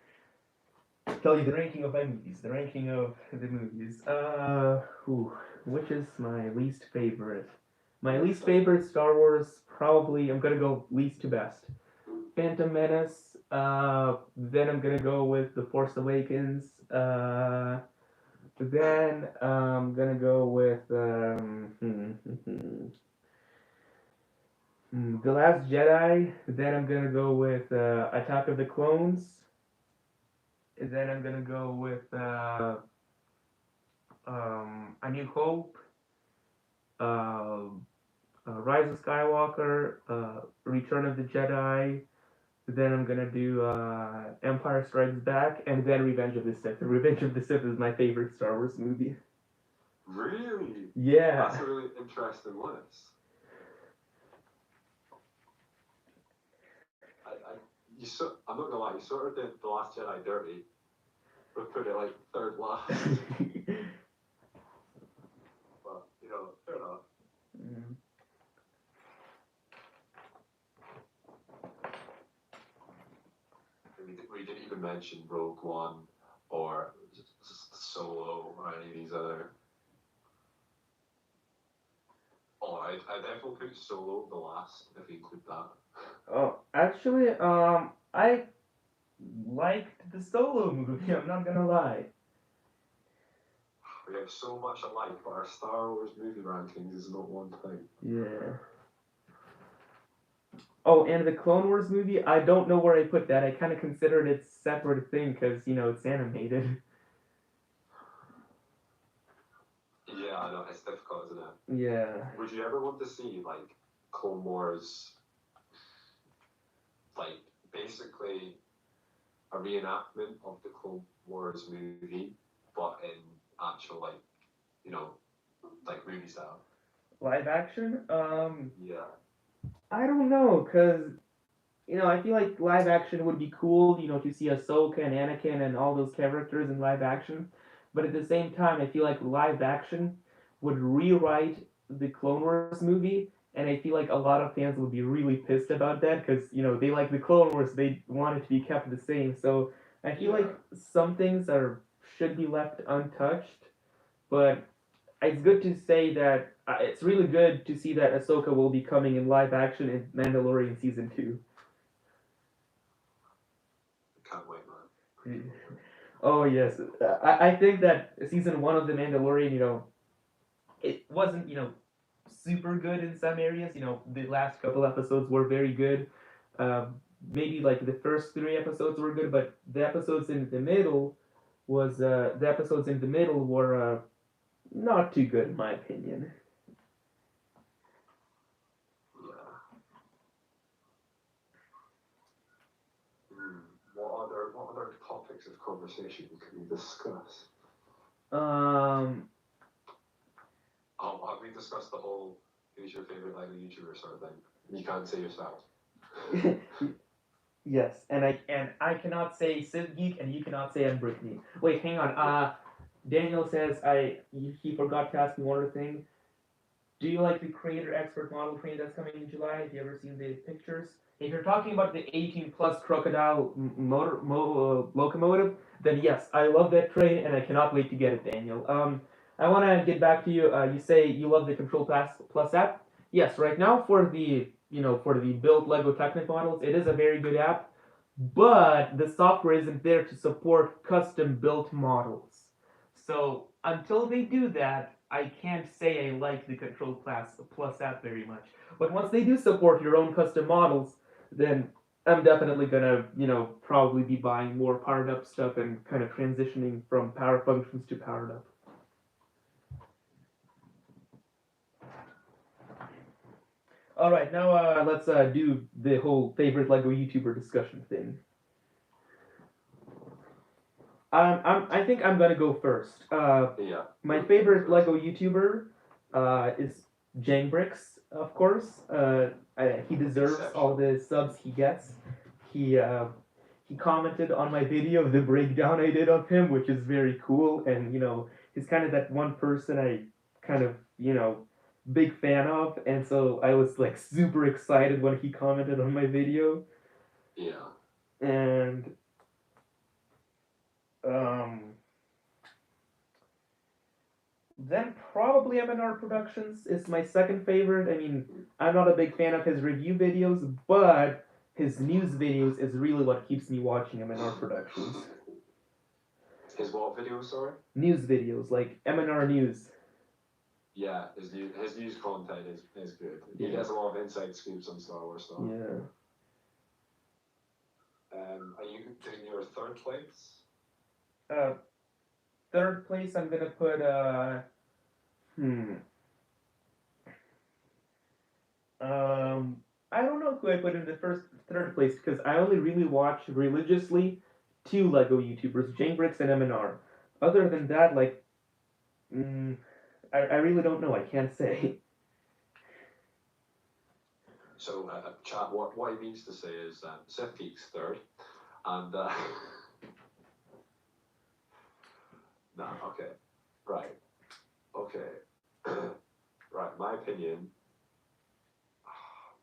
tell you the ranking of my movies. The ranking of the movies. Which is my least favorite? My least favorite Star Wars, probably, I'm gonna go least to best. Phantom Menace. Then I'm gonna go with The Force Awakens. Then I'm gonna go with The Last Jedi. Then I'm gonna go with Attack of the Clones. And then I'm gonna go with A New Hope, uh, Rise of Skywalker, Return of the Jedi. Then I'm gonna do Empire Strikes Back, and then Revenge of the Sith. Revenge of the Sith is my favorite Star Wars movie.
Really?
Yeah.
That's a really interesting list. I'm not gonna lie, you sort of did The Last Jedi dirty, but put it like third last. But, fair enough.
Mm.
We didn't even mention Rogue One or Solo or any of these other. Oh, I definitely put Solo the last if you include that.
Oh, actually, I liked the Solo movie. I'm not gonna lie.
We have so much alike, but our Star Wars movie rankings is not one thing.
Yeah. Oh, and the Clone Wars movie, I don't know where I put that. I kind of considered it a separate thing because, it's animated.
Yeah, I know, it's difficult, isn't it?
Yeah.
Would you ever want to see, like, Clone Wars, like, basically a reenactment of the Clone Wars movie, but in actual, like, like movie style?
Live action?
Yeah.
I don't know, because, I feel like live action would be cool, to see Ahsoka and Anakin and all those characters in live action. But at the same time, I feel like live action would rewrite the Clone Wars movie, and I feel like a lot of fans would be really pissed about that because, they like the Clone Wars, they want it to be kept the same. So I feel like some things should be left untouched, but it's good to say that it's really good to see that Ahsoka will be coming in live action in Mandalorian season 2.
Can't wait, man.
Oh yes, I think that season 1 of the Mandalorian, it wasn't super good in some areas. The last couple episodes were very good. Maybe like the first 3 episodes were good, but the episodes in the middle were not too good in my opinion.
What other topics of conversation can we discuss?
Um,
Have we discussed the whole who's your favorite Lego YouTuber sort of thing? You can't say yourself.
yes, and I cannot say Sid Geek, and you cannot say I'm Brittany. Wait, hang on. Daniel says he forgot to ask me one other thing. Do you like the creator expert model train that's coming in July? Have you ever seen the pictures? If you're talking about the 18 plus crocodile locomotive, then yes, I love that train and I cannot wait to get it, Daniel. I want to get back to you. You say you love the Control Plus app. Yes, right now for the for the built Lego Technic models, it is a very good app, but the software isn't there to support custom built models. So until they do that, I can't say I like the Control Plus app very much. But once they do support your own custom models, then I'm definitely gonna probably be buying more powered up stuff and kind of transitioning from power functions to powered up. All right, now let's do the whole favorite Lego YouTuber discussion thing. I think I'm gonna go first.
Yeah.
My favorite Lego YouTuber is Jangbricks, of course. He deserves all the subs he gets. He commented on my video of the breakdown I did of him, which is very cool. And he's kind of that one person I kind of big fan of, and so I was like super excited when he commented on my video.
Yeah.
And um, then probably M&R Productions is my second favorite. I mean, I'm not a big fan of his review videos, but his news videos is really what keeps me watching M&R Productions.
His what video, sorry?
News videos, like M&R News.
Yeah, his news content is good.
Yeah.
He gets a lot of inside scoops on Star Wars stuff.
Yeah.
Are you doing your third place?
Third place, I'm gonna put I don't know who I put in the third place because I only really watch religiously two Lego YouTubers, Janebricks and M&R. Other than that, like, I really don't know. I can't say.
So, chat, what he means to say is Seth Geek's third, and nah, okay, right, okay, right. My opinion,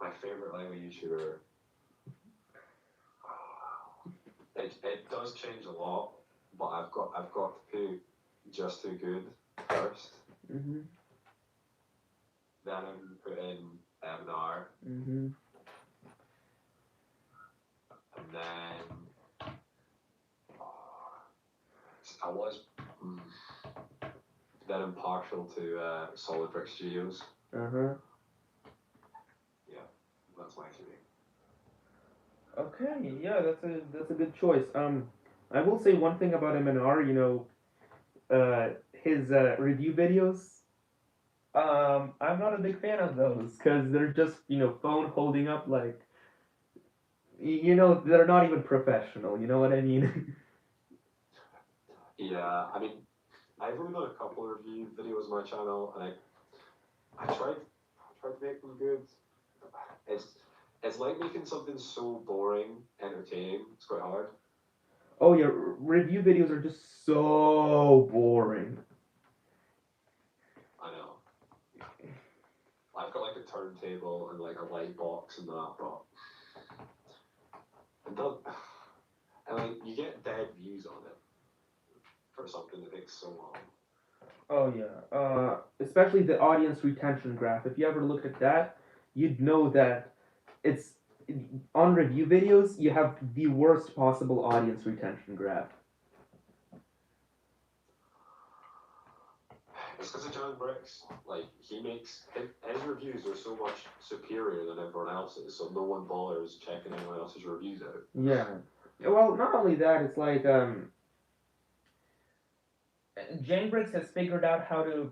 my favorite Lego YouTuber. It does change a lot, but I've got to put Just Too Good first.
Mm-hmm.
Then I'm put in M&R.
Mm-hmm.
And then I was then I'm partial to Solid Brick Studios.
Uh-huh.
Yeah, that's my theory.
Okay, yeah, that's a good choice. I will say one thing about M&R, his review videos. I'm not a big fan of those because they're just phone holding up like they're not even professional. You know what I mean?
Yeah, I mean, I've only done a couple of review videos on my channel, and I tried to make them good. It's like making something so boring entertaining. It's quite hard.
Oh yeah, review videos are just so boring.
I know. I've got like a turntable and like a light box and that, but it does. And like you get dead views on it for something that takes so long.
Oh yeah, especially the audience retention graph. If you ever looked at that, you'd know that it's on review videos. You have the worst possible audience retention graph.
It's because of John Bricks. Like he makes his reviews are so much superior than everyone else's, so no one bothers checking anyone else's reviews out.
Yeah. Well, not only that, it's like Janebricks has figured out how to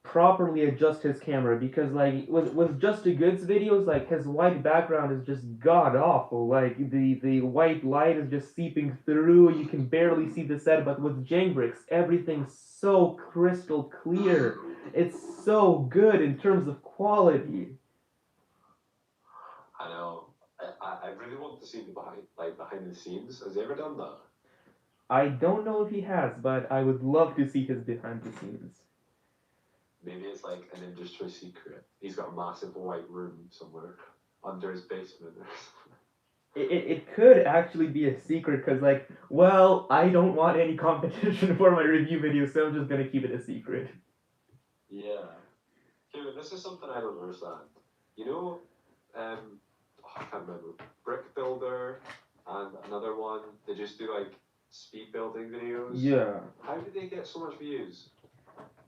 properly adjust his camera because like with Just a Goods videos, like his white background is just god awful. Like the white light is just seeping through. You can barely see the set. But with Janebricks, everything's so crystal clear. It's so good in terms of quality.
I know. I really want to see the behind the scenes. Has he ever done that?
I don't know if he has, but I would love to see his behind the scenes.
Maybe it's like an industry secret. He's got a massive white room somewhere under his basement or something.
It could actually be a secret because, like, well, I don't want any competition for my review video, so I'm just gonna keep it a secret.
Yeah. Kieran, this is something I don't understand. You know, I can't remember. Brick Builder and another one, they just do like speed building videos.
Yeah.
How do they get so much views?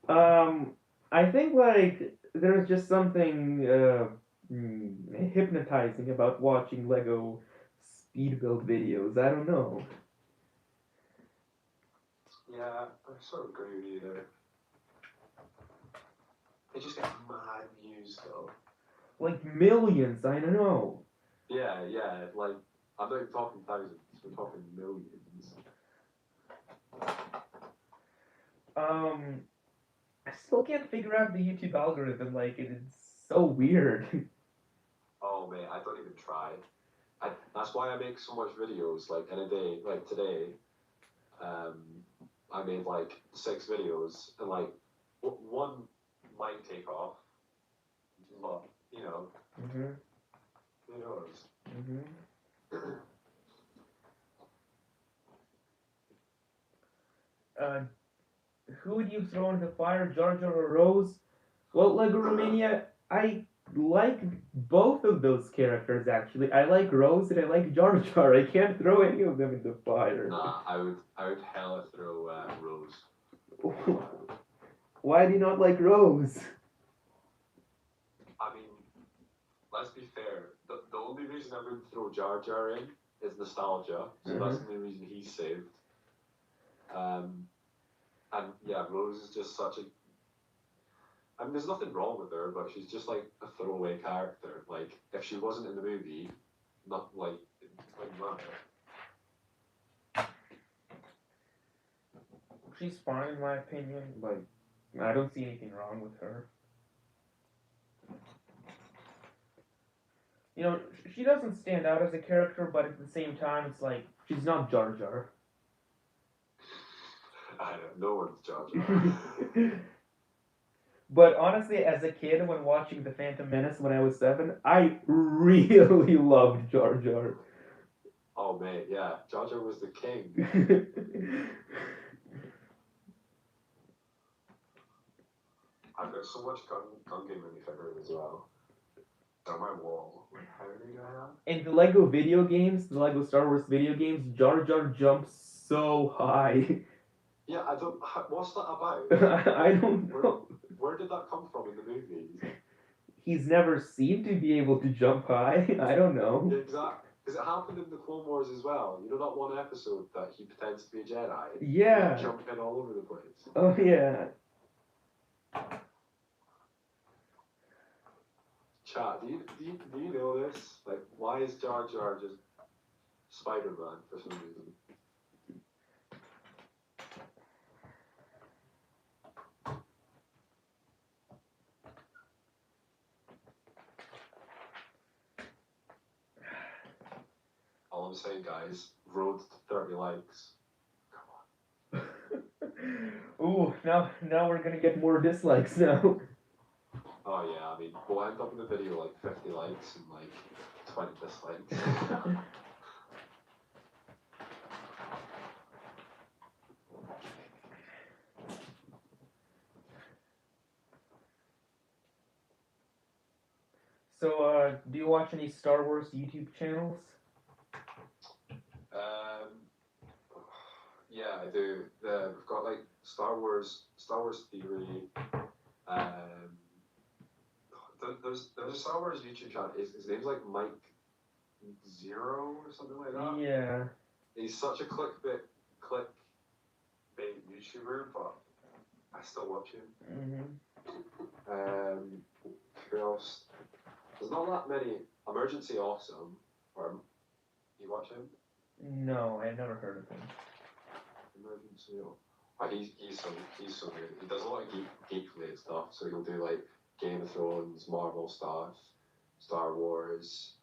I think like there's just something hypnotizing about watching Lego speed build videos. I don't know.
Yeah, I sort of agree with you there. They just get mad views though.
Like millions, I don't know.
Yeah, like, I'm not even talking thousands, we're talking millions.
I still can't figure out the YouTube algorithm. Like, it's so weird.
Oh man, I don't even try. That's why I make so much videos, like in a day, like today, I made like 6 videos, and like, one might take off, but, you know,
Mhm.
who knows?
Mhm. Who would you throw in the fire, Jar Jar or Rose? Well, Lego Romania, I like both of those characters actually. I like Rose and I like Jar Jar. I can't throw any of them in the fire.
Nah, I would hella throw Rose.
Why do you not like Rose?
I mean, let's be fair. The only reason I would throw Jar Jar in is nostalgia, so that's the only reason he's saved. And yeah, Rose is just such a. I mean, there's nothing wrong with her, but she's just like a throwaway character. Like, if she wasn't in the movie, not like it wouldn't matter.
She's fine in my opinion. Like, I don't see anything wrong with her. You know, she doesn't stand out as a character, but at the same time, it's like she's not Jar Jar.
I don't know one's Jar Jar.
But honestly, as a kid, when watching The Phantom Menace when I was 7, I really loved Jar Jar.
Oh mate, yeah, Jar Jar was the king. I've got so much gun game minifigures as well. On my wall. Like, how many do I have?
In the Lego video games, the Lego Star Wars video games, Jar Jar jumps so high.
Yeah, I don't. What's that about?
I don't know.
Where did that come from in the movies?
He's never seen to be able to jump high. I don't know.
Exactly. Because it happened in the Clone Wars as well. You know that one episode that he pretends to be a Jedi?
Yeah.
He's jumping all over the place.
Oh, yeah.
Chat, do you know this? Like, why is Jar Jar just Spider-Man for some reason? All I'm saying, guys, road to 30 likes. Come on.
Ooh, now we're gonna get more dislikes now.
Oh yeah, I mean, we'll end up in the video like 50 likes and like 20 dislikes.
So, do you watch any Star Wars YouTube channels?
Yeah, I do. We've got like Star Wars Theory. There's a Star Wars YouTube channel. His name's like Mike Zero or something like that.
Yeah.
He's such a clickbait YouTuber, but I still watch him. Who else? There's not that many. Emergency Awesome. You watch him?
No, I've never heard of him.
Emergency. Oh, he's so good. He does a lot of geek related stuff. So he'll do like Game of Thrones, Marvel stuff, Star Wars.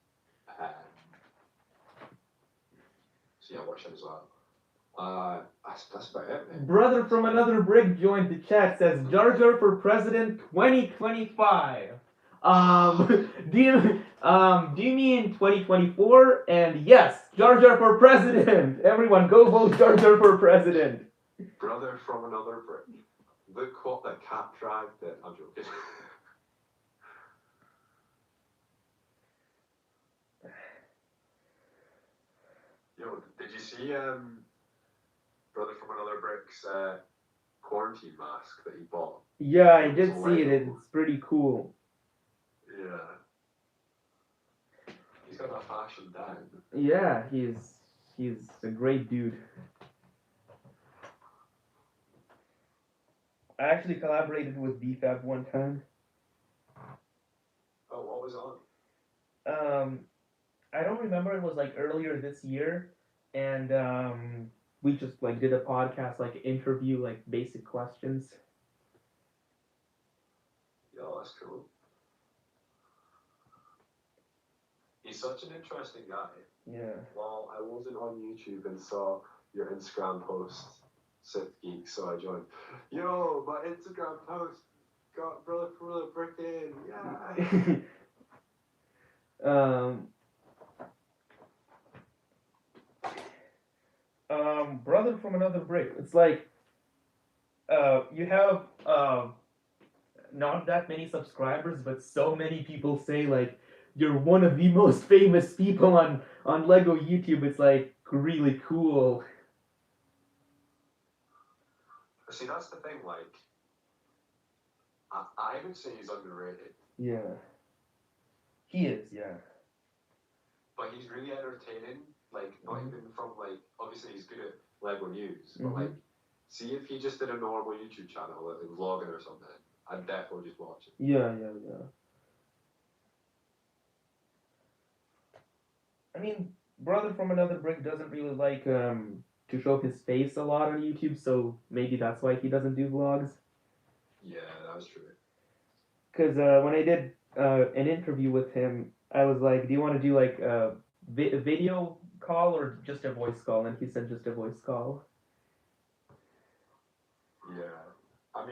So yeah, watch him as well. That's about it, man.
Brother from another brick joined the chat, says Jar Jar for President 2025. Do you mean 2024? And yes, Jar Jar for President. Everyone, go vote Jar Jar for President.
Brother from another brick. Look what the cat dragged it. I'm joking. Yo, did you see Brother from Another Brick's quarantine mask that he bought?
Yeah, I
It
did
was
see it.
Lego.
It's pretty cool.
Yeah. He's got that fashion down.
Yeah, he's a great dude. I actually collaborated with BFAB one time.
Oh, what was on?
I don't remember. It was like earlier this year, and we just like did a podcast, like interview, like basic questions.
Yo, that's cool. He's such an interesting guy.
Yeah.
Well, I wasn't on YouTube and saw your Instagram post, Sith Geek, so I joined. Yo, my Instagram post got Brother from Another Brick in. Yeah.
Brother from Another Brick. It's like you have not that many subscribers, but so many people say like you're one of the most famous people on Lego YouTube. It's like really cool.
See, that's the thing, like, I would say he's underrated.
Yeah. He is, yeah.
But he's really entertaining, like, not
Mhm.
even from, like, obviously he's good at Lego news, but,
Mhm.
like, see if he just did a normal YouTube channel, like, vlogging or something, I'd definitely just watch it.
Yeah. I mean, Brother from Another Brick doesn't really like to show his face a lot on YouTube, so maybe that's why he doesn't do vlogs.
Yeah, that was true.
Because when I did an interview with him, I was like, "Do you want to do like a video call or just a voice call?" And he said just a voice call.
Yeah, I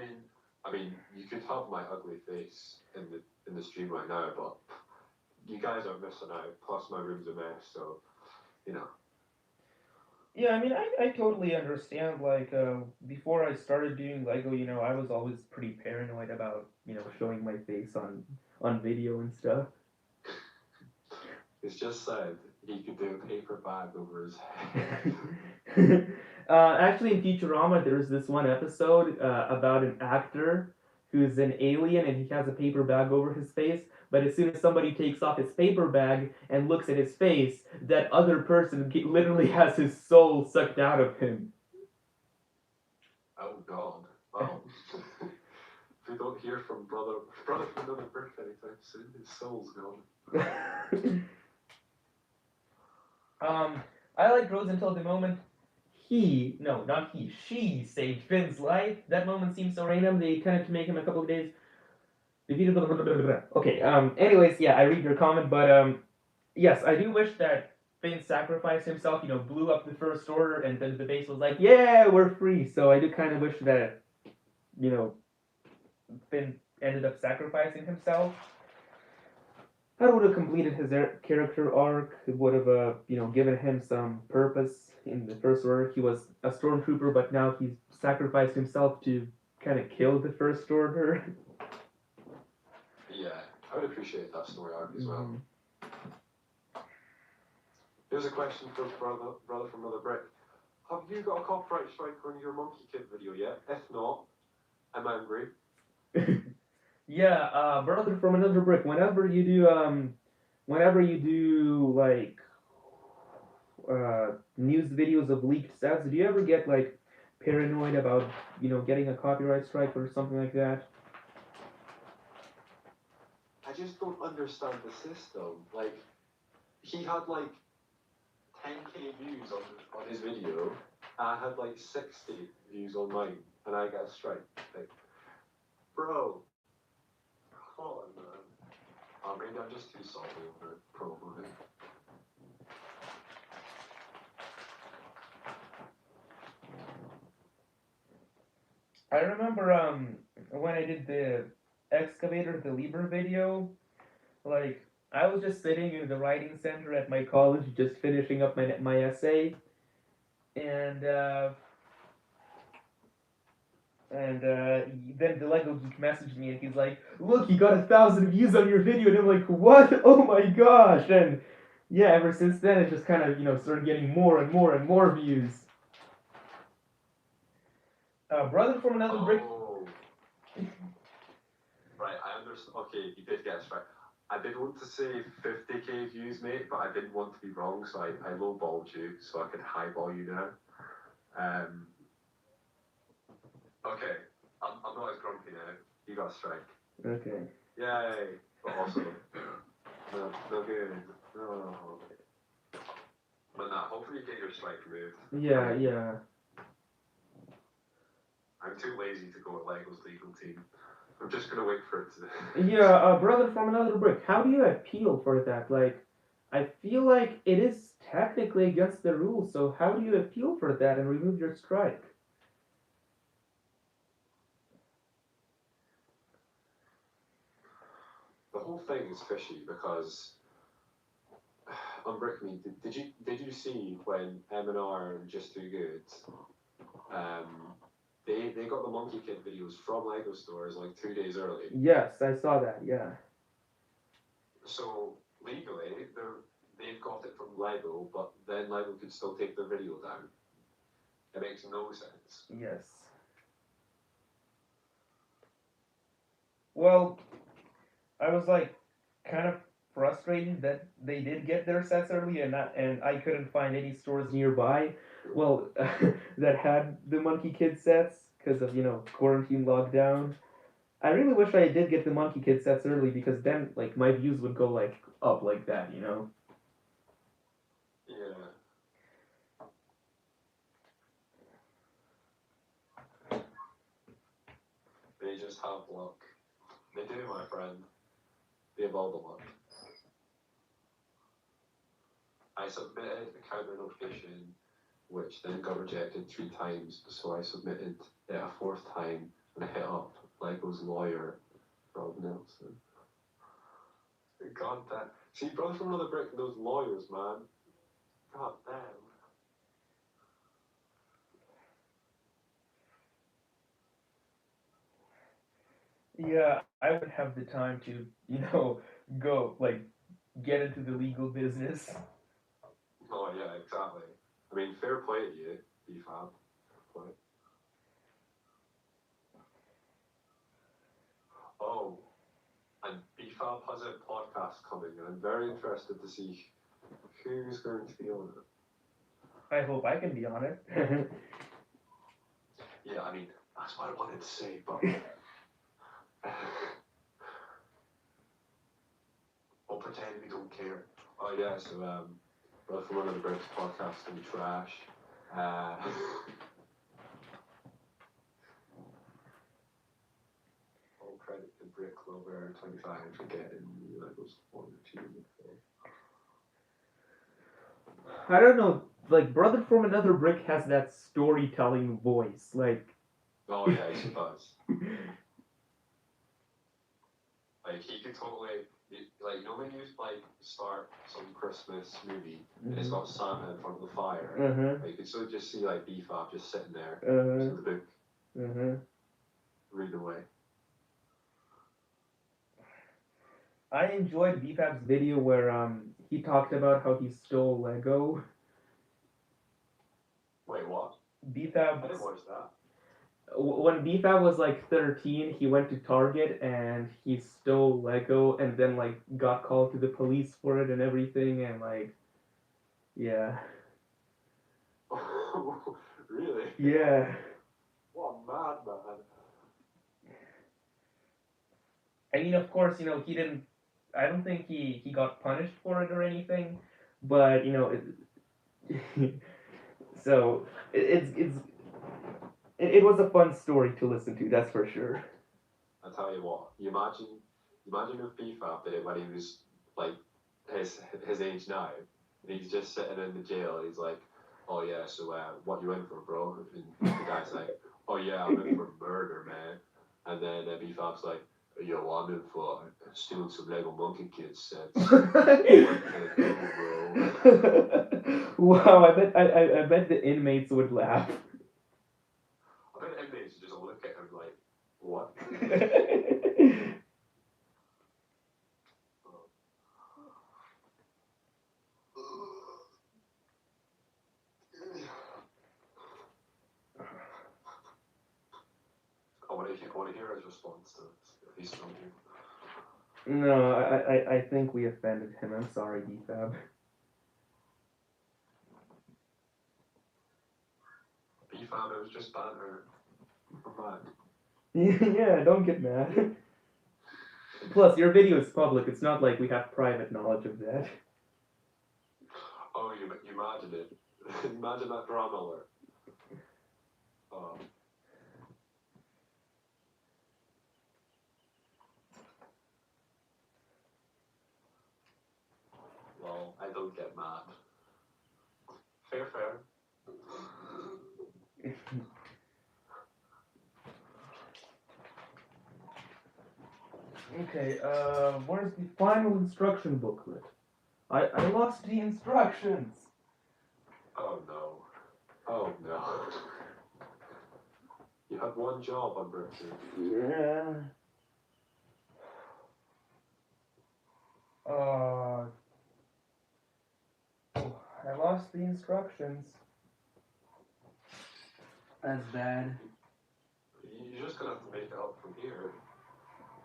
mean, you could have my ugly face in the stream right now, but you guys are missing out. Plus, my room's a mess, so you know.
Yeah, I mean, I totally understand. Like, before I started doing Lego, I was always pretty paranoid about, showing my face on video and stuff.
It's just said he could do a paper bag over his head.
Actually, in Futurama, there's this one episode about an actor who's an alien and he has a paper bag over his face. But as soon as somebody takes off his paper bag and looks at his face, that other person literally has his soul sucked out of him.
Oh God! Well, if we don't hear from brother from Another Brick anytime soon, his soul's gone.
I like Rose until the moment she saved Finn's life. That moment seems so random. They tended to make him a couple of days. Okay. Anyways, yeah, I read your comment, but yes, I do wish that Finn sacrificed himself. Blew up the First Order, and then the base was like, "Yeah, we're free." So I do kind of wish that, Finn ended up sacrificing himself. That would have completed his character arc. It would have, given him some purpose in the First Order. He was a stormtrooper, but now he's sacrificed himself to kind of kill the First Order.
Yeah, I would appreciate that story arc as well. Here's a question for brother from Another Brick. Have you got a copyright strike on your Monkie Kid video yet? If not, I'm angry.
Yeah, Brother from Another Brick. Whenever you do like news videos of leaked sets, do you ever get like paranoid about getting a copyright strike or something like that?
I just don't understand the system. Like, he had like 10k views on his video. I had like 60 views on mine, and I got a strike. Like, bro, come on, man. Maybe I'm just too salty over it, probably.
I remember when I did the excavator, the Liber video, like I was just sitting in the writing center at my college, just finishing up my essay, and And then the Lego Geek messaged me and he's like, "Look, you got 1,000 views on your video," and I'm like, "What? Oh my gosh!" And yeah, ever since then it just kind of started getting more and more and more views. Brother from another brick.
Oh. Right, I understand. Okay, you did get us right. I did want to say 50k views, mate, but I didn't want to be wrong, so I lowballed you so I could highball you now. Okay, I'm not as grumpy now. You got a strike.
Okay.
Yay! But also, no good. No. But nah, hopefully you get your strike removed.
Yeah, yeah.
I'm too lazy to go with Lego's legal team. I'm just gonna wait for it to.
Yeah, brother from another brick. How do you appeal for that? Like, I feel like it is technically against the rules. So how do you appeal for that and remove your strike?
The whole thing is fishy because on Brickme, did you see when M&R and Just Too Good, they got the Monkie Kid videos from Lego stores like 2 days early.
Yes, I saw that. Yeah.
So legally, they've got it from Lego, but then Lego could still take their video down. It makes no sense.
Yes. Well, I was like kind of frustrated that they did get their sets early and I couldn't find any stores nearby. Well, that had the Monkey Kid sets because of quarantine lockdown. I really wish I did get the Monkey Kid sets early because then like my views would go like up like that.
Yeah. They just have luck. They do, my friend. They have all the luck. I submitted a counter notification, which then got rejected 3 times, so I submitted it a 4th time and I hit up Lego's lawyer, Rob Nelson. God damn. See, brother from another brick, those lawyers, man. God damn.
Yeah, I would have the time to go like get into the legal business.
Oh, yeah, exactly. I mean, fair play to you, BFAB. Play. Oh, and BFAB has a podcast coming, and I'm very interested to see who's going to be on it.
I hope I can be on it.
Yeah, I mean, that's what I wanted to say, but. We'll pretend we don't care. Oh, yeah, so, brother from one of the British podcasts in trash. All credit to Brick Clover 25 for getting Legos 1 or 2.
I don't know, like brother from another brick has that storytelling voice, like.
Oh yeah, he does. Like he could totally, like when you like start some Christmas movie and it's got Santa in front of the fire, like, you could sort of just see like BFAB just sitting there in the book, reading away.
I enjoyed BFAB's video where he talked about how he stole Lego.
Wait, what?
BFAB.
I didn't watch that.
When BFAB was like 13, he went to Target and he stole Lego and then like got called to the police for it and everything and like, yeah.
Really?
Yeah.
What a madman.
I mean, of course, he didn't. I don't think he got punished for it or anything, but so it was a fun story to listen to. That's for sure.
I tell you what, you imagine if BFAB did it when he was like his age now, and he's just sitting in the jail. And he's like, "Oh yeah, so what you in for, bro?" And the guy's like, "Oh yeah, I'm in for murder, man." And then BFAB's like, "Yo, I'm in for stealing some Lego Monkey Kid sets."
Wow, I bet the inmates would laugh.
I bet inmates just look at him What? I want to hear his response to this, if he's still here.
No, I think we offended him. I'm sorry, DFAB.
BFAB, it was just banter. We're back.
Yeah, don't get mad. Plus, your video is public. It's not like we have private knowledge of that.
Oh, you imagine it. Imagine that drama alert. Well, I don't get mad. Fair.
Okay, where's the final instruction booklet? I lost the instructions.
Oh no. You had one job on Brixton.
Yeah. I lost the instructions. That's bad.
You're just gonna have to make it up from here.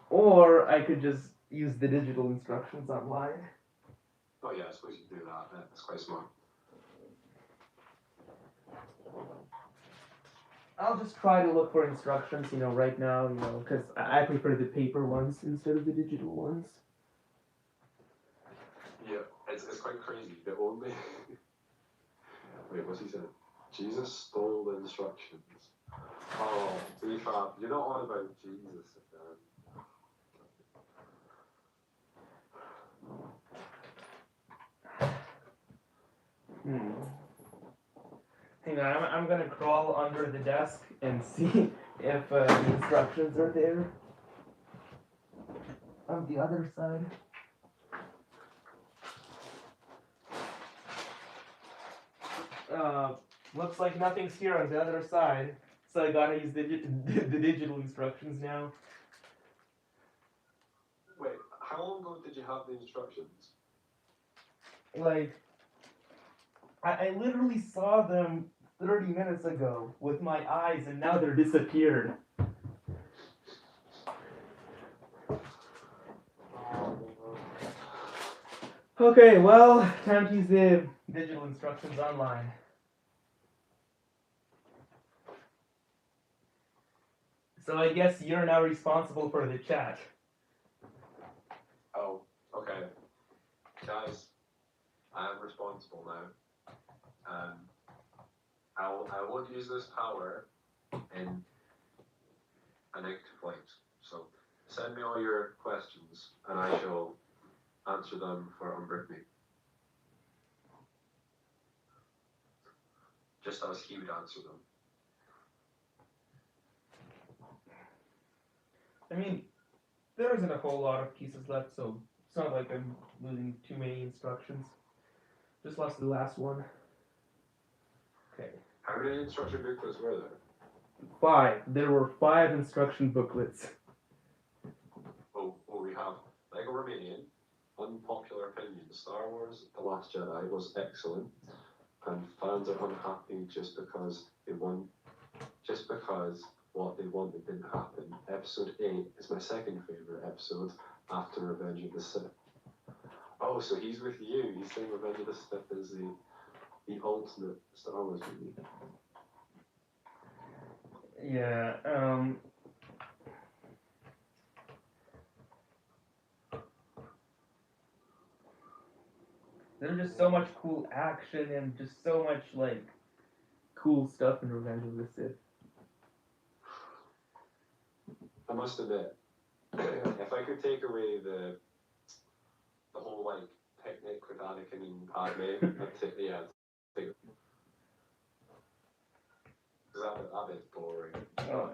Or I could just use the digital instructions online.
Oh yeah, I suppose you can do that. That's quite smart.
I'll just try to look for instructions, right now, because I prefer the paper ones instead of the digital ones.
Yeah, it's quite crazy. The only... Wait, what's he said? Jesus stole the instructions. Oh, BFAB, you're not on about Jesus again.
Hang on, I'm gonna crawl under the desk and see if the instructions are there. On the other side. Looks like nothing's here on the other side, so I gotta use the digital instructions now.
Wait, how long ago did you have the instructions?
Like, I literally saw them 30 minutes ago with my eyes, and now they're disappeared. Okay, well, time to use the digital instructions online. So I guess you're now responsible for the chat.
Oh, okay. Guys, I am responsible now. I won't use this power in an active light. So send me all your questions and I shall answer them for Unbrick. Just as he would answer them.
I mean, there isn't a whole lot of pieces left, so it's not like I'm losing too many instructions. Just lost the last one. Okay.
How many instruction booklets were there?
5. There were 5 instruction booklets.
Oh, we have Lego Romanian, unpopular opinion. Star Wars: The Last Jedi was excellent, and fans are unhappy just because what they wanted didn't happen. Episode 8 is my second favorite episode after Revenge of the Sith. Oh, so he's with you. He's saying Revenge of the Sith is the ultimate Star Wars movie.
Yeah, there's just so much cool action and just so much, cool stuff in Revenge of the Sith.
I must admit, if I could take away the whole, picnic with Anakin and Padme, I'd take it. Because that bit's boring.
Oh,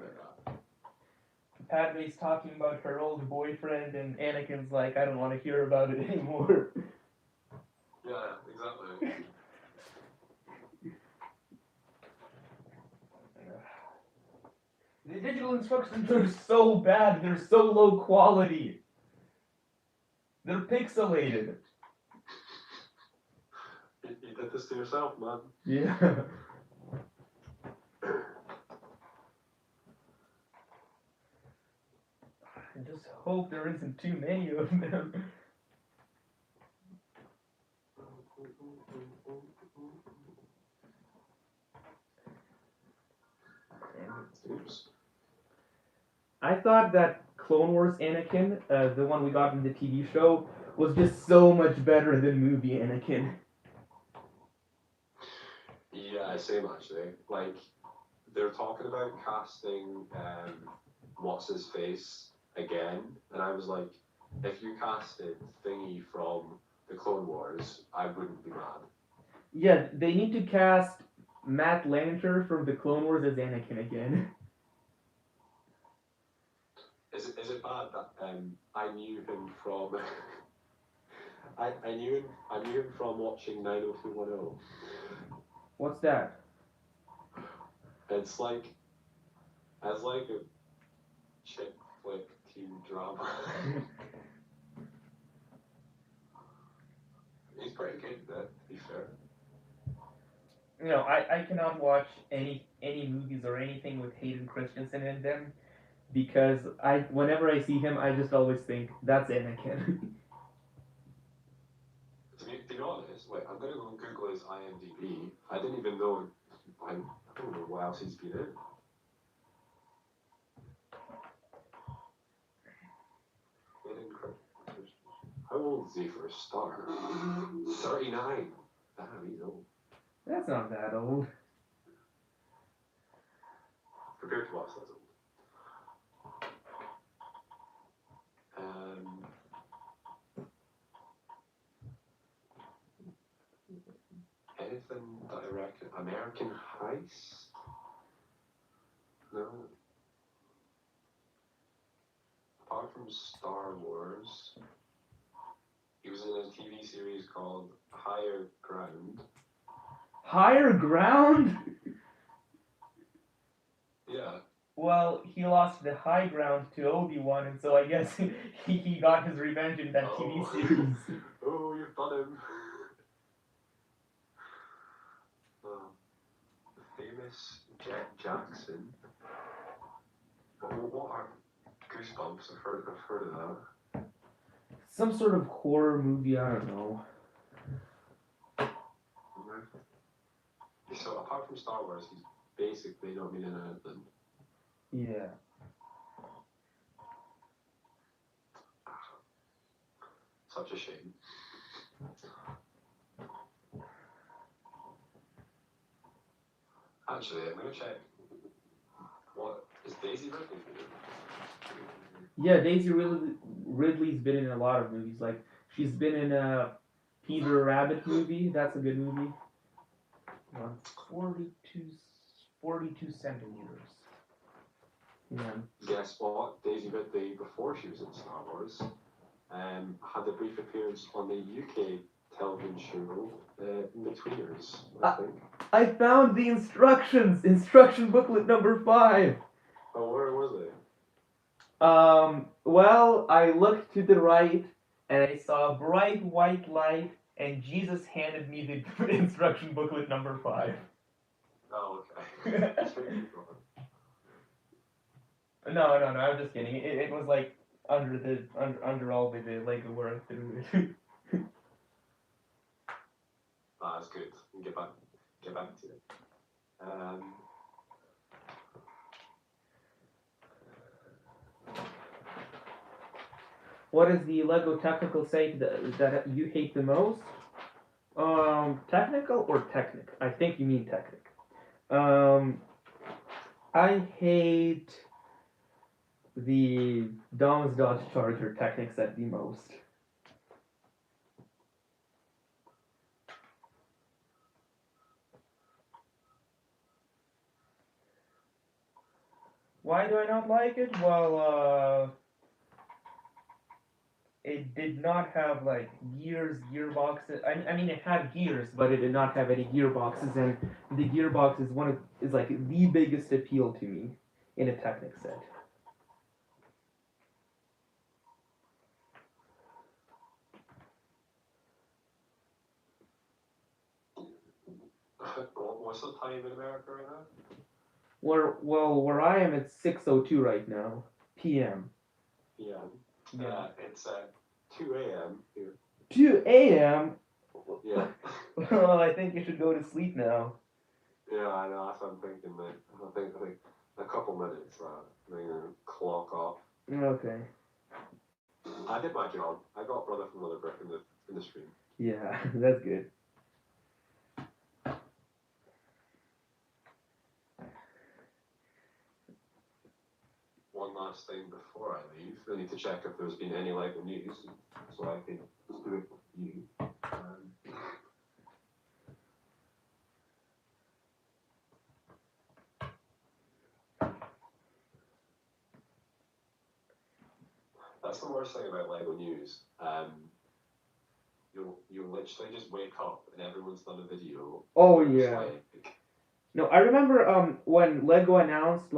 Padme's talking about her old boyfriend, and Anakin's like, I don't want to hear about it anymore.
Yeah, exactly.
digital instructions are so bad. They're so low quality. They're pixelated.
You did this to yourself, man.
Yeah. I just hope there isn't too many of them. I thought that Clone Wars Anakin, the one we got in the TV show, was just so much better than movie Anakin.
Yeah, same actually. Like, they're talking about casting what's his face again, and I was like, if you casted Thingy from the Clone Wars, I wouldn't be mad.
Yeah, they need to cast Matt Lanter from the Clone Wars as Anakin again.
Is it bad that I knew him from I knew him from watching 90210.
What's that?
It's like a chick flick teen drama. He's pretty good at that, to be fair.
You know, I cannot watch any movies or anything with Hayden Christensen in them because whenever I see him, I just always think that's Anakin.
To be honest, wait, I'm gonna go and Google his IMDb. I didn't even know. I don't know what else he's been in. How old is he for a start? 39. Damn, he's old.
That's not that old.
Compared to us, that's old. Anything that I reckon? American Heist? No. Apart from Star Wars, he was in a TV series called Higher Ground.
Higher Ground?
Yeah.
Well, he lost the high ground to Obi-Wan, and so I guess he got his revenge in that TV series.
Oh, you've done him. Famous Jet Jackson. What are Goosebumps? I've heard of that.
Some sort of horror movie, I don't know.
So apart from Star Wars, he's basically not been in anything.
Yeah.
Such a shame. Actually, I'm gonna check. What is Daisy Ridley doing?
Yeah, Daisy Ridley's been in a lot of movies. Like, she's been in a Peter Rabbit movie. That's a good movie. 42 centimeters. Yeah.
Guess what? Daisy Ridley, before she was in Star Wars, had a brief appearance on the UK television show Betweeners, I think.
I found the instructions! Instruction booklet number 5!
Oh, where was it?
Well, I looked to the right, and I saw a bright white light, and Jesus handed me the instruction booklet number 5.
Oh, okay.
No, I'm just kidding. It was like under all the Lego work through it.
That's good. Get back to it.
What is the Lego technical site that you hate the most? Technical or Technic? I think you mean Technic. I hate the Dom's Dodge Charger Technic set the most. Why do I not like it? Well, it did not have like gearboxes. I mean, it had gears, but it did not have any gearboxes, and the gearbox is like the biggest appeal to me. in a Technic set.
What's the time in America right now?
Where I am, it's 6:02 right now, p.m.
PM.
Yeah.
It's 2 a.m. here.
2 a.m.
Yeah.
Well, I think you should go to sleep now.
Yeah, I know. That's what I'm thinking, mate. I think a couple minutes, then clock off.
Okay.
I did my job. I got brother from another brick in the stream.
Yeah, that's good.
One last thing before I leave, I need to check if there's been any LEGO news, so I can just do it with you. That's the worst thing about LEGO news. You'll literally just wake up and everyone's done a video.
Oh
It's
yeah.
like,
No, I remember when Lego announced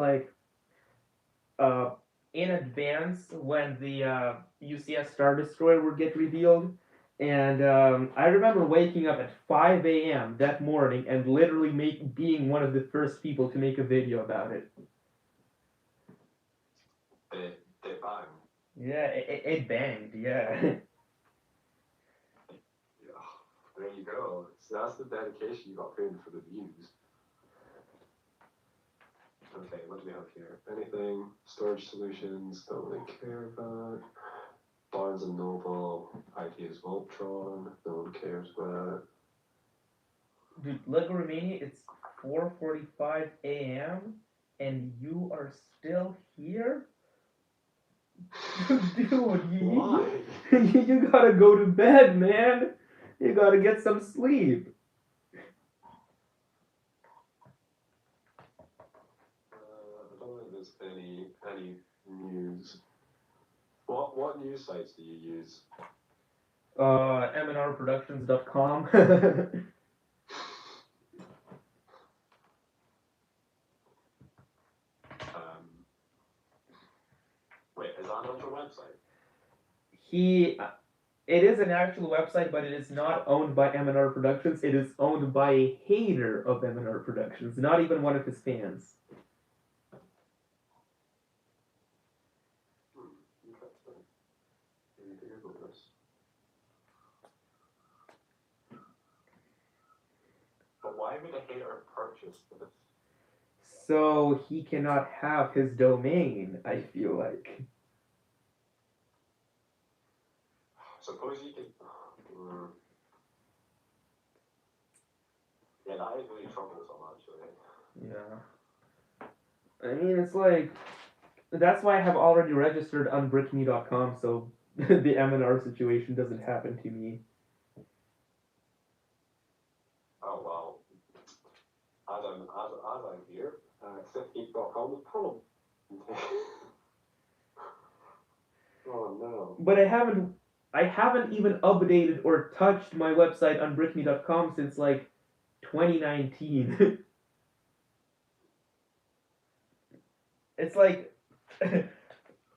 in advance when the UCS Star Destroyer would get revealed, and I remember waking up at 5 a.m. that morning and literally being one of the first people to make a video about it.
they bang.
Yeah, it banged. Yeah.
Yeah, there you go. So that's the dedication you got paid for the views. Okay, what do we have here? Anything? Storage solutions, don't really care about. Barnes and Noble, Ideas Voltron, no one cares about.
Dude, Lego Romania, it's 4:45 a.m. and you are still here? Dude,
Why?
you gotta go to bed, man. You gotta get some sleep.
I don't think there's any news. What news sites do you use?
mnrproductions.com.
Wait, is that not your website?
It is an actual website, but it is not owned by MNR Productions. It is owned by a hater of MNR Productions, not even one of his fans.
Interesting. I need to Google this. But why would a hater purchase this?
So he cannot have his domain, I feel like.
Suppose you could. Yeah, that is really troublesome, actually.
Yeah. I mean, it's like, that's why I have already registered on brickme.com, so the MNR situation doesn't happen to me.
Oh well. As I'm here, Geek.com is probably. Oh no.
But I haven't even updated or touched my website on brickme.com since like 2019. It's like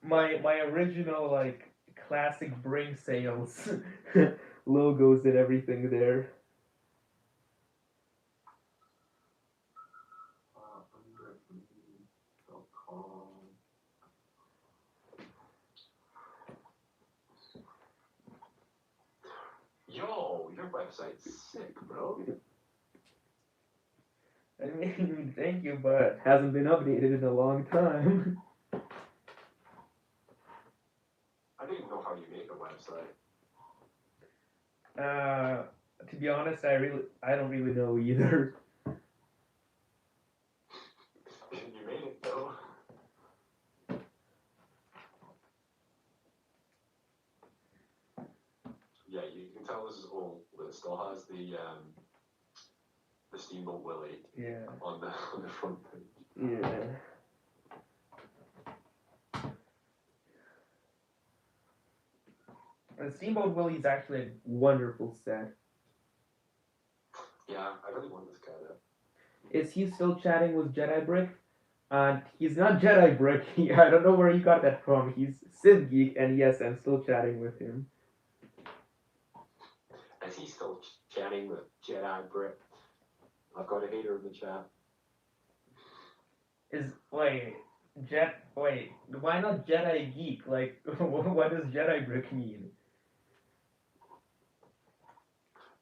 my original like classic bring sales logos and everything there.
Yo, your website's sick, bro.
I mean, thank you, but hasn't been updated in a long time.
I don't even know how you make a website.
To be honest, I don't really know either.
You made it though. Yeah, you can tell this is old, but it still has the Steamboat Willie on the front page.
Yeah. And Steamboat Willie's actually a wonderful set.
Yeah, I really want this guy though.
Is he still chatting with Jedi Brick? He's not Jedi Brick. I don't know where he got that from. He's Sith Geek, and yes, I'm still chatting with him.
Is he still chatting with Jedi Brit? I've got a hater in the chat.
Wait, why not Jedi Geek? Like, what does Jedi Brick mean?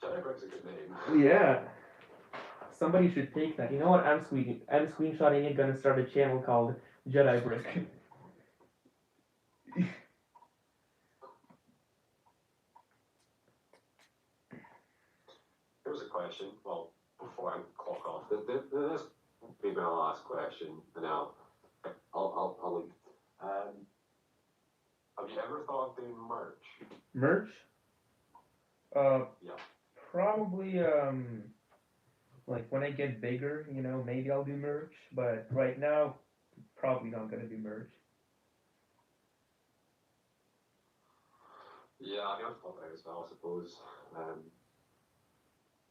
Jedi Brick's a good name.
Yeah. Somebody should take that. You know what? I'm screenshotting it. Gonna start a channel called Jedi Brick.
Here's a question. Well, before I clock off, this may be my last question, and I'll leave. Have you ever thought of doing merch?
Merch?
Yeah.
Probably like when I get bigger, maybe I'll do merch. But right now, probably not gonna do merch.
Yeah, I mean, I've thought that as well, I suppose.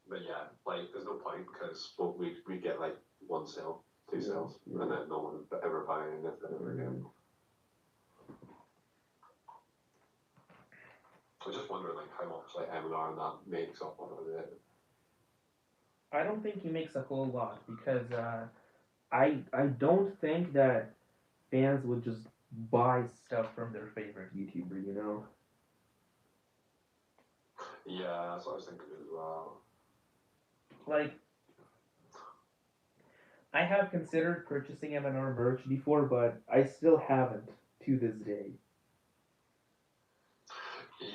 But yeah, like, there's no point because we get like one sale, two sales, and then no one would ever buy anything ever again. I was just wondering, like, how much like M&R and that makes up of it.
I don't think he makes a whole lot because I don't think that fans would just buy stuff from their favorite YouTuber.
Yeah, that's what I was thinking as well.
Like, I have considered purchasing M&R merch before, but I still haven't to this day.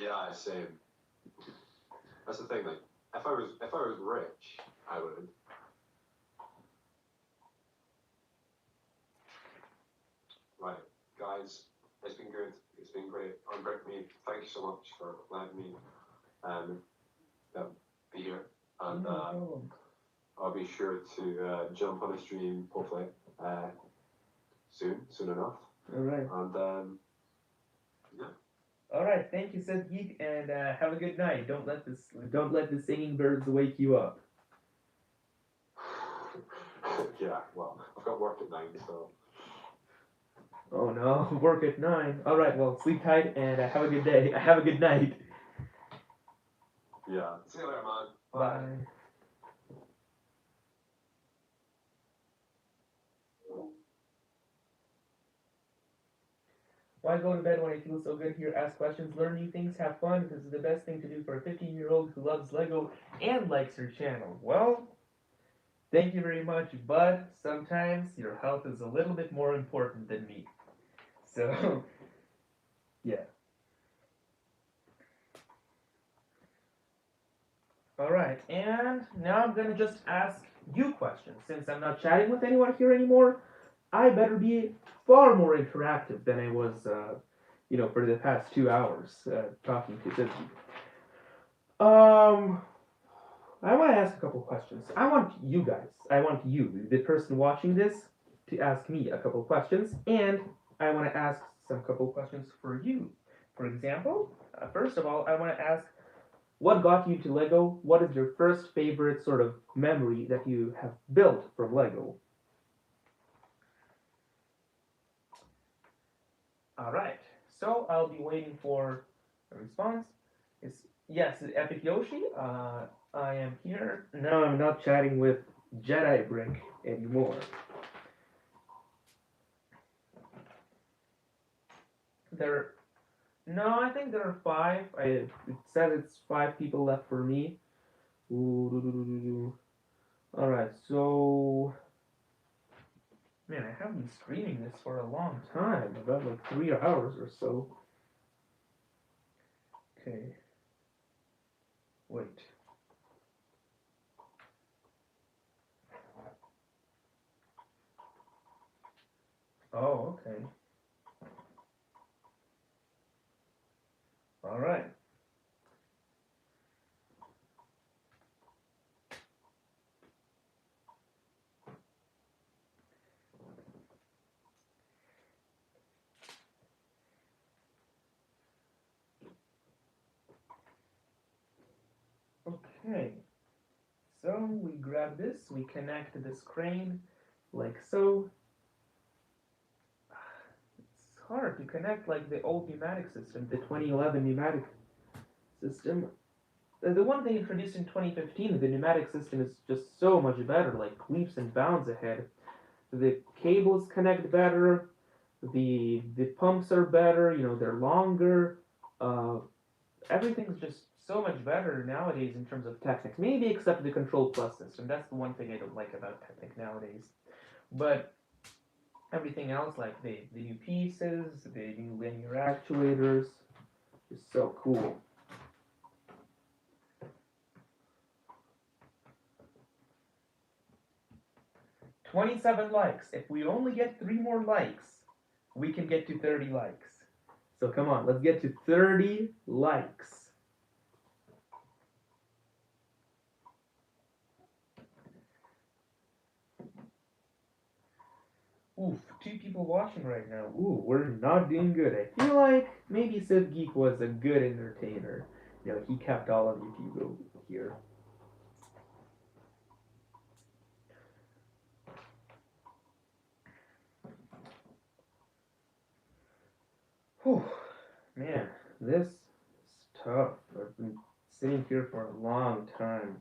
Yeah, same. That's the thing. Like, if I was rich, I would. Right, guys, it's been good. It's been great. Brittany, thank you so much for letting me be here, and I'll be sure to jump on a stream hopefully soon enough.
All right.
And yeah.
All right. Thank you, Seth Geek, and have a good night. Don't let the singing birds wake you up.
Yeah. Well, I've got work at 9, so.
Oh no, work at 9. All right. Well, sleep tight and have a good day. Have a good night.
Yeah. See you later, man.
Bye. Why go to bed when I feel so good here? Ask questions, learn new things, have fun. This is the best thing to do for a 15-year-old who loves Lego and likes her channel. Well, thank you very much, but sometimes your health is a little bit more important than me. So, yeah. Alright, and now I'm gonna just ask you questions. Since I'm not chatting with anyone here anymore, I better be far more interactive than I was, for the past 2 hours talking to Suzuki. I want to ask a couple questions. I want you, the person watching this, to ask me a couple questions, and I want to ask some couple questions for you. For example, first of all, I want to ask, what got you to Lego? What is your first favorite sort of memory that you have built from Lego? All right. So I'll be waiting for a response. Yes, Epic Yoshi. I am here. No, I'm not chatting with Jedi Brick anymore. No, I think there are 5. It says it's 5 people left for me. All right, so man, I have been streaming this for a long time, about like 3 hours or so. Okay. Wait. Oh, okay. All right. Okay. So we grab this, we connect this crane like so, hard to connect like the old pneumatic system, the 2011 pneumatic system. The one they introduced in 2015, the pneumatic system is just so much better, like leaps and bounds ahead. The cables connect better, the pumps are better, you know, they're longer. Uh, Everything's just so much better nowadays in terms of Technic. Maybe except the Control Plus system. That's the one thing I don't like about Technic nowadays. But everything else, like the new pieces, the new linear actuators, is so cool. 27 likes. If we only get 3 more likes, we can get to 30 likes. So come on, let's get to 30 likes. Oof, 2 people watching right now. Ooh, we're not doing good. I feel like maybe Sid Geek was a good entertainer. You know, he kept all of you people here. Whew, man, this is tough. I've been sitting here for a long time.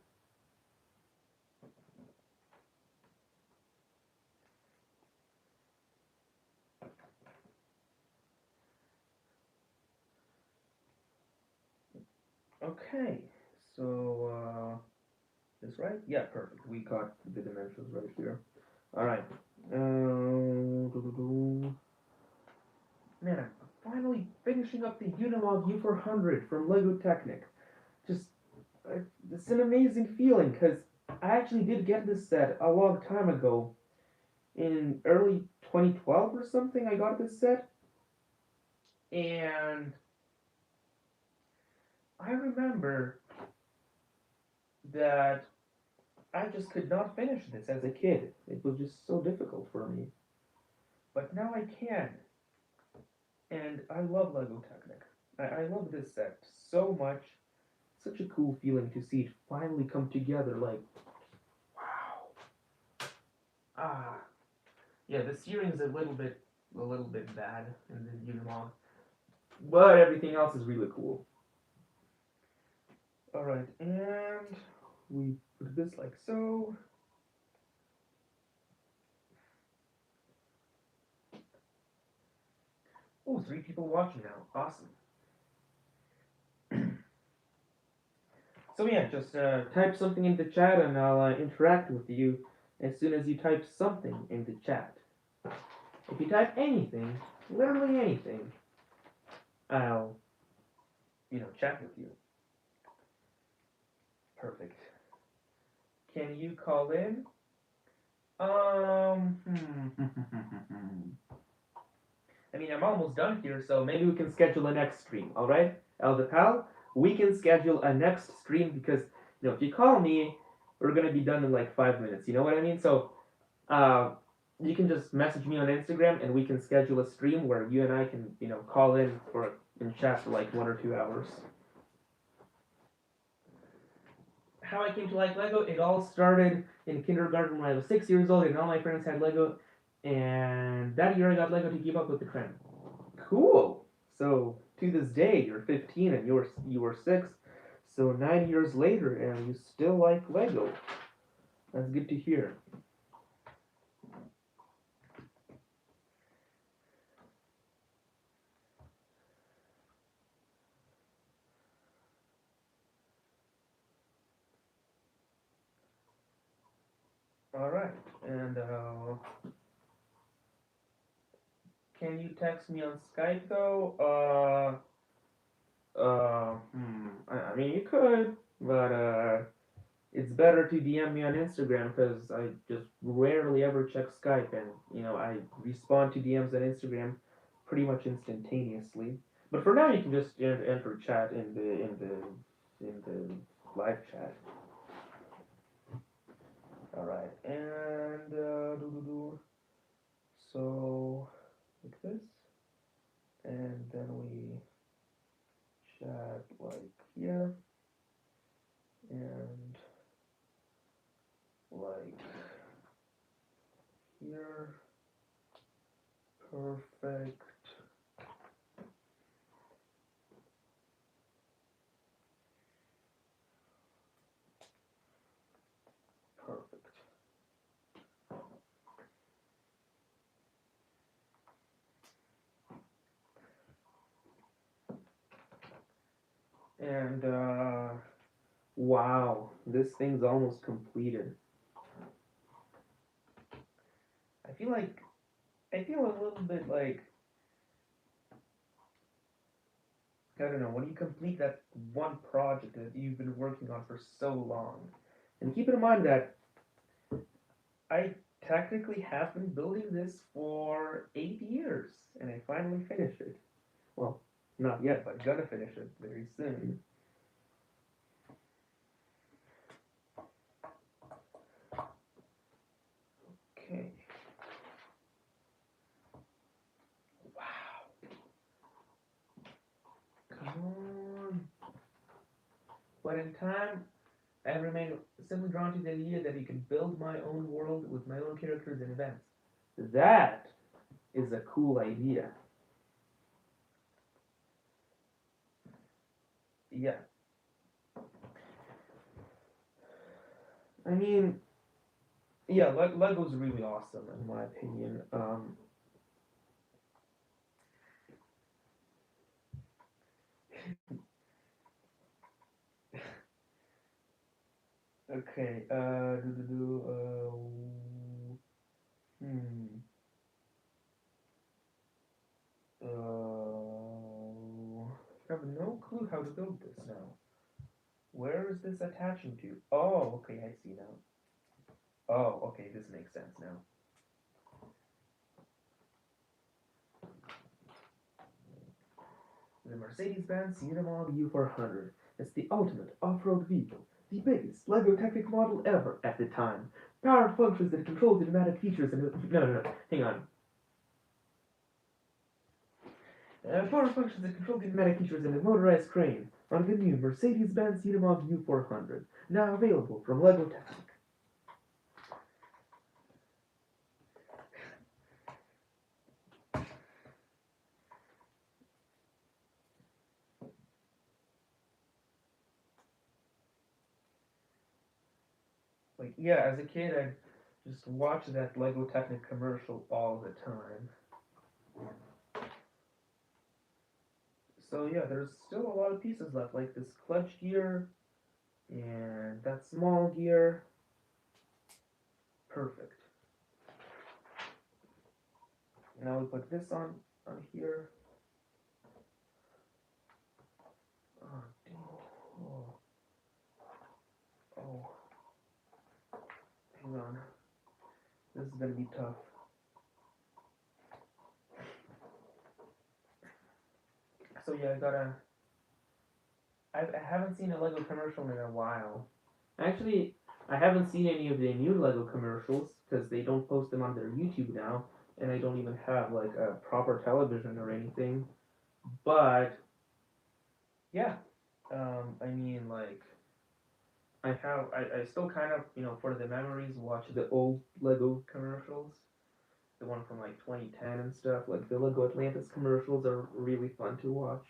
Okay, so, this right? Yeah, perfect. We got the dimensions right here. Alright. Man, I'm finally finishing up the Unimog U400 from Lego Technic. Just, it's an amazing feeling, because I actually did get this set a long time ago. In early 2012 or something, I got this set. And I remember that I just could not finish this as a kid. It was just so difficult for me. But now I can. And I love Lego Technic. I love this set so much. Such a cool feeling to see it finally come together. Like, wow. Ah. Yeah, the steering's a little bit bad in the Unimog. But everything else is really cool. Alright, and we put this like so. Oh, 3 people watching now. Awesome. So yeah, just type something in the chat and I'll interact with you as soon as you type something in the chat. If you type anything, literally anything, I'll, chat with you. Perfect. Can you call in? I mean, I'm almost done here, so maybe we can schedule a next stream, alright? El the Pal, we can schedule a next stream because, if you call me, we're gonna be done in like 5 minutes, you know what I mean? So, you can just message me on Instagram and we can schedule a stream where you and I can, call in and chat for like 1 or 2 hours. How I came to like Lego, it all started in kindergarten when I was 6 years old and all my friends had Lego. And that year I got Lego to keep up with the trend. Cool. So to this day, you're 15 and you were 6. So 9 years later, and you still like Lego. That's good to hear. All right, and can you text me on Skype though? I mean you could, but it's better to DM me on Instagram because I just rarely ever check Skype, and I respond to DMs on Instagram pretty much instantaneously. But for now, you can just enter chat in the live chat. All right, and so like this, and then we chat like here, and like here. Perfect. And wow, this thing's almost completed. I feel like I feel a little bit like I don't know, when you complete that one project that you've been working on for so long. And keep in mind that I technically have been building this for 8 years, and I finally finished it. Well, not yet, but gonna finish it very soon. Okay. Wow. Come on. But in time, I remain simply drawn to the idea that you can build my own world with my own characters and events. That is a cool idea. Yeah. I mean, yeah, Lego's really awesome in my opinion. Okay. Hmm. I have no clue how to build this now. Where is this attaching to? Oh, okay, I see now. Oh, okay, this makes sense now. The Mercedes-Benz Unimog U400 is the ultimate off-road vehicle, the biggest LEGO Technic model ever at the time. Power functions that control the pneumatic features and no, hang on. Power functions that control the pneumatic features in a motorized crane on the new Mercedes-Benz Unimog U400, now available from LEGO Technic. Like, yeah, as a kid, I'd just watch that LEGO Technic commercial all the time. So yeah, there's still a lot of pieces left, like this clutch gear and that small gear. Perfect. Now we put this on here. Oh, dang. Oh. Oh. Hang on. This is gonna be tough. So yeah, I haven't seen a Lego commercial in a while. Actually, I haven't seen any of the new Lego commercials because they don't post them on their YouTube now, and I don't even have like a proper television or anything. But yeah, I mean like I still kind of for the memories watch the old Lego commercials, the one from like 2010 and stuff. Like the Lego Atlantis commercials are really fun to watch.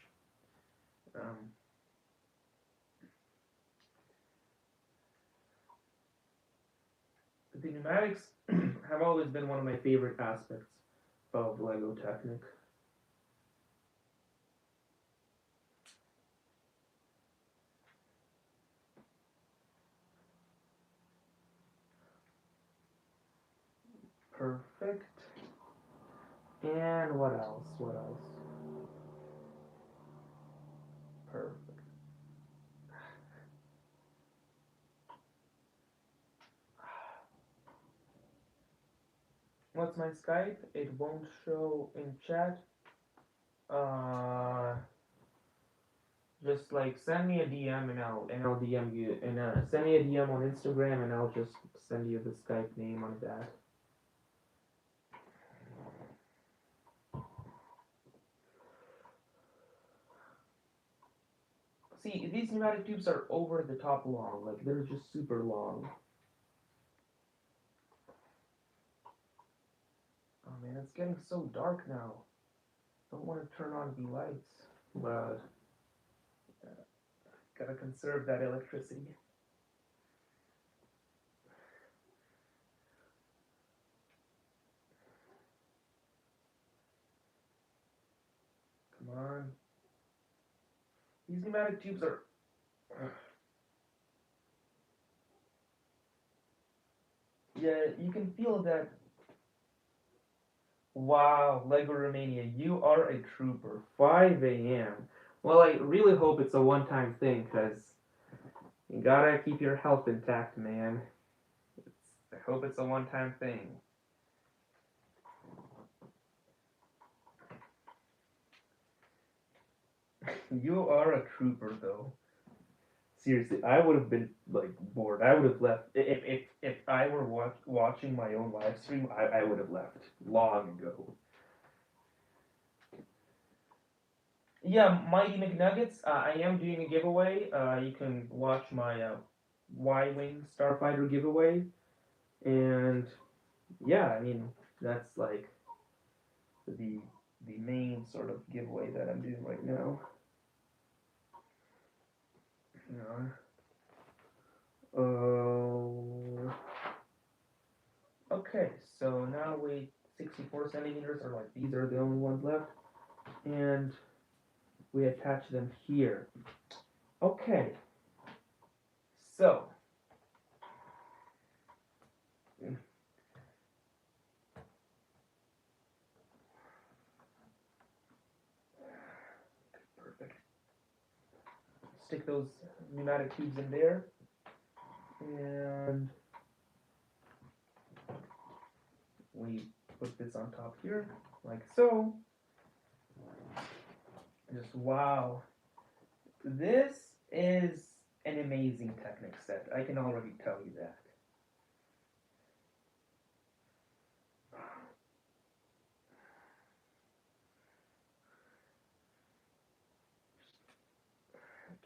Um, but the pneumatics have always been one of my favorite aspects of Lego Technic. Perfect. And what else? What else? Perfect. What's my Skype? It won't show in chat. Uh, just like send me a DM and I'll DM you and send me a DM on Instagram and I'll just send you the Skype name on that. See, these pneumatic tubes are over the top long, like they're just super long. Oh man, it's getting so dark now. Don't want to turn on the lights, but gotta conserve that electricity. Come on. These pneumatic tubes are... Yeah, you can feel that. Wow, Lego Romania, you are a trooper. 5 a.m. Well, I really hope it's a one-time thing, because you gotta keep your health intact, man. I hope it's a one-time thing. You are a trooper, though. Seriously, I would have been like bored. I would have left if I were watching my own live stream. I would have left long ago. Yeah, Mighty McNuggets. I am doing a giveaway. You can watch my Y-wing Starfighter giveaway, and yeah, I mean that's like the the main sort of giveaway that I'm doing right now. Oh. Okay, so now we 64 centimeters are like these are the only ones left, and we attach them here. Okay, so perfect. Stick those pneumatic tubes in there, and we put this on top here, like so. Just wow. This is an amazing Technic set. I can already tell you that.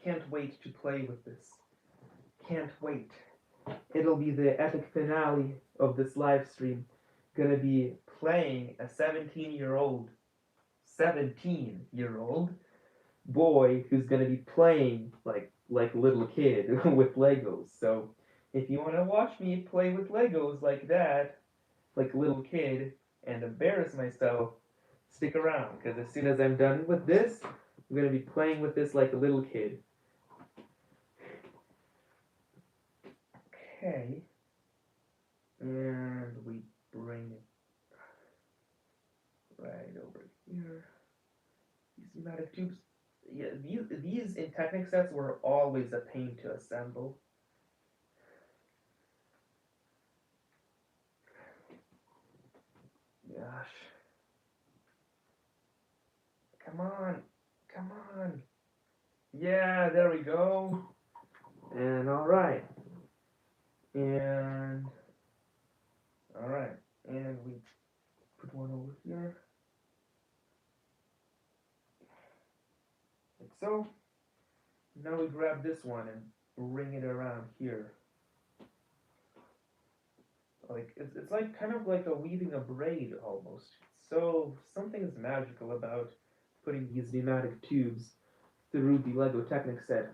Can't wait to play with this. Can't wait. It'll be the epic finale of this live stream. Gonna be playing a 17-year-old boy who's gonna be playing like a little kid with Legos. So if you wanna watch me play with Legos like that, like a little kid, and embarrass myself, stick around, because as soon as I'm done with this, I'm gonna be playing with this like a little kid. Okay. And we bring it right over here. These pneumatic tubes. Yeah, these in Technic sets were always a pain to assemble. Gosh. Come on. Come on. Yeah, there we go. And alright. And alright. And we put one over here. Like so. Now we grab this one and bring it around here. Like it's like kind of like a weaving a braid almost. So something is magical about putting these pneumatic tubes through the Lego Technic set.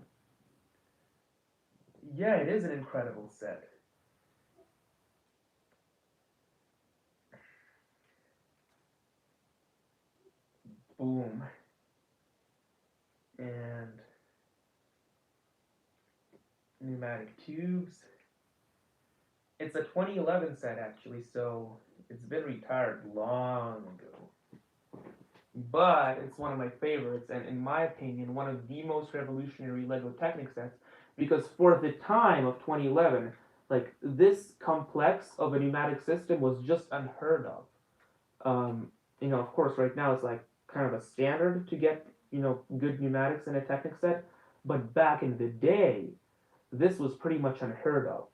Yeah, it is an incredible set. Boom. And pneumatic tubes. It's a 2011 set actually, so it's been retired long ago. But it's one of my favorites, and in my opinion, one of the most revolutionary Lego Technic sets, because for the time of 2011, like this complex of a pneumatic system was just unheard of. Of course, right now it's like kind of a standard to get good pneumatics in a Technic set, but back in the day, this was pretty much unheard of.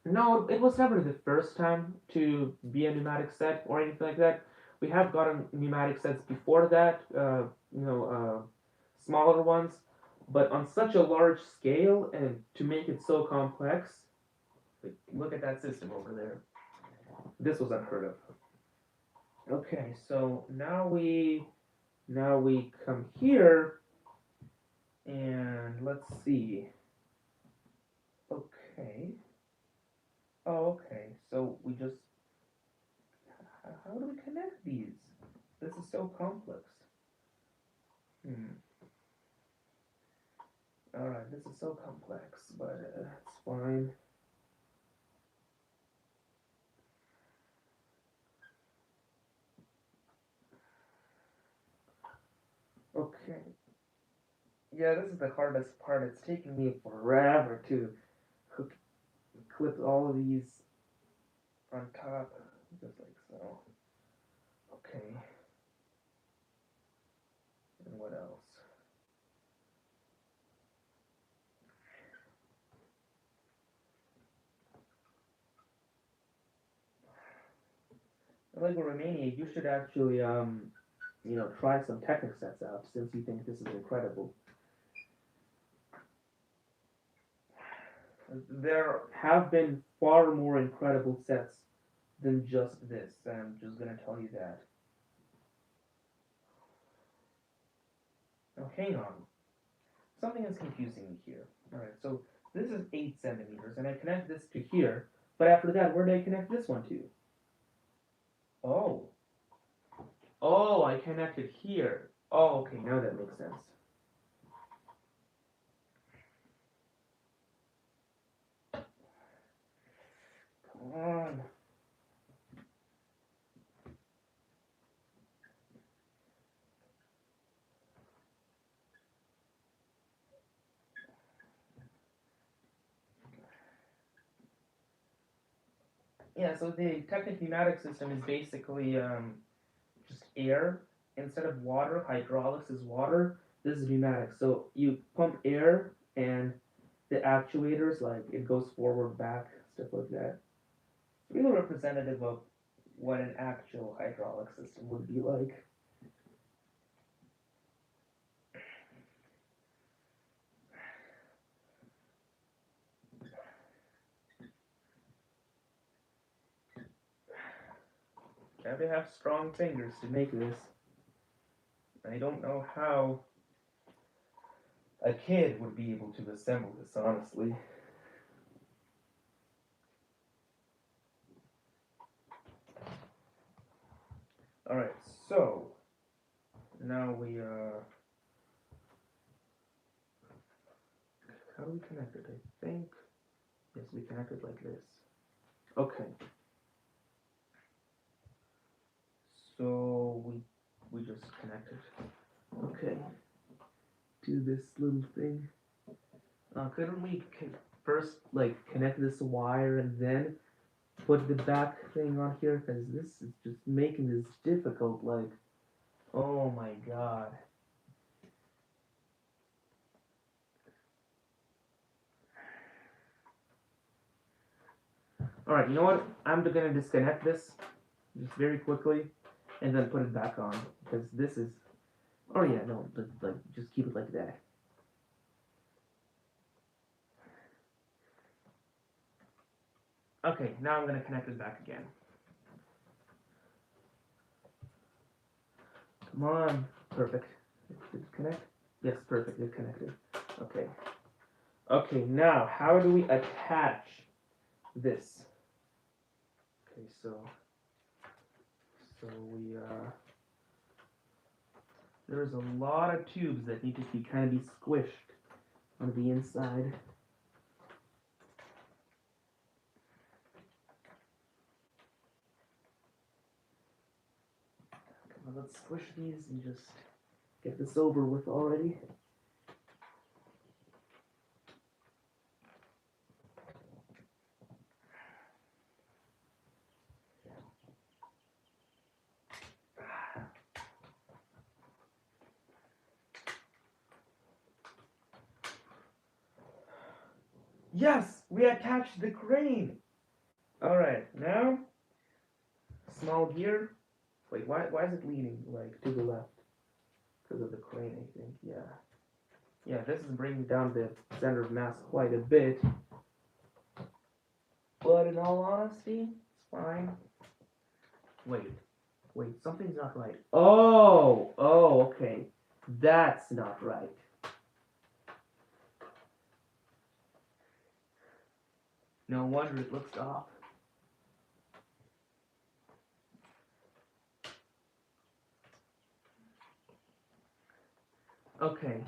No, it was never the first time to be a pneumatic set or anything like that. We have gotten pneumatic sets before that, smaller ones, but on such a large scale and to make it so complex, like, look at that system over there. This was unheard of. Okay, so now we come here and let's see. Okay. Oh, okay. So we just how do we connect these? This is so complex. Alright, this is so complex, but it's fine. Okay. Yeah, this is the hardest part. It's taking me forever to clip all of these on top, just like so. Okay. And what else? Like Romania, you should actually, try some Technic sets out since you think this is incredible. There have been far more incredible sets than just this. I'm just gonna tell you that. Now, hang on. Something is confusing me here. Alright, so this is 8 centimeters, and I connect this to here, but after that, where do I connect this one to? Oh. Oh, I connected here. Oh, okay, now that makes sense. Come on. Yeah, so the Technic pneumatic system is basically just air. Instead of water, hydraulics is water. This is pneumatic. So you pump air and the actuators, like it goes forward, back, stuff like that. Really representative of what an actual hydraulic system would be like. You have to have strong fingers to make this. I don't know how a kid would be able to assemble this, honestly. Alright, so now we how do we connect it? I think yes, we connect it like this. Okay. So we just connect it. Okay. To this little thing. Couldn't we first like connect this wire and then put the back thing on here? Because this is just making this difficult. Like, oh my god. Alright, you know what? I'm gonna disconnect this just very quickly and then put it back on. Because this is. Oh yeah, no, like just keep it like that. Okay, now I'm gonna connect it back again. Come on. Perfect. Did it connect? Yes, perfect. It connected. Okay. Okay, now how do we attach this? Okay, so we there's a lot of tubes that need to be kind of be squished on the inside. Come on, let's squish these and just get this over with already. Yes, we attached the crane. All right, now small gear. Wait, why is it leaning like to the left? Because of the crane, I think. Yeah. Yeah, this is bringing down the center of mass quite a bit. But in all honesty, it's fine. Wait, something's not right. Oh, okay. That's not right. No wonder it looks off. Okay.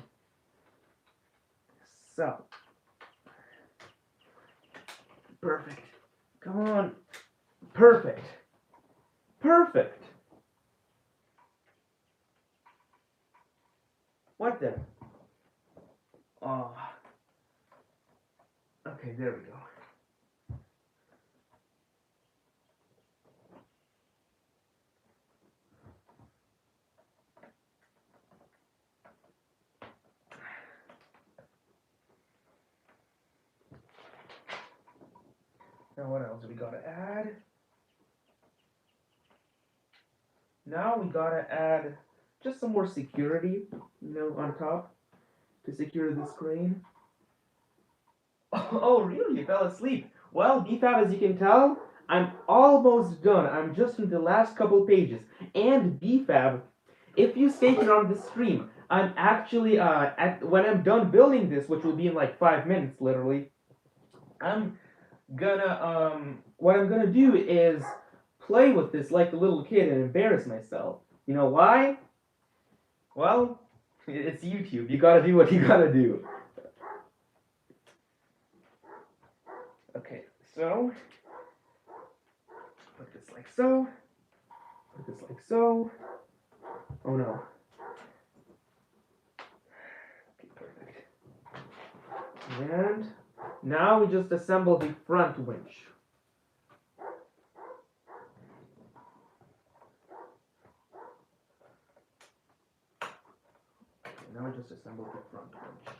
so. Perfect. Come on. Perfect. Perfect. What the? Oh. Okay, there we go. Now what else do we gotta add? Now we gotta add just some more security, on top to secure the screen. Oh, really? You fell asleep? Well, BFAB, as you can tell, I'm almost done. I'm just in the last couple pages. And BFAB, if you stay here on the stream, I'm actually, when I'm done building this, which will be in like 5 minutes, literally, I'm gonna, what I'm gonna do is play with this like a little kid and embarrass myself. You know why? Well, it's YouTube. You gotta do what you gotta do. Okay, so put this like so. Put this like so. Oh no. Okay, perfect. And now we just assemble the front winch. Okay, now we just assemble the front winch.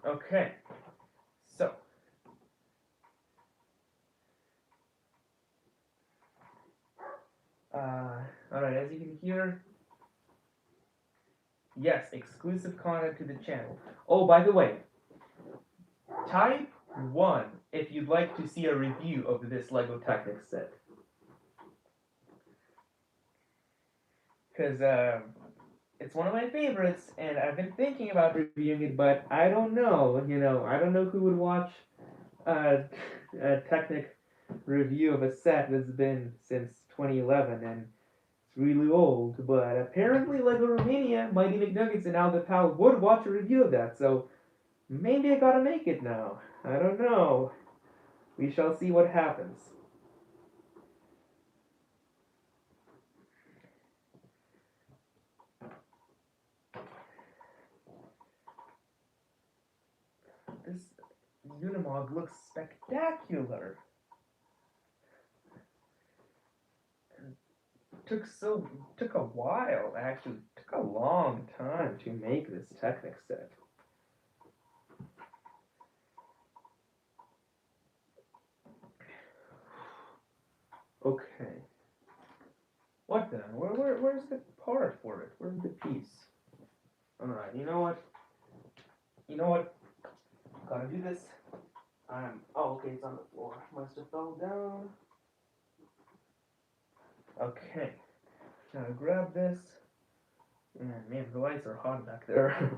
Okay, so alright, as you can hear, yes, exclusive content to the channel. Oh, by the way, type 1 if you'd like to see a review of this LEGO Technic set. Because it's one of my favorites, and I've been thinking about reviewing it, but I don't know, I don't know who would watch a Technic review of a set that's been since 2011, and it's really old, but apparently LEGO Romania, Mighty McNuggets, and Al the Pal would watch a review of that, so maybe I gotta make it now. I don't know. We shall see what happens. This Unimog looks spectacular. Took a while, actually. Took a long time to make this Technic set. Okay. What then? Where's the part for it? Where's the piece? Alright, you know what? Gotta do this. Oh, okay, it's on the floor. Must have fell down. Okay. Now grab this. Man, the lights are hot back there.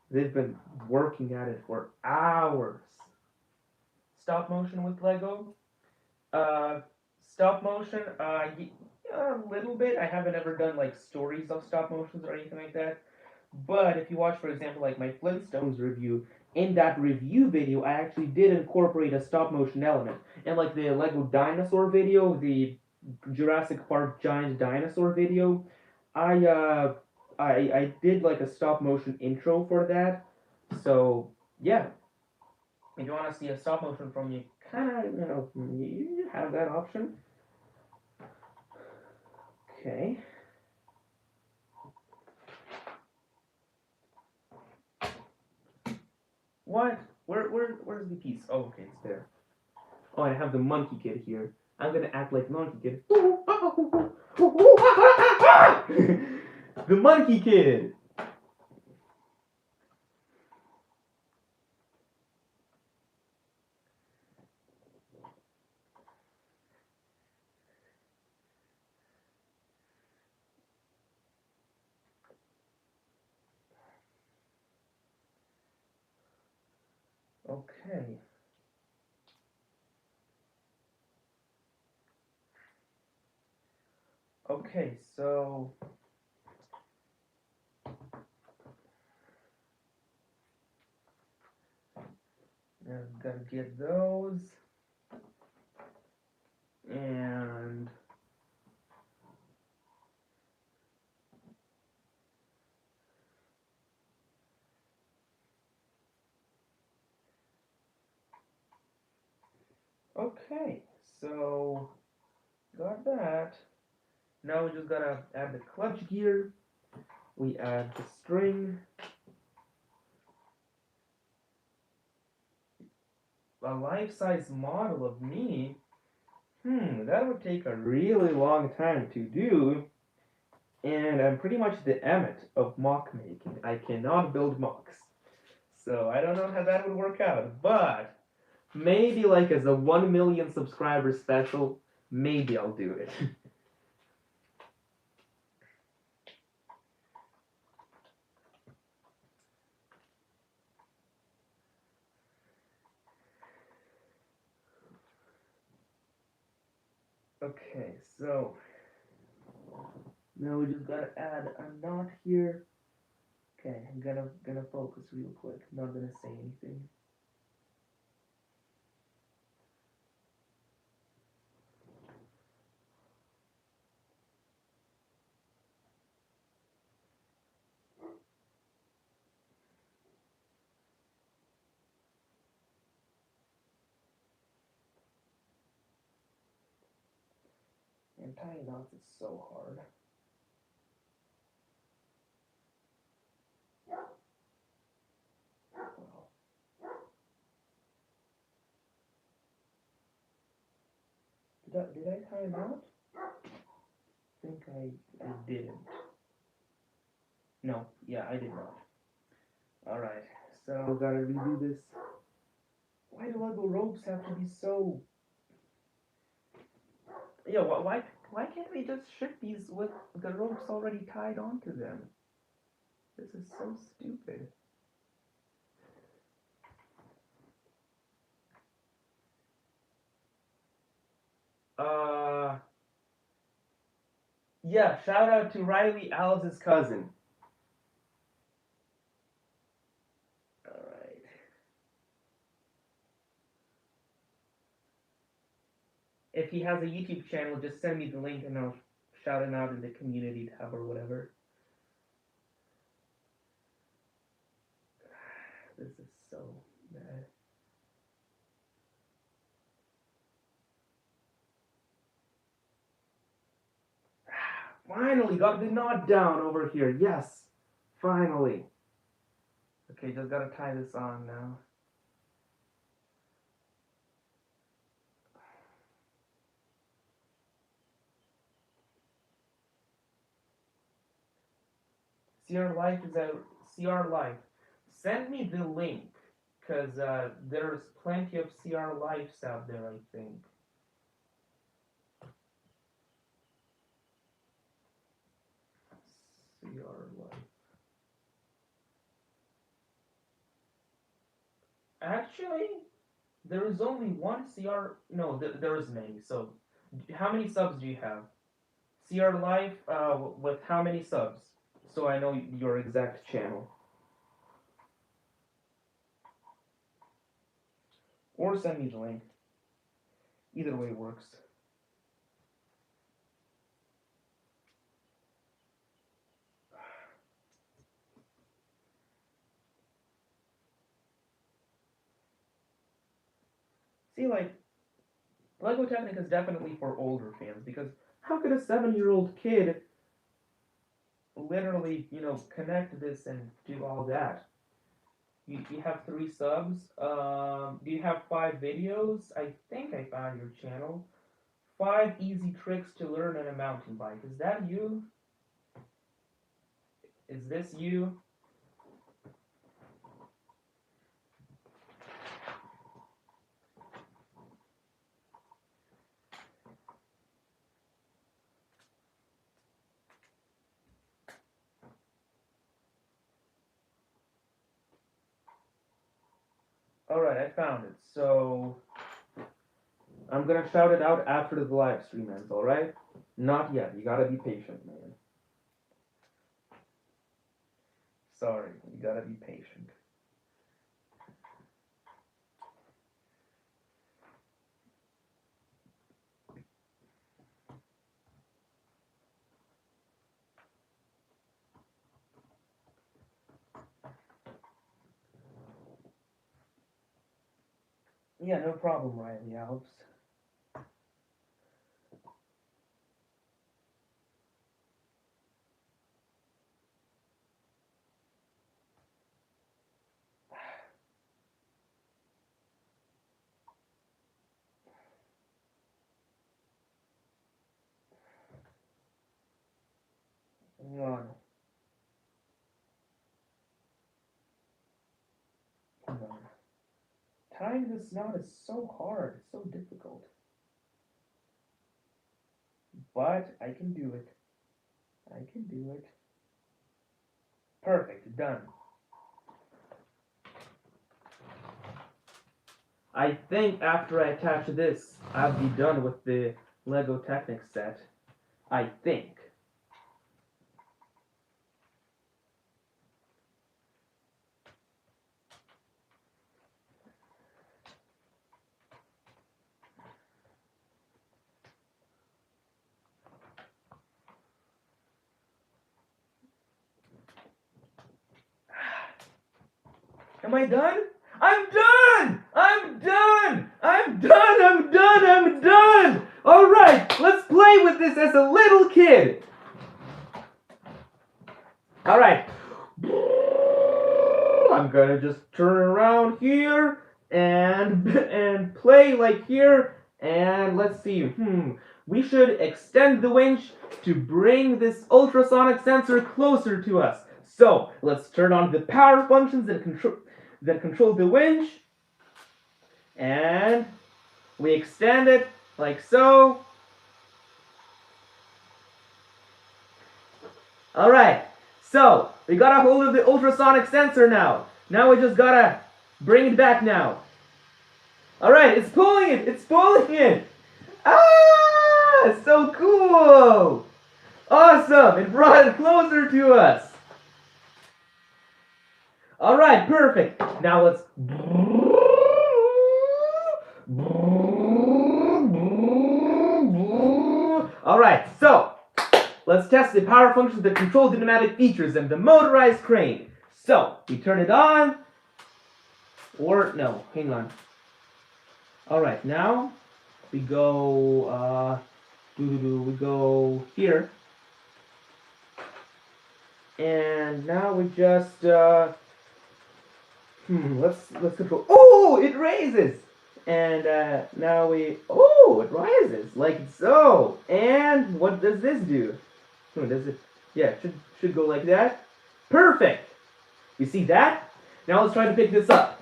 They've been working at it for hours. Stop motion with Lego. Stop motion, a little bit. I haven't ever done like stories of stop motions or anything like that. But if you watch, for example, like my Flintstones review, in that review video, I actually did incorporate a stop motion element. And like the Lego dinosaur video, the Jurassic Park giant dinosaur video, I did like a stop motion intro for that. So yeah, if you want to see a stop motion from me, you have that option. Okay. What? Where's the piece? Oh, okay, it's there. Oh, I have the Monkie Kid here. I'm gonna act like Monkie Kid. The Monkie Kid. Okay. Okay, so Gotta get those. And okay, so got that. Now we just gotta add the clutch gear. We add the string. A life-size model of me. That would take a really long time to do. And I'm pretty much the Emmet of mock making. I cannot build mocks. So I don't know how that would work out. But maybe like as a 1 million subscriber special, maybe I'll do it. Okay, so now we just gotta add a knot here. Okay, I'm gonna focus real quick. Not gonna say anything. And tying knots is so hard. Wow. Did I tie a knot? I think I didn't. No, yeah, I did not. Alright, so gotta redo this. Why do Lego ropes have to be so... Yeah, why can't we just ship these with the ropes already tied onto them? This is so stupid. Yeah, shout out to Riley, Alice's cousin. Alright. If he has a YouTube channel, just send me the link and I'll shout him out in the community tab or whatever. This is so bad. Finally got the knot down over here. Yes, finally. Okay, just gotta tie this on now. CR Life is out. CR Life. Send me the link, because there's plenty of CR Lives out there, I think. CR Life. Actually, there is only one CR. No, there is many. So, how many subs do you have? CR Life with how many subs? So I know your exact channel. Or send me the link. Either way works. See, like, Lego Technic is definitely for older fans, because how could a 7-year-old kid literally, connect this and do all that? You have 3 subs. Do you have 5 videos? I think I found your channel. 5 easy tricks to learn on a mountain bike. Is that you? Is this you? Alright, I found it. So, I'm gonna shout it out after the live stream ends, alright? Not yet. You gotta be patient, man. Sorry, you gotta be patient. Yeah, no problem, Riley Alps. Hang on. Hang on. Tying this knot is so hard, so difficult. But I can do it. I can do it. Perfect, done. I think after I attach this, I'll be done with the Lego Technic set. I think. Am I done? I'm done! I'm done! I'm done! I'm done! I'm done! Alright, let's play with this as a little kid. Alright. I'm gonna just turn around here and play like here. And let's see. We should extend the winch to bring this ultrasonic sensor closer to us. So let's turn on the power functions that control the winch. And we extend it like so. Alright, so we got a hold of the ultrasonic sensor now. Now we just gotta bring it back now. Alright, it's pulling it! It's pulling it! Ah! It's so cool! Awesome! It brought it closer to us. Alright, perfect. Now let's... Alright, so let's test the power functions that control the pneumatic features and the motorized crane. So we turn it on, or no, hang on. Alright, now we go we go here. And now we just let's control. Oh, it raises! And now it rises like so. And what does this do? Does it? Yeah, it should go like that. Perfect. You see that? Now let's try to pick this up.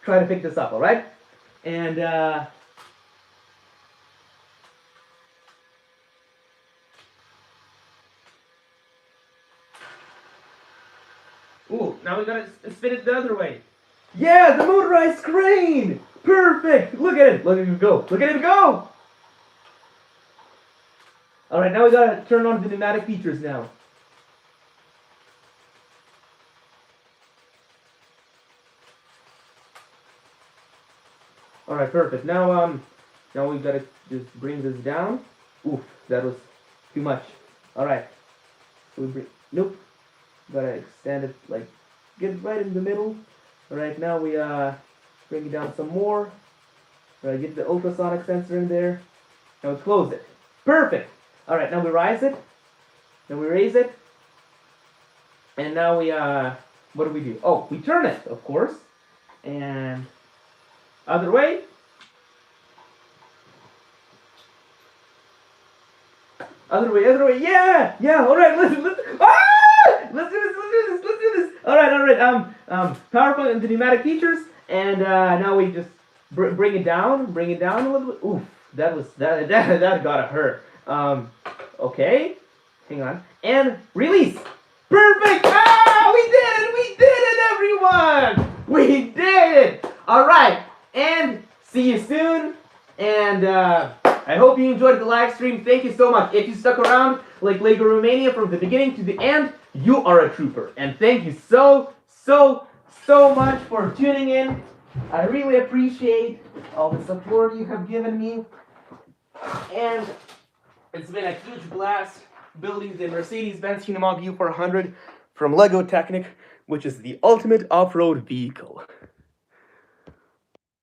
All right? And now we gotta spin it the other way. Yeah, the motorized crane! Perfect! Look at it! Look at it go! Look at it go! Alright, now we gotta turn on the pneumatic features now. Alright, perfect. Now we gotta just bring this down. Oof, that was too much. Alright. So we bring, nope. Gotta extend it, like, get it right in the middle. Alright, now we bring it down some more. Alright, get the ultrasonic sensor in there. Now we close it. Perfect! Alright, now we rise it. Then we raise it. And now we, what do we do? Oh, we turn it, of course. And other way. Other way, yeah! Alright, let's do this. Alright. Power point and the pneumatic features. And now we just bring it down a little bit. Oof, that gotta hurt. Okay, hang on, and release. Perfect. We did it, everyone. We did it. All right, and see you soon. And I hope you enjoyed the live stream. Thank you so much. If you stuck around like Lego Romania from the beginning to the end, you are a trooper. And thank you so much for tuning in. I really appreciate all the support you have given me. And it's been a huge blast building the Mercedes-Benz Unimog U400 from Lego Technic, which is the ultimate off-road vehicle.